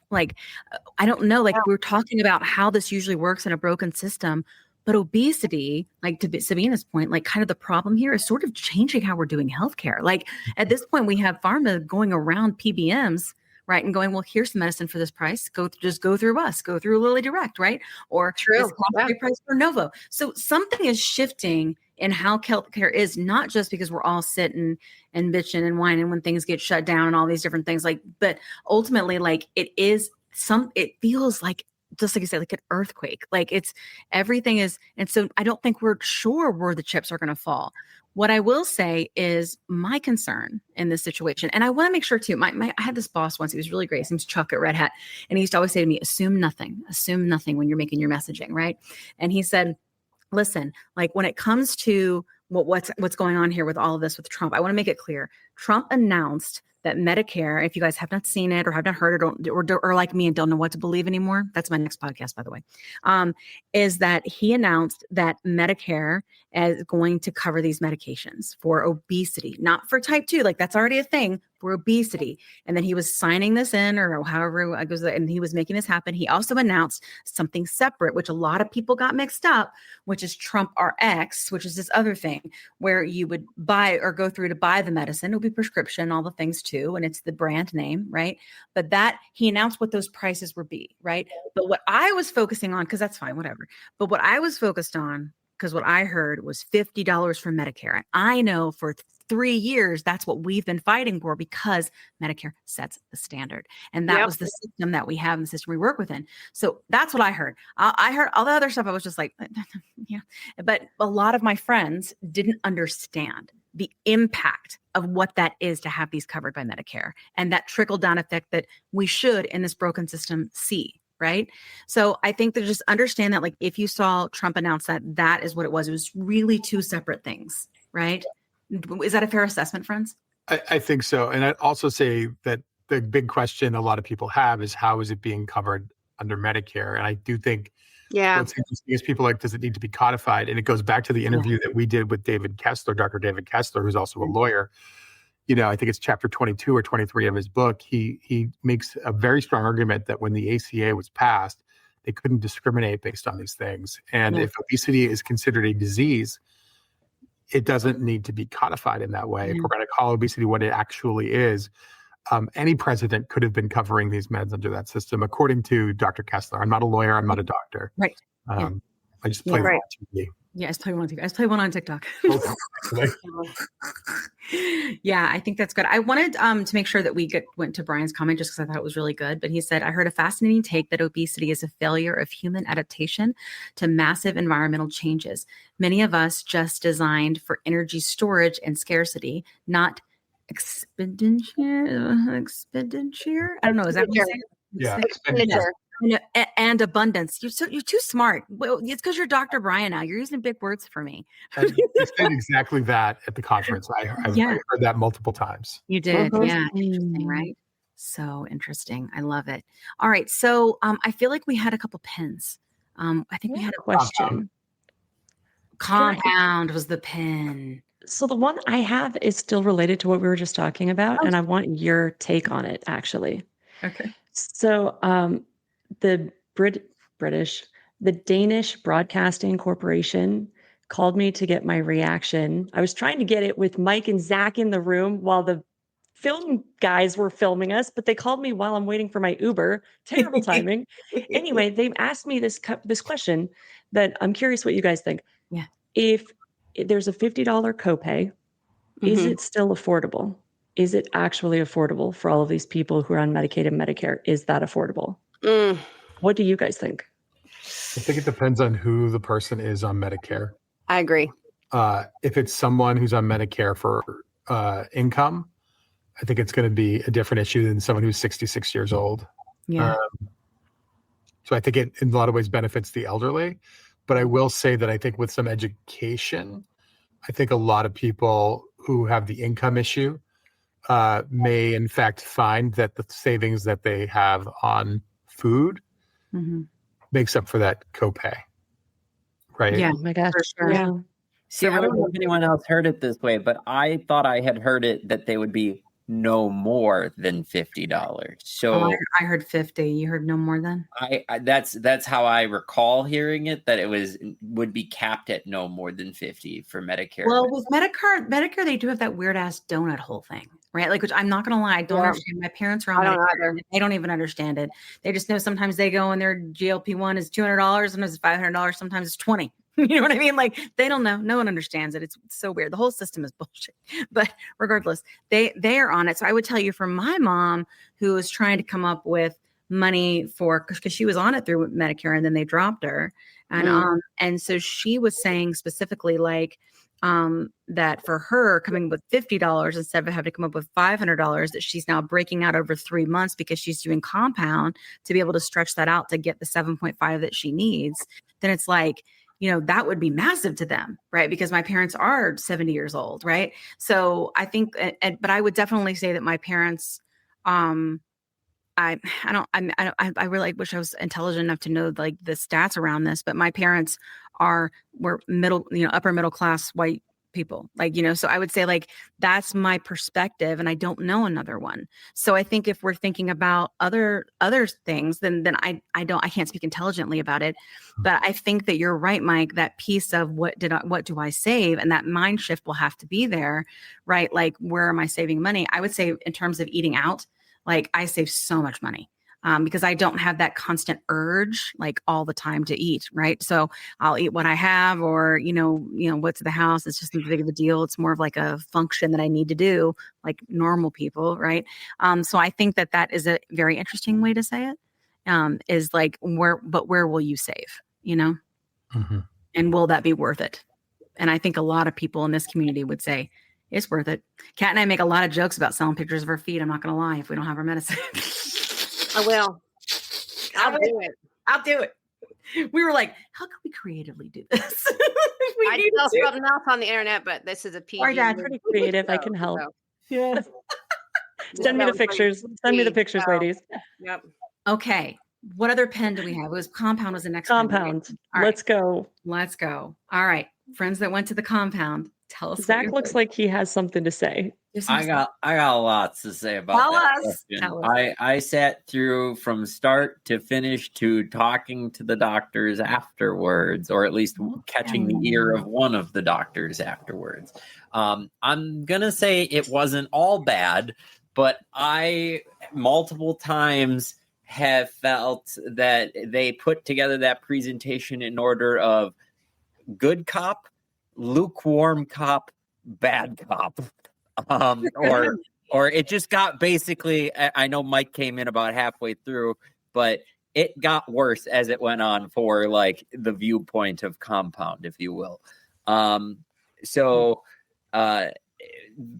like, I don't know, like we're talking about how this usually works in a broken system, but obesity, like to Sabina's point, like kind of the problem here is sort of changing how we're doing healthcare. Like at this point, we have pharma going around PBMs, right? And going, well, here's the medicine for this price. Just go through us, go through Lilly Direct, right? Or this price for Novo. So something is shifting in how healthcare is, not just because we're all sitting and bitching and whining when things get shut down and all these different things, like, but ultimately, like it feels like, just like you said, like an earthquake, like everything is. And so I don't think we're sure where the chips are going to fall. What I will say is my concern in this situation, and I want to make sure too, I had this boss once, he was really great. His name's Chuck at Red Hat. And he used to always say to me, assume nothing when you're making your messaging, right? And he said, listen, like when it comes to what's going on here with all of this with Trump, I want to make it clear. Trump announced that Medicare, if you guys have not seen it or have not heard it or like me and don't know what to believe anymore, that's my next podcast, by the way, is that he announced that Medicare is going to cover these medications for obesity, not for type 2, like that's already a thing, for obesity. And then he was signing this in, or however it goes, and he was making this happen. He also announced something separate, which a lot of people got mixed up, which is Trump RX, which is this other thing where you would buy or go through to buy the medicine. It'll be prescription, all the things too. And it's the brand name, right? But that he announced what those prices would be, right? But what I was focusing on, because that's fine, whatever. But what I was focused on, because what I heard was $50 for Medicare. I know for 3 years, that's what we've been fighting for, because Medicare sets the standard. And that was the system that we have and the system we work within. So that's what I heard. I heard all the other stuff. I was just like, yeah. But a lot of my friends didn't understand the impact of what that is to have these covered by Medicare and that trickle down effect that we should in this broken system see. Right. So I think that just understand that, like, if you saw Trump announce that is what it was really two separate things. Right. Is that a fair assessment, friends? I think so. And I'd also say that the big question a lot of people have is, how is it being covered under Medicare? And I do think what's interesting is people like, does it need to be codified? And it goes back to the interview that we did with Dr. David Kessler, who's also a lawyer. I think it's chapter 22 or 23 of his book, he makes a very strong argument that when the ACA was passed, they couldn't discriminate based on these things. And if obesity is considered a disease, it doesn't need to be codified in that way. If we're going to call obesity what it actually is, any president could have been covering these meds under that system, according to Dr. Kessler. I'm not a lawyer. I'm not a doctor. Right. I just play one on TV. Yeah, I just play one on TV. I just play one on TikTok. Yeah, I think that's good. I wanted to make sure that we went to Brian's comment just because I thought it was really good. But he said, I heard a fascinating take that obesity is a failure of human adaptation to massive environmental changes. Many of us just designed for energy storage and scarcity, not expenditure. I don't know. Is that what you're saying? Yeah, Expenditure. And abundance. You're too smart. Well, it's because you're Dr. Brian now. You're using big words for me. You said exactly that at the conference. I heard that multiple times. You did. Yeah. Interesting, right? So interesting. I love it. All right. So I feel like we had a couple pins. I think we had a question. Compound was the pin. So the one I have is still related to what we were just talking about, and I want your take on it, actually. Okay. So the Danish Broadcasting Corporation called me to get my reaction. I was trying to get it with Mike and Zach in the room while the film guys were filming us, but they called me while I'm waiting for my Uber. Terrible timing. Anyway, they asked me this question that I'm curious what you guys think. Yeah. If there's a $50 copay, is it still affordable? Is it actually affordable for all of these people who are on Medicaid and Medicare? Is that affordable? What do you guys think? I think it depends on who the person is on Medicare. I agree. If it's someone who's on Medicare for income, I think it's going to be a different issue than someone who's 66 years old. Yeah. So I think it in a lot of ways benefits the elderly. But I will say that I think with some education, I think a lot of people who have the income issue may in fact find that the savings that they have on food makes up for that copay. Right? Yeah. Oh my gosh. For sure. Yeah. See, I don't know if anyone else heard it this way, but I thought I had heard it that they would be no more than $50. So I heard 50. You heard no more than? I that's how I recall hearing it, that it would be capped at no more than 50 for Medicare. Well, with Medicare, they do have that weird ass donut hole thing, right? Like, which I'm not gonna lie, I don't understand. My parents are on Medicare. They don't even understand it. They just know sometimes they go and their GLP-1 is $200, sometimes it's $500, sometimes it's $20. You know what I mean? Like, they don't know. No one understands it. It's so weird. The whole system is bullshit. But regardless, they are on it. So I would tell you, from my mom, who was trying to come up with money for, because she was on it through Medicare and then they dropped her. And so she was saying specifically, like, that for her coming with $50 instead of having to come up with $500, that she's now breaking out over 3 months because she's doing compound to be able to stretch that out to get the 7.5 that she needs. Then it's like, that would be massive to them, right? Because my parents are 70 years old, right? So I think, but I would definitely say that my parents, I really wish I was intelligent enough to know like the stats around this, but my parents were middle, upper middle class white people, like, so I would say, like, that's my perspective, and I don't know another one. So I think if we're thinking about other things, then I can't speak intelligently about it. But I think that you're right, Mike, that piece of what do I save, and that mind shift will have to be there, right? Like, where am I saving money? I would say in terms of eating out, like, I save so much money. Because I don't have that constant urge, like, all the time to eat, right? So I'll eat what I have, or, what's the house. It's just not big of a deal. It's more of like a function that I need to do, like normal people, right? So I think that is a very interesting way to say it, is like, where will you save, and will that be worth it? And I think a lot of people in this community would say, it's worth it. Kat and I make a lot of jokes about selling pictures of our feet. I'm not going to lie, if we don't have our medicine. I will. I'll do it. We were like, how can we creatively do this? I know something else on the internet, but this is a PG. Our dad's pretty creative. I can help. Yeah. Send me the pictures. Send me the pictures, ladies. Yep. Okay. What other pen do we have? It was compound was the next compound. Pen. Let's go. Let's go. All right. Friends that went to the compound, Tell us. Zach looks like he has something to say. I got lots to say about Tell that us. question. Tell us. I sat through from start to finish to talking to the doctors afterwards, or at least catching the ear of one of the doctors afterwards. I'm gonna say it wasn't all bad, but I multiple times have felt that they put together that presentation in order of good cop, lukewarm cop, bad cop. Or it just got basically, I know Mike came in about halfway through, but it got worse as it went on for like the viewpoint of compound, if you will.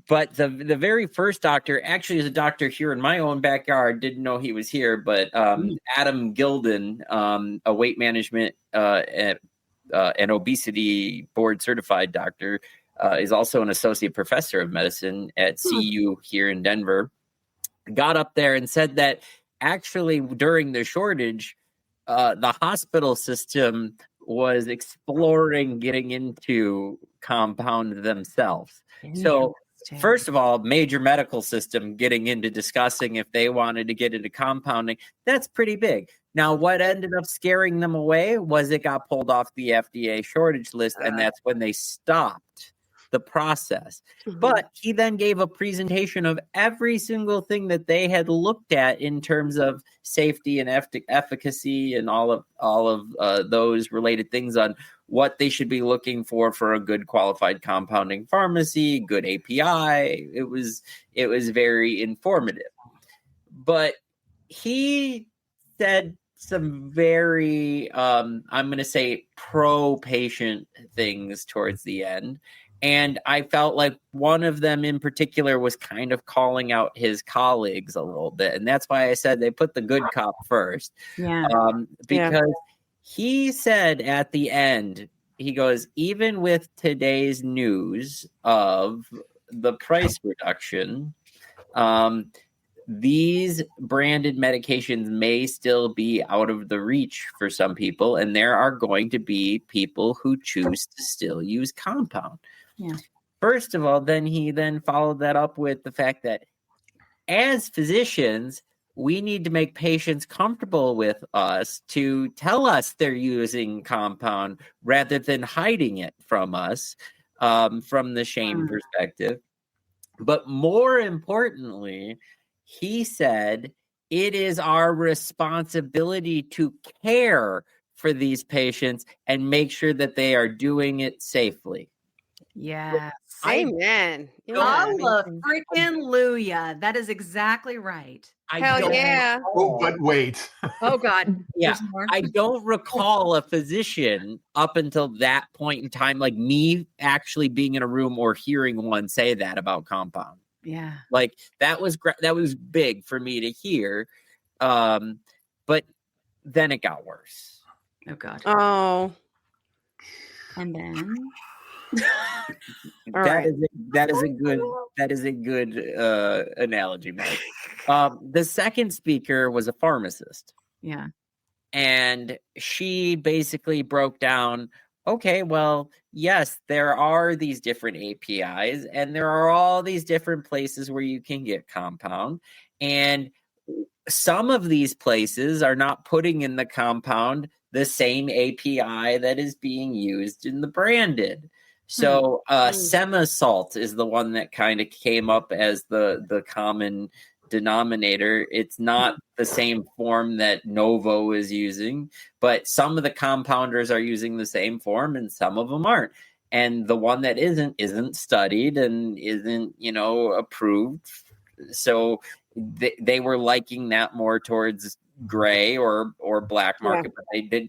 But the very first doctor actually is a doctor here in my own backyard. Didn't know he was here, but Adam Gilden, a weight management and obesity board certified doctor, is also an associate professor of medicine at CU here in Denver, got up there and said that actually during the shortage, the hospital system was exploring getting into compound themselves. So first of all, major medical system getting into discussing if they wanted to get into compounding, that's pretty big. Now, what ended up scaring them away was it got pulled off the FDA shortage list, and that's when they stopped the process. But he then gave a presentation of every single thing that they had looked at in terms of safety and efficacy and all of those related things on what they should be looking for a good qualified compounding pharmacy, good API. It was very informative. But he said some very, I'm going to say, pro-patient things towards the end. And I felt like one of them in particular was kind of calling out his colleagues a little bit. And that's why I said they put the good cop first. Yeah. Because he said at the end, he goes, even with today's news of the price reduction, these branded medications may still be out of the reach for some people. And there are going to be people who choose to still use compound. Yeah. First of all, then he followed that up with the fact that as physicians, we need to make patients comfortable with us to tell us they're using compound rather than hiding it from us, from the shame perspective. But more importantly, he said it is our responsibility to care for these patients and make sure that they are doing it safely. Yes. Amen. Hallelujah. That is exactly right. Hell yeah. Oh, but wait. Oh God. Yeah. I don't recall a physician up until that point in time, like me actually being in a room or hearing one say that about compound. Yeah. Like that was big for me to hear. But then it got worse. Oh God. Oh. And then that is a good analogy, Mike. The second speaker was a pharmacist. Yeah. And she basically broke down, okay, well, yes, there are these different APIs and there are all these different places where you can get compound. And some of these places are not putting in the compound the same API that is being used in the branded. So Semasalt is the one that kind of came up as the common denominator. It's not the same form that Novo is using, but some of the compounders are using the same form and some of them aren't. And the one that isn't studied and isn't, approved. So they were liking that more towards gray or black market, but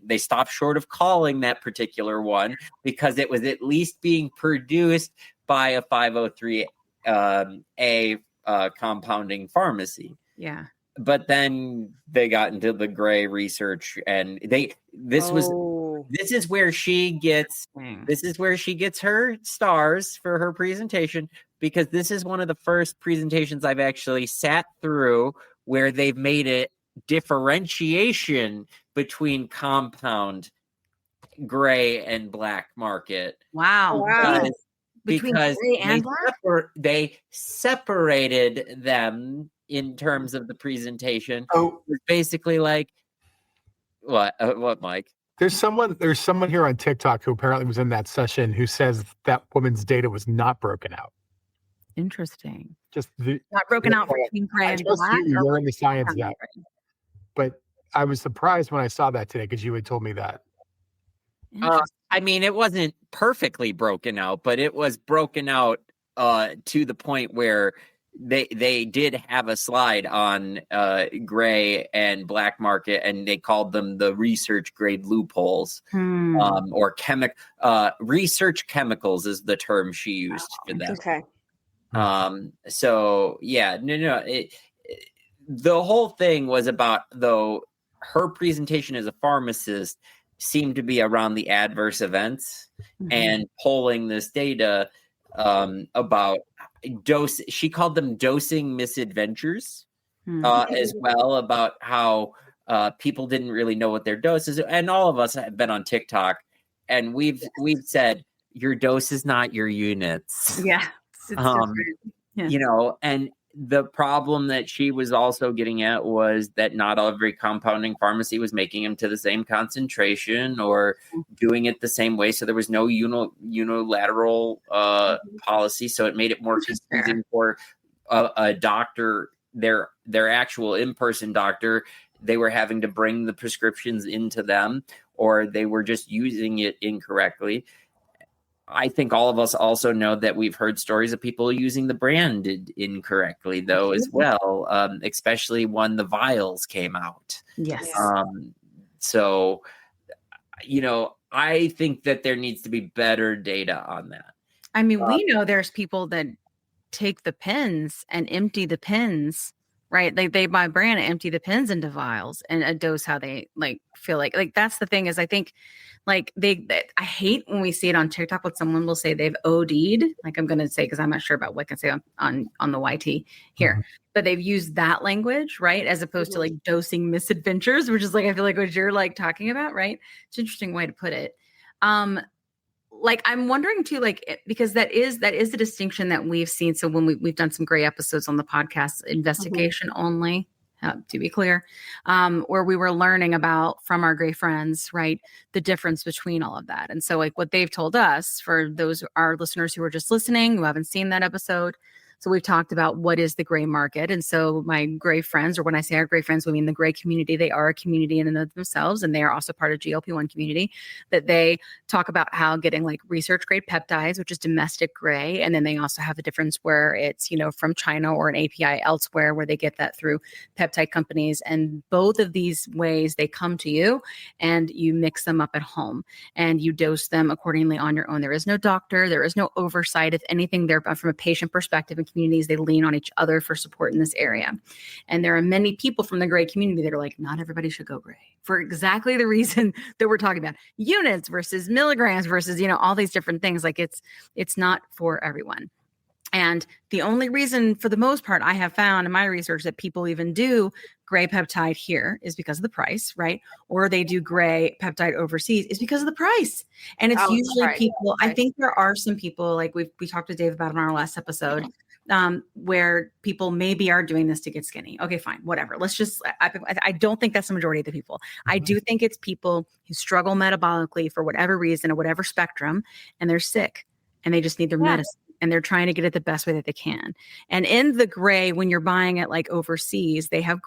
they stopped short of calling that particular one because it was at least being produced by a 503A compounding pharmacy. Yeah. But then they got into the gray research, and this is where she gets her stars for her presentation, because this is one of the first presentations I've actually sat through where they've made it differentiation between compound, gray, and black market. Wow. Between because gray and black? they separated them in terms of the presentation. Oh, It's basically like what, Mike? there's someone here on TikTok who apparently was in that session who says that woman's data was not broken out. Interesting. Just Not broken out between gray I and trust black. you. or You're in the science brown of that. and But I was surprised when I saw that today because you had told me that. gray? Interesting. I mean, it wasn't perfectly broken out, but it was broken out to the point where they did have a slide on gray and black market, and they called them the research grade loopholes, or research chemicals is the term she used for that. Okay. So yeah, no, the whole thing was about, though, her presentation as a pharmacist seemed to be around the adverse events and pulling this data about she called them dosing misadventures, as well, about how people didn't really know what their doses, and all of us have been on TikTok and we've said your dose is not your units. Yeah. It's different. Yeah. You know, and the problem that she was also getting at was that not every compounding pharmacy was making them to the same concentration or doing it the same way. So there was no unilateral policy. So it made it more confusing for a doctor, their actual in-person doctor. They were having to bring the prescriptions into them, or they were just using it incorrectly. I think all of us also know that we've heard stories of people using the branded incorrectly, though, as well, especially when the vials came out. Yes. So, you know, I think that there needs to be better data on that. I mean, we know there's people that take the pens and empty the pens, right? They buy brand and empty the pens into vials and dose how they feel like that's the thing is, I think, I hate when we see it on TikTok when someone will say they've OD'd. Like, I'm going to say, because I'm not sure about what I can say on the YT here, but they've used that language, right? As opposed to dosing misadventures, which is I feel like what you're talking about, right? It's an interesting way to put it. I'm wondering too, because that is the distinction that we've seen. So when we've done some great episodes on the podcast, investigation only, to be clear, where we were learning about from our gray friends, right, the difference between all of that. And so what they've told us, for those our listeners who are just listening, who haven't seen that episode, so we've talked about what is the gray market. And so my gray friends, or when I say our gray friends, we mean the gray community. They are a community in and of themselves, and they are also part of GLP-1 community, that they talk about how getting research grade peptides, which is domestic gray. And then they also have a difference where it's, from China or an API elsewhere, where they get that through peptide companies. And both of these ways, they come to you and you mix them up at home and you dose them accordingly on your own. There is no doctor. There is no oversight. If anything, they're from a patient perspective, and communities, they lean on each other for support in this area. And there are many people from the gray community that are not everybody should go gray, for exactly the reason that we're talking about: units versus milligrams versus, all these different things. It's not for everyone. And the only reason, for the most part, I have found in my research that people even do gray peptide here is because of the price, right? Or they do gray peptide overseas is because of the price. And it's usually people, I think there are some people, we talked to Dave about in our last episode, where people maybe are doing this to get skinny. Okay, fine, whatever. Let's just, I don't think that's the majority of the people. I do think it's people who struggle metabolically for whatever reason or whatever spectrum, and they're sick and they just need their medicine. And they're trying to get it the best way that they can. And in the gray, when you're buying it overseas, they have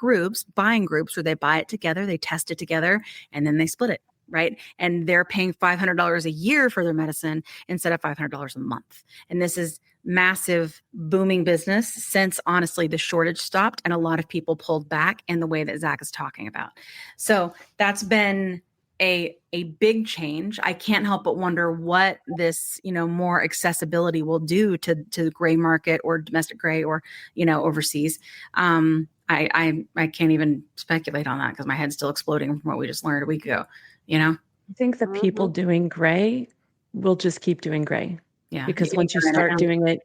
buying groups where they buy it together, they test it together, and then they split it, right? And they're paying $500 a year for their medicine instead of $500 a month. And this is massive booming business since, honestly, the shortage stopped and a lot of people pulled back in the way that Zach is talking about. So that's been a big change. I can't help but wonder what this, more accessibility will do to the gray market or domestic gray or, overseas. I can't even speculate on that because my head's still exploding from what we just learned a week ago, I think the people doing gray will just keep doing gray. Yeah. Because once you start doing it,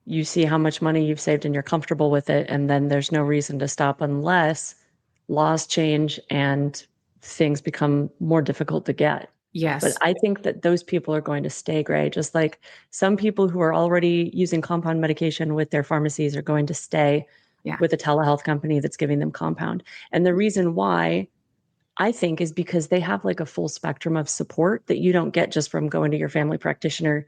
you see how much money you've saved and you're comfortable with it. And then there's no reason to stop unless laws change and things become more difficult to get. Yes. But I think that those people are going to stay gray, just like some people who are already using compound medication with their pharmacies are going to stay with a telehealth company that's giving them compound. And the reason why I think is because they have like a full spectrum of support that you don't get just from going to your family practitioner,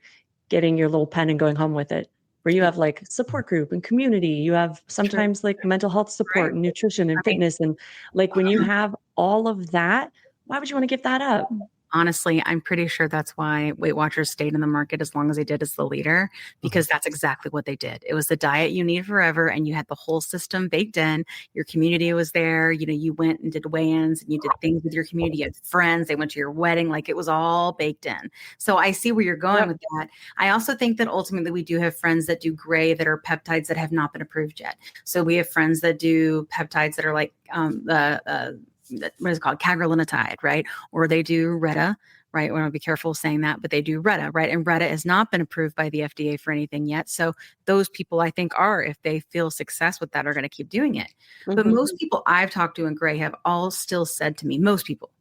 getting your little pen and going home with it, where you have like support group and community. You have sometimes like mental health support and nutrition and fitness. And like when you have all of that, why would you want to give that up? Honestly, I'm pretty sure that's why Weight Watchers stayed in the market as long as they did as the leader, because that's exactly what they did. It was the diet you need forever, and you had the whole system baked in. Your community was there. You know, you went and did weigh-ins, and you did things with your community. You had friends. They went to your wedding. Like, it was all baked in. So I see where you're going with that. I also think that ultimately we do have friends that do gray that are peptides that have not been approved yet. So we have friends that do peptides that are like what is it called? Cagrilintide, right? Or they do Retta, right? We want to be careful saying that, but they do Retta, right? And Retta has not been approved by the FDA for anything yet. So those people, I think, are, if they feel success with that, are going to keep doing it. But most people I've talked to in gray have all still said to me, most people,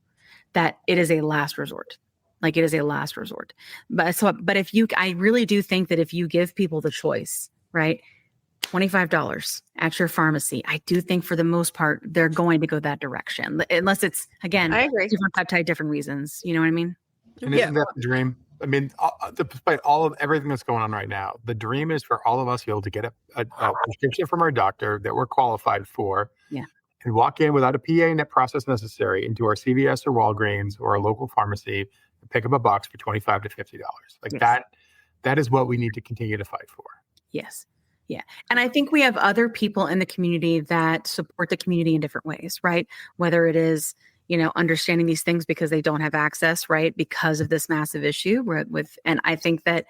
that it is a last resort. Like, it is a last resort. But I really do think that if you give people the choice, right? $25 at your pharmacy, I do think for the most part, they're going to go that direction. Unless it's, again, I agree. different peptide, different reasons. You know what I mean? And isn't that the dream? I mean, despite all of everything that's going on right now, the dream is for all of us to be able to get a prescription from our doctor that we're qualified for, and walk in without a PA net process necessary into our CVS or Walgreens or a local pharmacy and pick up a box for $25 to $50. Like that is what we need to continue to fight for. Yes. Yeah. And I think we have other people in the community that support the community in different ways, right? Whether it is, understanding these things because they don't have access, right? Because of this massive issue and I think that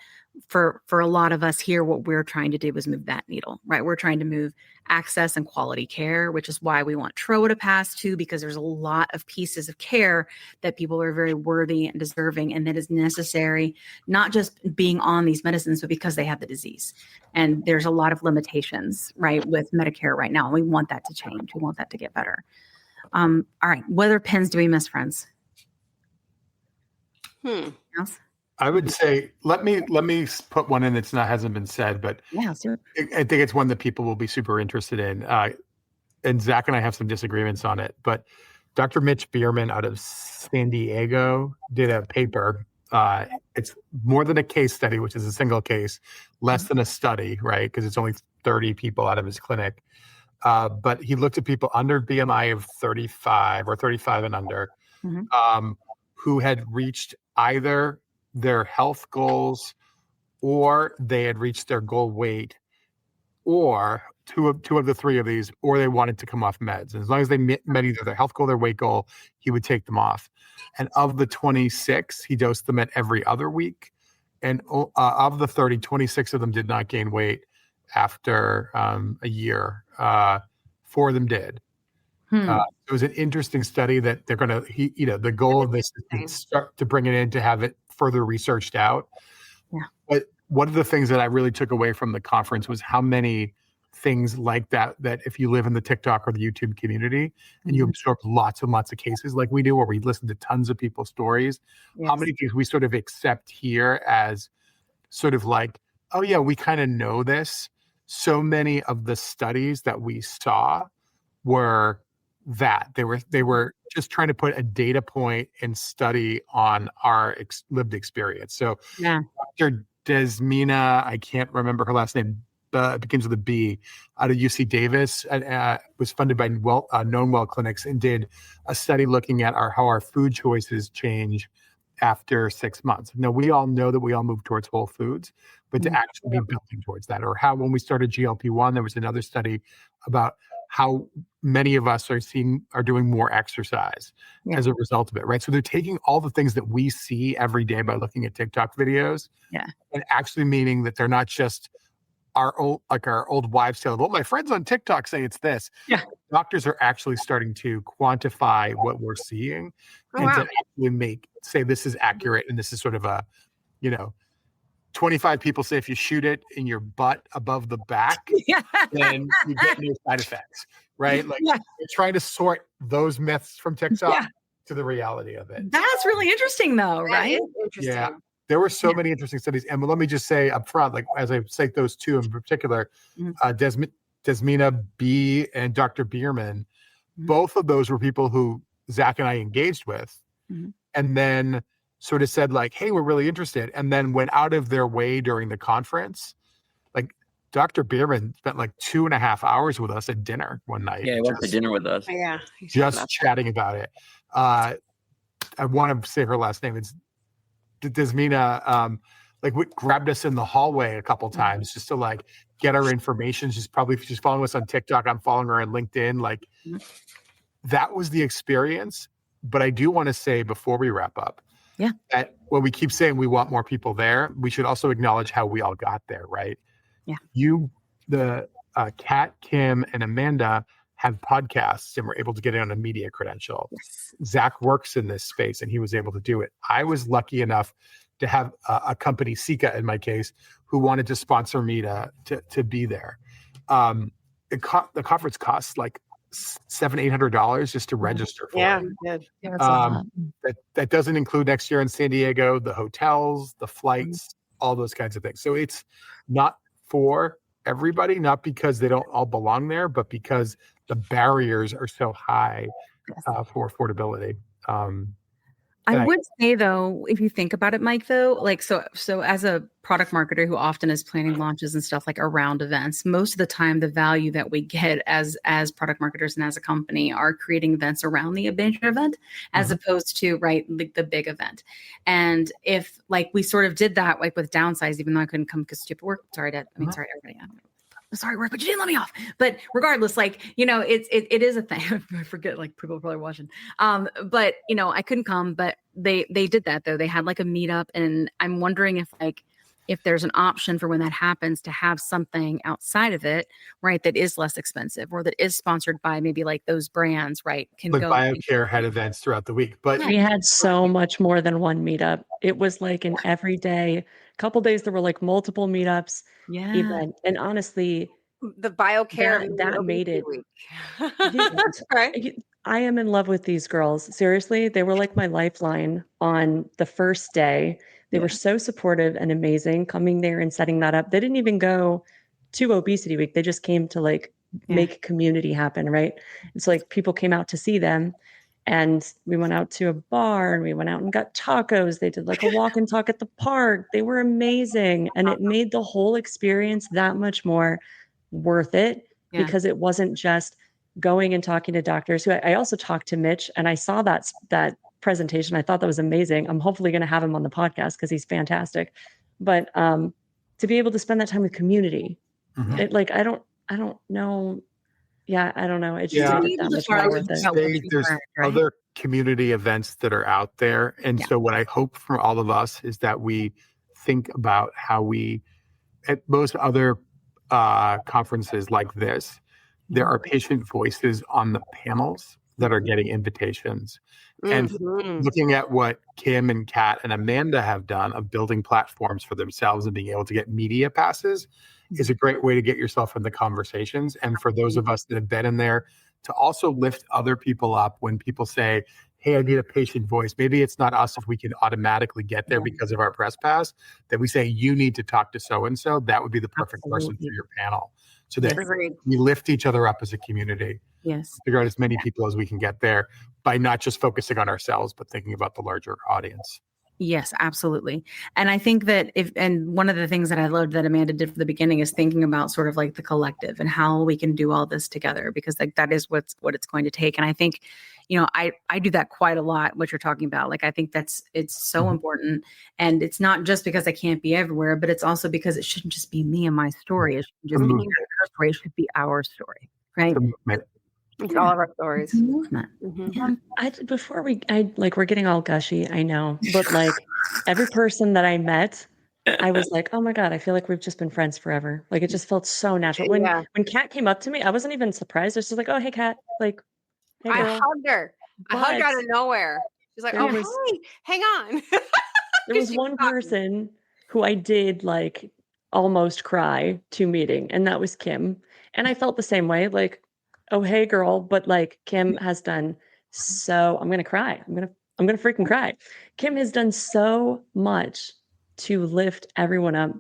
for a lot of us here, what we're trying to do is move that needle, right? We're trying to move access and quality care, which is why we want TROA to pass too, because there's a lot of pieces of care that people are very worthy and deserving, and that is necessary, not just being on these medicines, but because they have the disease. And there's a lot of limitations, right, with Medicare right now. And we want that to change. We want that to get better. All right. What other pins do we miss, friends? Else? I would say, let me put one in that's hasn't been said, but let's do it. I think it's one that people will be super interested in. And Zach and I have some disagreements on it, but Dr. Mitch Bierman out of San Diego did a paper. It's more than a case study, which is a single case, less than a study, right? Because it's only 30 people out of his clinic. But he looked at people under BMI of 35 or 35 and under, who had reached either their health goals, or they had reached their goal weight, or two of the three of these, or they wanted to come off meds. And as long as they met either their health goal, their weight goal, he would take them off. And of the 26, he dosed them at every other week. And of the 30, 26 of them did not gain weight after a year. 4 of them did. It was an interesting study that they're going to, the goal of this is to start to bring it in to have it further researched out. Yeah. But one of the things that I really took away from the conference was how many things like that if you live in the TikTok or the YouTube community and you absorb lots and lots of cases like we do, where we listen to tons of people's stories, how many things we sort of accept here as sort of like, oh yeah, we kind of know this. So many of the studies that we saw were that they were just trying to put a data point and study on our lived experience. So Dr. Desmina, I can't remember her last name, it begins with a B, out of UC Davis, was funded by Known Well Clinics, and did a study looking at how our food choices change after 6 months. Now, we all know that we all move towards whole foods, but to actually be building towards that, or how when we started GLP-1, there was another study about how many of us are doing more exercise as a result of it, right? So they're taking all the things that we see every day by looking at TikTok videos, and actually meaning that they're not just our old wives' tale. Well, my friends on TikTok say it's this. Yeah, doctors are actually starting to quantify what we're seeing to actually say this is accurate, and this is sort of a, 25 people say if you shoot it in your butt above the back, then you get no side effects, right? Like they're trying to sort those myths from TikTok to the reality of it. That's really interesting though, That right? is interesting. Yeah. There were so many interesting studies. And let me just say up front, like as I cite those two in particular, Desmina B and Dr. Bierman, both of those were people who Zach and I engaged with and then sort of said like, hey, we're really interested. And then went out of their way during the conference. Like Dr. Bierman spent like 2.5 hours with us at dinner one night. Yeah, he went to dinner with us. Yeah. Just chatting about it. I want to say her last name. It's Desmina. Like we grabbed us in the hallway a couple times just to like get our information. She's following us on TikTok. I'm following her on LinkedIn. Like that was the experience. But I do want to say before we wrap up, that when we keep saying we want more people there, we should also acknowledge how we all got there, right? Yeah. Kat, Kim, and Amanda have podcasts and were able to get in on a media credential. Yes. Zach works in this space and he was able to do it. I was lucky enough to have a company, Sika in my case, who wanted to sponsor me to be there. The conference costs like $700-800 just to register for it. Yeah. That doesn't include next year in San Diego, the hotels, the flights, all those kinds of things. So it's not for everybody, not because they don't all belong there, but because the barriers are so high for affordability. I would say though, if you think about it, Mike, though, like so as a product marketer who often is planning launches and stuff like around events, most of the time the value that we get as product marketers and as a company are creating events around the major event as opposed to the big event. And if like we sort of did that like with Downsize, even though I couldn't come because stupid work. Sorry, Dad. Sorry, everybody. I'm sorry, work, but you didn't let me off. But regardless, like, it is a thing. I forget, like people are probably watching. But I couldn't come, but they did that though. They had like a meetup, and I'm wondering if there's an option for when that happens to have something outside of it, right, that is less expensive or that is sponsored by maybe like those brands, right? Like BioCare had events throughout the week, but we had so much more than one meetup. It was like an everyday, couple days there were like multiple meetups. Yeah. Event. And honestly, the BioCare that made it. Right. I am in love with these girls. Seriously, they were like my lifeline on the first day. They were so supportive and amazing coming there and setting that up. They didn't even go to Obesity Week. They just came to like make community happen, right? It's like people came out to see them. And we went out to a bar and we went out and got tacos. They did like a walk and talk at the park. They were amazing. And it made the whole experience that much more worth it because it wasn't just going and talking to doctors who I also talked to Mitch and I saw that presentation. I thought that was amazing. I'm hopefully going to have him on the podcast because he's fantastic. But to be able to spend that time with community, it, like, I don't know. Yeah, I don't know. It's just that much more worth it. There's other community events that are out there. And so what I hope from all of us is that we think about how we, at most other conferences like this, there are patient voices on the panels that are getting invitations. And looking at what Kim and Kat and Amanda have done of building platforms for themselves and being able to get media passes is a great way to get yourself in the conversations. And for those of us that have been in there, to also lift other people up when people say, hey, I need a patient voice. Maybe it's not us if we can automatically get there because of our press pass, that we say, you need to talk to so-and-so. That would be the perfect person for your panel. So that we lift each other up as a community. Yes. Figure out as many people as we can get there by not just focusing on ourselves, but thinking about the larger audience. Yes, absolutely. And I think that and one of the things that I loved that Amanda did from the beginning is thinking about sort of like the collective and how we can do all this together, because like that is what it's going to take. And I think, I do that quite a lot, what you're talking about. Like, I think it's so important. And it's not just because I can't be everywhere, but it's also because it shouldn't just be me and my story. It shouldn't just be her story. It should be our story. Right. It's all of our stories. Movement. We're getting all gushy, I know, but like every person that I met, I was like, oh my God, I feel like we've just been friends forever. Like it just felt so natural. When Kat came up to me, I wasn't even surprised. I was just like, oh, hey, Kat. Like, hey, girl. I hugged her. I hugged her out of nowhere. She's like, hi, hang on. There was one person who I did like almost cry to meeting, and that was Kim. And I felt the same way, like, oh, hey, girl. But like Kim has done So I'm going to cry. I'm going to freaking cry. Kim has done so much to lift everyone up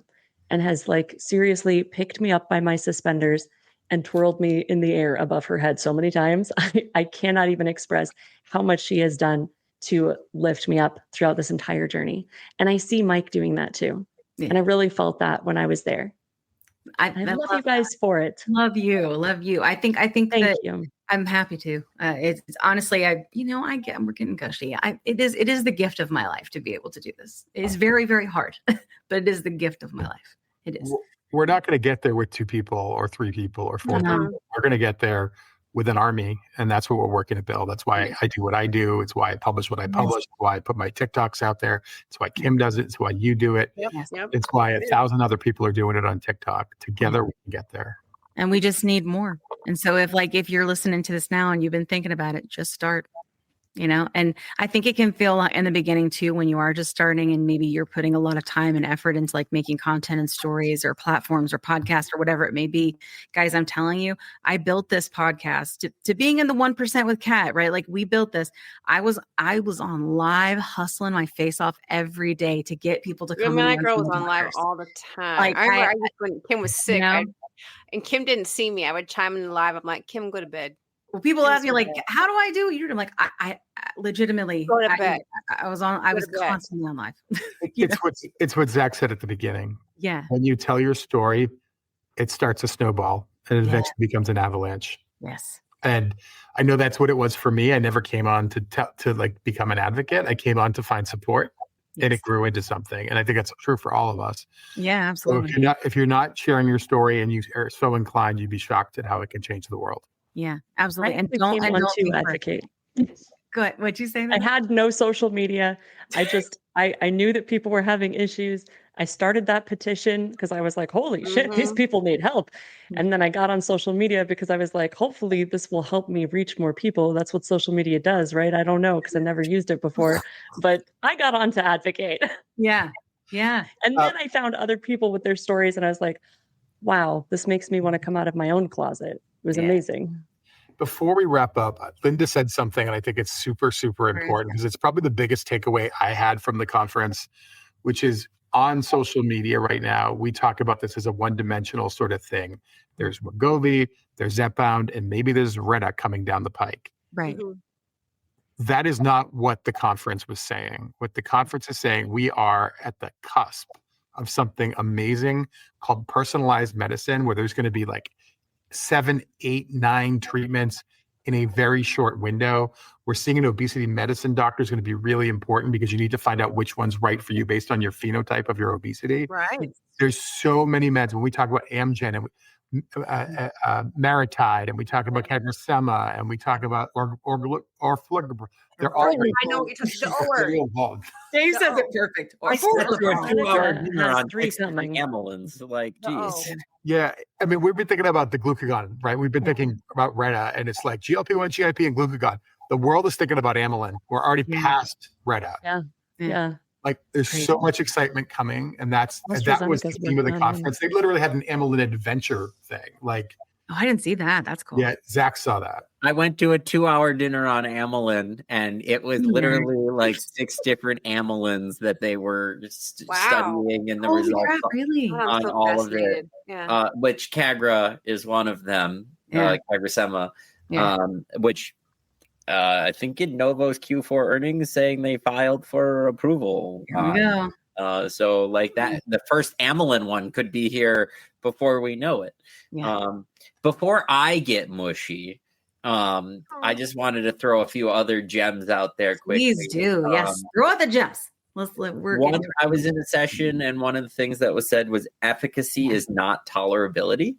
and has like seriously picked me up by my suspenders and twirled me in the air above her head so many times. I cannot even express how much she has done to lift me up throughout this entire journey. And I see Mike doing that too. Yeah. And I really felt that when I was there. I love you guys for it. Love you. I think Thank that you. I'm happy to. It's honestly, we're getting gushy. It is the gift of my life to be able to do this. It is very, very hard, but it is the gift of my life. It is. We're not going to get there with 2 people or 3 people or 4 people. We're going to get there with an army, and that's what we're working to build. That's why I do what I do. It's why I publish what I publish. It's why I put my TikToks out there. It's why Kim does it. It's why you do it. Yep. It's why 1,000 other people are doing it on TikTok. Together, we can get there. And we just need more. And so if you're listening to this now and you've been thinking about it, just start. And I think it can feel like in the beginning too, when you are just starting and maybe you're putting a lot of time and effort into like making content and stories or platforms or podcasts or whatever it may be. Guys, I'm telling you, I built this podcast to being in the 1% with Kat, right? Like we built this. I was on live hustling my face off every day to get people to come. My girl was on live all the time. Like, I remember when Kim was sick and Kim didn't see me. I would chime in live. I'm like, Kim, go to bed. Well, people ask me like, how do I do it? I'm like, I legitimately go to bed. I was constantly on live. It's what Zach said at the beginning. Yeah. When you tell your story, it starts a snowball and it eventually becomes an avalanche. Yes. And I know that's what it was for me. I never came on to like become an advocate. I came on to find support. Yes. And it grew into something. And I think that's true for all of us. Yeah, absolutely. So if you're not sharing your story and you are so inclined, you'd be shocked at how it can change the world. Yeah, absolutely. And don't advocate. Good. What'd you say? I had no social media. I knew that people were having issues. I started that petition because I was like, holy shit, these people need help. And then I got on social media because I was like, hopefully this will help me reach more people. That's what social media does, right? I don't know because I never used it before, but I got on to advocate. Yeah. Yeah. And then I found other people with their stories and I was like, wow, this makes me want to come out of my own closet. It was amazing. Before we wrap up, Linda said something, and I think it's super, super important because it's probably the biggest takeaway I had from the conference, which is on social media right now, we talk about this as a one-dimensional sort of thing. There's Wegovy, there's Zepbound, and maybe there's Retta coming down the pike. Right. That is not what the conference was saying. What the conference is saying, we are at the cusp of something amazing called personalized medicine, where there's going to be like 7, 8, 9 treatments in a very short window. We're seeing an obesity medicine doctor is going to be really important because you need to find out which one's right for you based on your phenotype of your obesity. Right. There's so many meds. When we talk about Amgen and Maritide, and we talk about Cadrosema, and we talk about Orflugabra, they're all. I know what you're talking about. Dave says it perfect. Amylins, like, geez. Yeah, I mean, we've been thinking about the glucagon, right? We've been thinking about Retta, and it's like GLP-1, GIP, and glucagon. The world is thinking about amylin. We're already past Retta. Yeah. Like, there's so much excitement coming, and that was the theme of the conference. They literally had an amylin adventure thing. Like, oh, I didn't see that. That's cool. Yeah, Zach saw that. I went to a 2-hour dinner on amylin, and it was literally like 6 different amylins that they were studying, and the results on all of it. Yeah. Which Cagra is one of them, Cadrosema, which I think in Novo's Q4 earnings saying they filed for approval. Here we go. So like that, the first amylin one could be here before we know it. Yeah. Before I get mushy, I just wanted to throw a few other gems out there quickly. Please do. Yes. Throw out the gems. I was in a session, and one of the things that was said was efficacy is not tolerability.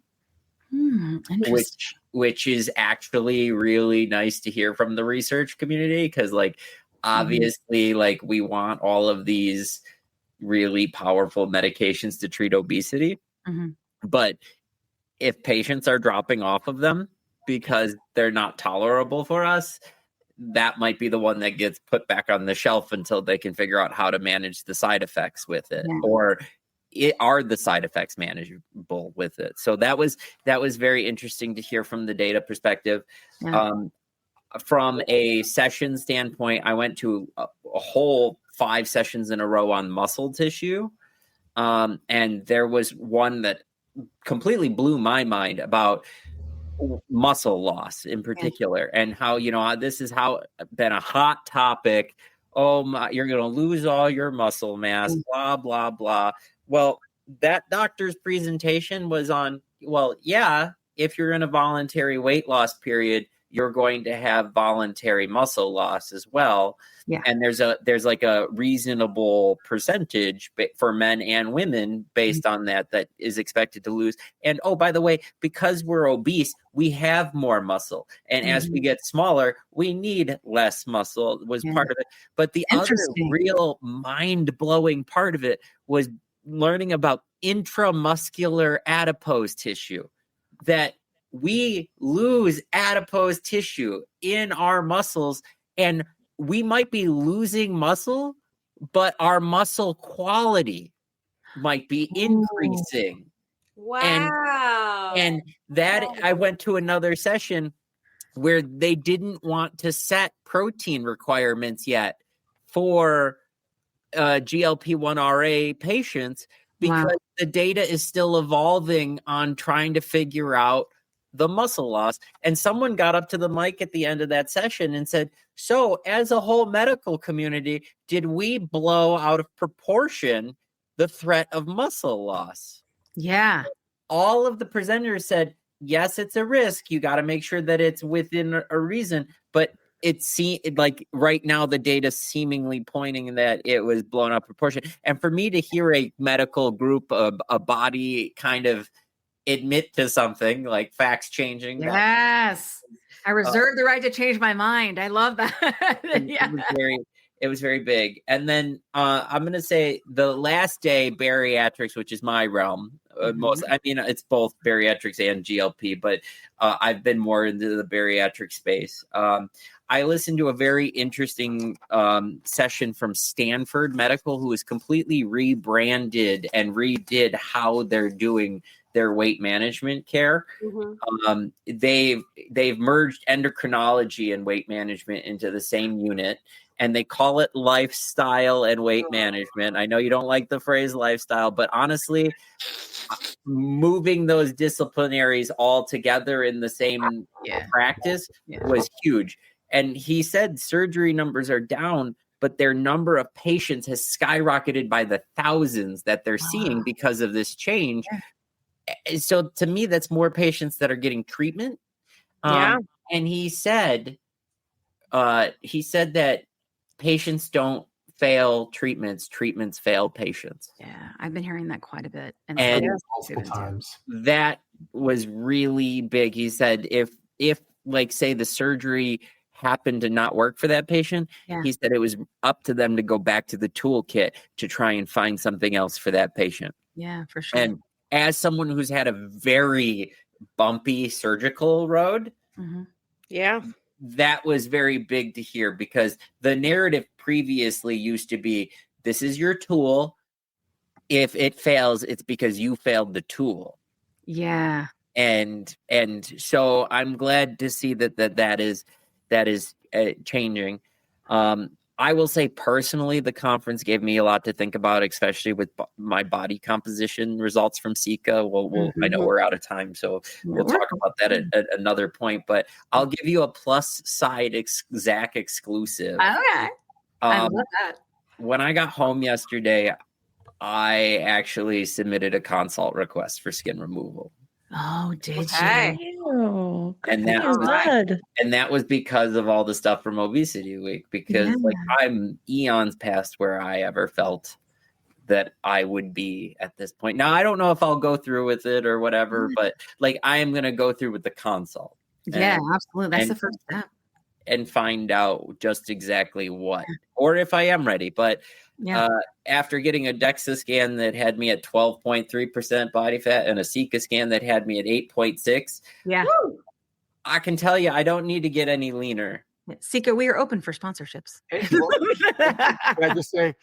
Which is actually really nice to hear from the research community, because like obviously like we want all of these really powerful medications to treat obesity, but if patients are dropping off of them because they're not tolerable for us, that might be the one that gets put back on the shelf until they can figure out how to manage the side effects with it, or are the side effects manageable with it. So that was very interesting to hear from the data perspective. from a session standpoint, I went to a whole 5 sessions in a row on muscle tissue. And there was one that completely blew my mind about muscle loss in particular, and how, this has been a hot topic. Oh my, you're going to lose all your muscle mass, blah, blah, blah. Well, that doctor's presentation was on, well, yeah, if you're in a voluntary weight loss period, you're going to have voluntary muscle loss as well. Yeah. And there's like a reasonable percentage for men and women based on that is expected to lose. And oh, by the way, because we're obese, we have more muscle. And as we get smaller, we need less muscle was part of it. But the other real mind-blowing part of it was learning about intramuscular adipose tissue, that we lose adipose tissue in our muscles, and we might be losing muscle, but our muscle quality might be increasing. Wow. And that I went to another session where they didn't want to set protein requirements yet for GLP-1 RA patients, because the data is still evolving on trying to figure out the muscle loss. And someone got up to the mic at the end of that session and said, so as a whole medical community, did we blow out of proportion the threat of muscle loss? Yeah. All of the presenters said, yes, it's a risk. You got to make sure that it's within a reason. But it seemed like right now the data seemingly pointing that it was blown up proportion. And for me to hear a medical group, a body kind of admit to something like facts changing. Yes. I reserve the right to change my mind. I love that. Yeah. It was very big. And then I'm going to say the last day, bariatrics, which is my realm. It's both bariatrics and GLP, but I've been more into the bariatric space. I listened to a very interesting session from Stanford Medical, who is completely rebranded and redid how they're doing their weight management care. They've merged endocrinology and weight management into the same unit, and they call it lifestyle and weight management. I know you don't like the phrase lifestyle, but honestly, moving those disciplinaries all together in the same practice was huge. And he said surgery numbers are down, but their number of patients has skyrocketed by the thousands that they're seeing because of this change. So to me, that's more patients that are getting treatment. And he said that patients don't fail treatments fail patients. Yeah, I've been hearing that quite a bit. And multiple times. That was really big. He said if like say the surgery happened to not work for that patient, he said it was up to them to go back to the toolkit to try and find something else for that patient. Yeah, for sure. And as someone who's had a very bumpy surgical road, that was very big to hear, because the narrative previously used to be, this is your tool. If it fails, it's because you failed the tool. Yeah. And so I'm glad to see that is changing. I will say personally, the conference gave me a lot to think about, especially with my body composition results from Sika. I know we're out of time, so we'll talk about that at another point. But I'll give you a plus side Zach exclusive. Okay. I love that. When I got home yesterday, I actually submitted a consult request for skin removal. Oh, did you? And that was because of all the stuff from Obesity Week, because I'm eons past where I ever felt that I would be at this point. Now, I don't know if I'll go through with it or whatever, but I am going to go through with the consult. Yeah, absolutely. That's the first step. And find out just exactly what, or if I am ready. But after getting a DEXA scan that had me at 12.3% body fat and a Sika scan that had me at 8.6, I can tell you I don't need to get any leaner. Sika, we are open for sponsorships. Hey, well, can I just say,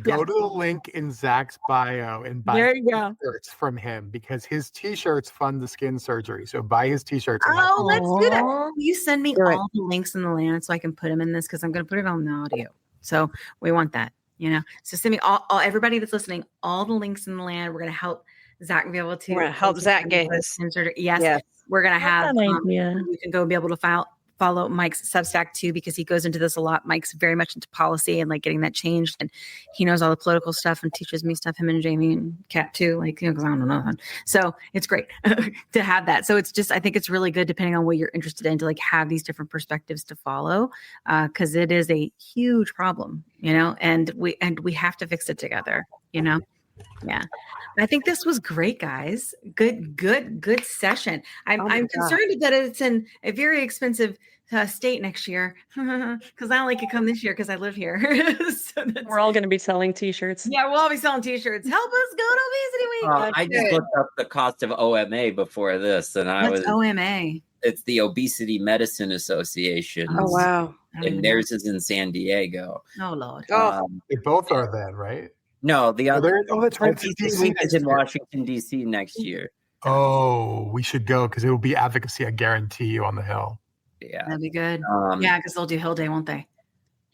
go to the link in Zach's bio and buy There you go. t-shirts from him, because his t-shirts fund the skin surgery. So buy his t-shirts. And Oh, let's do that. Aw. Will you send me Do it. all the links in the land so I can put them in this? Because I'm going to put it on the audio. So we want that, So send me all everybody that's listening, all the links in the land. We're going to help Zach be able to. We're gonna help Zach get his. Yes. Yes. We're going to have, That's an idea. you can go be able to follow Mike's Substack too, because he goes into this a lot. Mike's very much into policy and like getting that changed, and he knows all the political stuff and teaches me stuff. Him and Jamie and Kat too, because I don't know nothing. So it's great to have that. So it's just, I think it's really good depending on what you're interested in to like have these different perspectives to follow, because it is a huge problem, and we have to fix it together, Yeah. I think this was great, guys. Good session. I'm concerned that it's in a very expensive state next year, because I only could come this year because I live here. We're all going to be selling t-shirts. Yeah, we'll all be selling t-shirts. Help us go to Obesity Week. I just looked up the cost of OMA before this, and What's OMA? It's the Obesity Medicine Association. Oh, wow. And theirs is in San Diego. Oh, Lord. they both are then, right? No, the other. That's right. Obesity Week is in Washington, D.C. next year. Oh, we should go, because it will be Advocacy. I guarantee you, on the Hill. Yeah. That'd be good. Yeah, because they'll do Hill Day, won't they?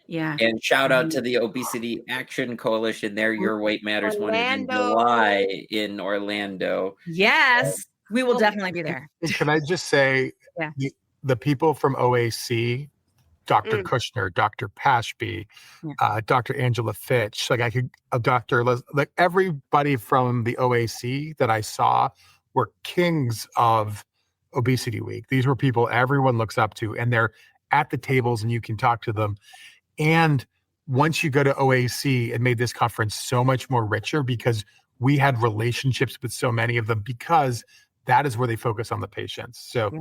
Yeah. And shout out to the Obesity Action Coalition. They're Your Weight Matters one in Orlando. July in Orlando. Yes, we will definitely be there. Can I just say, Yeah. the people from OAC, Dr. Kushner, Dr. Pashby, Dr. Angela Fitch, like everybody from the OAC that I saw were kings of Obesity Week. These were people everyone looks up to, and they're at the tables and you can talk to them. And once you go to OAC, it made this conference so much more richer, because we had relationships with so many of them, because that is where they focus on the patients. So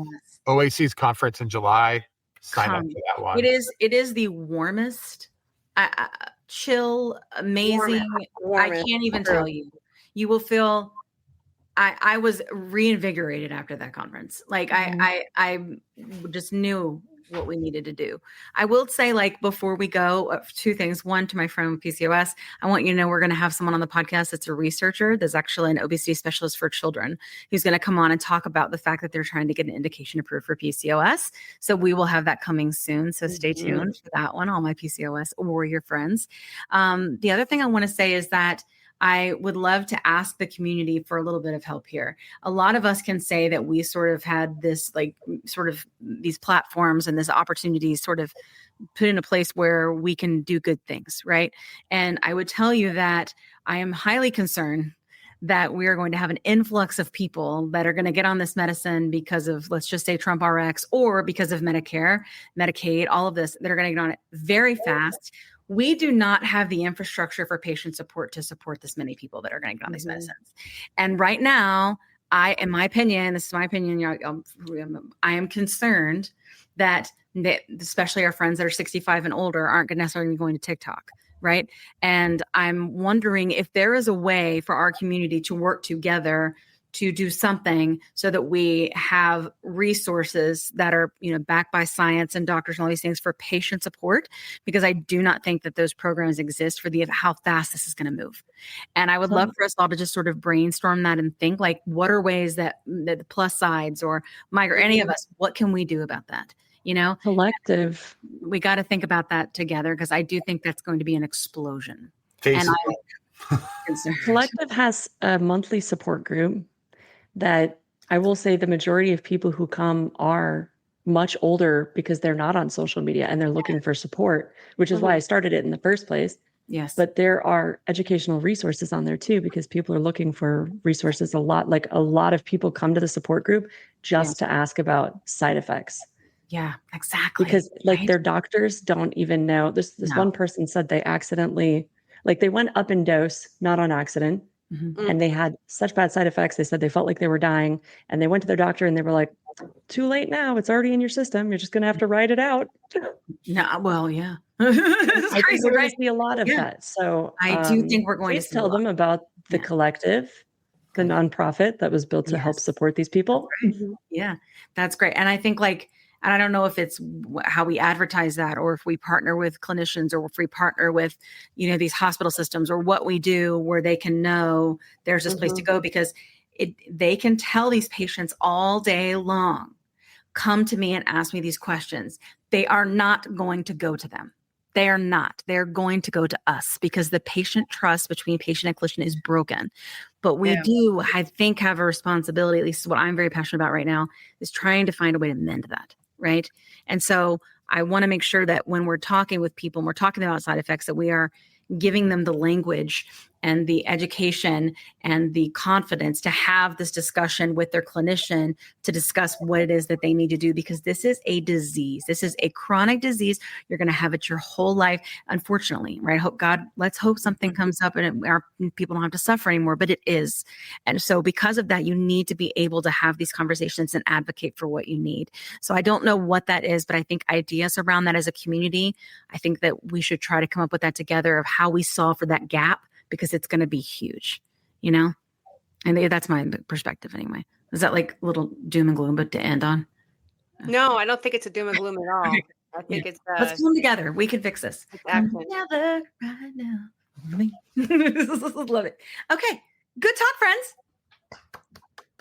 OAC's conference in July, sign up for that one. It is the warmest, chill, amazing. I can't even tell you. You will feel. I was reinvigorated after that conference. Like I just knew what we needed to do. I will say, like, before we go, two things. One, to my friend with PCOS, I want you to know we're going to have someone on the podcast that's a researcher. There's actually an obesity specialist for children who's going to come on and talk about the fact that they're trying to get an indication approved for PCOS. So we will have that coming soon. So stay tuned for that one, all my PCOS warrior friends. The other thing I want to say is that I would love to ask the community for a little bit of help here. A lot of us can say that we sort of had this, like, sort of these platforms and this opportunities sort of put in a place where we can do good things, right? And I would tell you that I am highly concerned that we are going to have an influx of people that are going to get on this medicine because of, let's just say, Trump RX, or because of Medicare, Medicaid, all of this, that are going to get on it very fast. We do not have the infrastructure for patient support to support this many people that are going to get on these medicines. And right now, in my opinion, this is my opinion, I am concerned that especially our friends that are 65 and older aren't necessarily going to TikTok, right? And I'm wondering if there is a way for our community to work together to do something so that we have resources that are, backed by science and doctors and all these things for patient support, because I do not think that those programs exist for how fast this is going to move. And I would love for us all to just sort of brainstorm that and think, like, what are ways that the plus sides or Mike or any of us, what can we do about that? Collective. We got to think about that together, because I do think that's going to be an explosion. Facebook. Collective has a monthly support group that I will say the majority of people who come are much older, because they're not on social media and they're looking for support, which is why I started it in the first place. Yes. But there are educational resources on there too, because people are looking for resources a lot. Like, a lot of people come to the support group just to ask about side effects. Yeah, exactly. Because their doctors don't even know. This one person said they accidentally, they went up in dose, not on accident. Mm-hmm. And they had such bad side effects. They said they felt like they were dying, and they went to their doctor and they were like, too late now. It's already in your system. You're just going to have to write it out. No, well, yeah. I think we're going to see a lot of that. So I do think we're going to tell them about the Collective, the nonprofit that was built to help support these people. Yeah, that's great. And I think, And I don't know if it's how we advertise that, or if we partner with clinicians, or if we partner with, these hospital systems, or what we do where they can know there's this place to go, because they can tell these patients all day long, come to me and ask me these questions. They are not going to go to them. They are not. They're going to go to us, because the patient trust between patient and clinician is broken. But we do, I think, have a responsibility, at least what I'm very passionate about right now, is trying to find a way to mend that, right? And so I want to make sure that when we're talking with people and we're talking about side effects, that we are giving them the language and the education and the confidence to have this discussion with their clinician to discuss what it is that they need to do, because this is a disease. This is a chronic disease. You're going to have it your whole life, unfortunately, right? Let's hope something comes up and our people don't have to suffer anymore, but it is. And so because of that, you need to be able to have these conversations and advocate for what you need. So I don't know what that is, but I think ideas around that as a community, I think that we should try to come up with that together, of how we solve for that gap, because it's going to be huge, and that's my perspective anyway. Is that like a little doom and gloom, but to end on? No, I don't think it's a doom and gloom at all. I think it's let's come together. We can fix this. Together right now. Love it. Okay. Good talk, friends.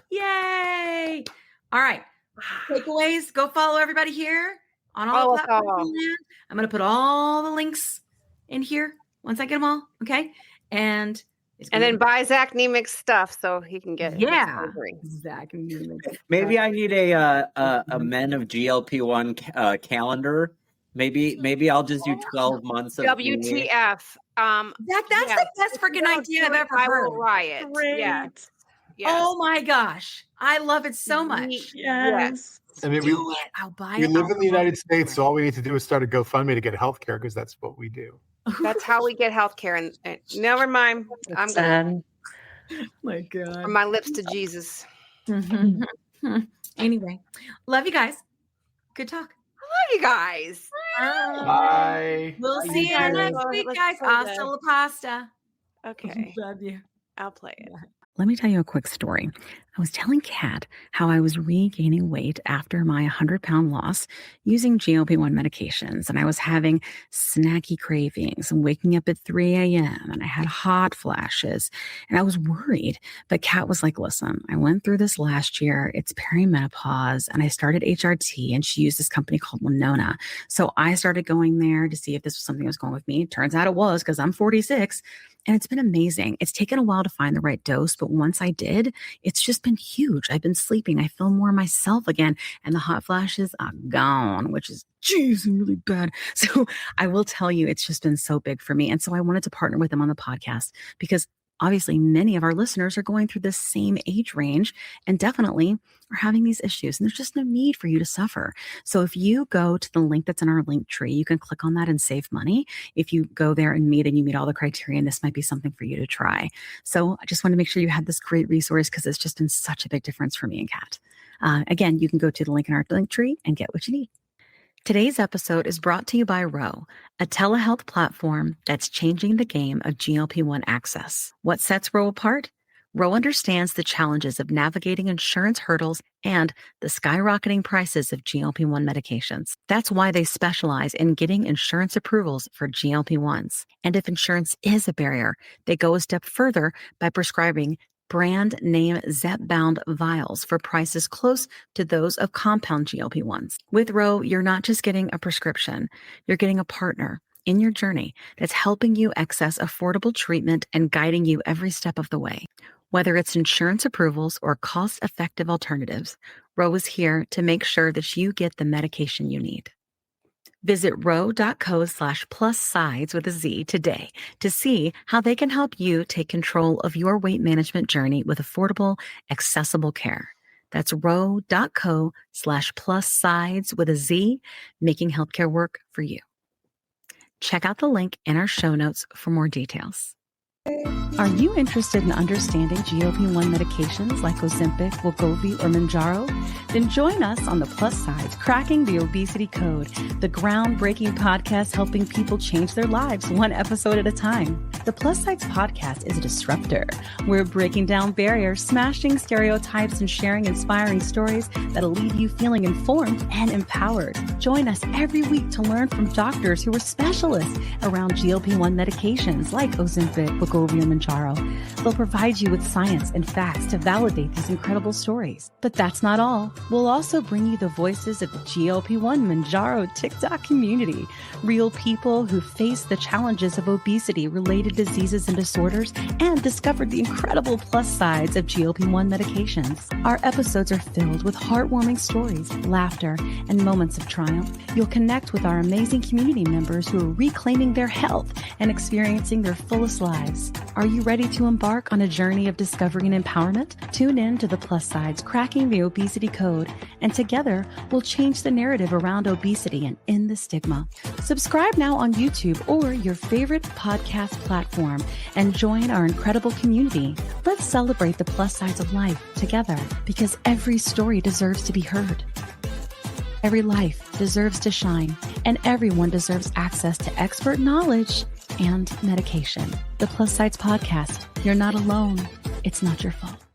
Yay. All right. Takeaways. Go follow everybody here on all the platforms. I'm going to put all the links in here once I get them all. Okay. And then buy Zach Niemiec's stuff so he can get Zach Niemiec. Maybe I need a Men of GLP-1 calendar. Maybe I'll just do 12 months of WTF. Zach, that's the best freaking idea I've ever heard. I will riot. Great. Yes. Oh my gosh. I love it so much. Yes. I mean, I'll buy it. We live in the United States, so all we need to do is start a GoFundMe to get healthcare, because that's what we do. That's how we get healthcare. And never mind. I'm sad. My God. From my lips to Jesus. Anyway, love you guys. Good talk. I love you guys. Bye. We'll see you next week, guys. Hasta la pasta. Okay. Love you. I'll play it. Let me tell you a quick story. I was telling Kat how I was regaining weight after my 100-pound loss using GLP-1 medications, and I was having snacky cravings and waking up at 3 a.m. and I had hot flashes, and I was worried. But Kat was like, listen, I went through this last year. It's perimenopause, and I started HRT, and she used this company called Winona. So I started going there to see if this was something that was going with me. Turns out it was, because I'm 46. And it's been amazing. It's taken a while to find the right dose, but once I did, it's just been huge. I've been sleeping. I feel more myself again. And the hot flashes are gone, which is, really bad. So I will tell you, it's just been so big for me. And so I wanted to partner with them on the podcast, because obviously many of our listeners are going through this same age range and definitely are having these issues. And there's just no need for you to suffer. So if you go to the link that's in our link tree, you can click on that and save money. If you go there and you meet all the criteria, and this might be something for you to try. So I just want to make sure you had this great resource, because it's just been such a big difference for me and Kat. Again, you can go to the link in our link tree and get what you need. Today's episode is brought to you by Ro, a telehealth platform that's changing the game of GLP-1 access. What sets Ro apart? Ro understands the challenges of navigating insurance hurdles and the skyrocketing prices of GLP-1 medications. That's why they specialize in getting insurance approvals for GLP-1s. And if insurance is a barrier, they go a step further by prescribing brand name zepbound vials for prices close to those of compound GLP-1s. With Ro, you're not just getting a prescription, you're getting a partner in your journey that's helping you access affordable treatment and guiding you every step of the way. Whether it's insurance approvals or cost-effective alternatives, Ro is here to make sure that you get the medication you need. Visit ro.co/plussides with a Z today to see how they can help you take control of your weight management journey with affordable, accessible care. That's ro.co/plussides with a Z, making healthcare work for you. Check out the link in our show notes for more details. Are you interested in understanding GLP-1 medications like Ozempic, Wegovy, or Mounjaro? Then join us on The Plus Sides, Cracking the Obesity Code, the groundbreaking podcast helping people change their lives one episode at a time. The Plus Sides podcast is a disruptor. We're breaking down barriers, smashing stereotypes, and sharing inspiring stories that'll leave you feeling informed and empowered. Join us every week to learn from doctors who are specialists around GLP-1 medications like Ozempic, Wegovy, and Mounjaro. They'll provide you with science and facts to validate these incredible stories. But that's not all. We'll also bring you the voices of the GLP-1 Mounjaro TikTok community, real people who face the challenges of obesity-related diseases and disorders and discovered the incredible plus sides of GLP-1 medications. Our episodes are filled with heartwarming stories, laughter, and moments of triumph. You'll connect with our amazing community members who are reclaiming their health and experiencing their fullest lives. Are you ready to embark on a journey of discovery and empowerment? Tune in to The Plus Sides, Cracking the Obesity Code, and together we'll change the narrative around obesity and end the stigma. Subscribe now on YouTube or your favorite podcast platform and join our incredible community. Let's celebrate the plus sides of life together, because every story deserves to be heard. Every life deserves to shine, and everyone deserves access to expert knowledge and medication. The Plus Sides Podcast. You're not alone. It's not your fault.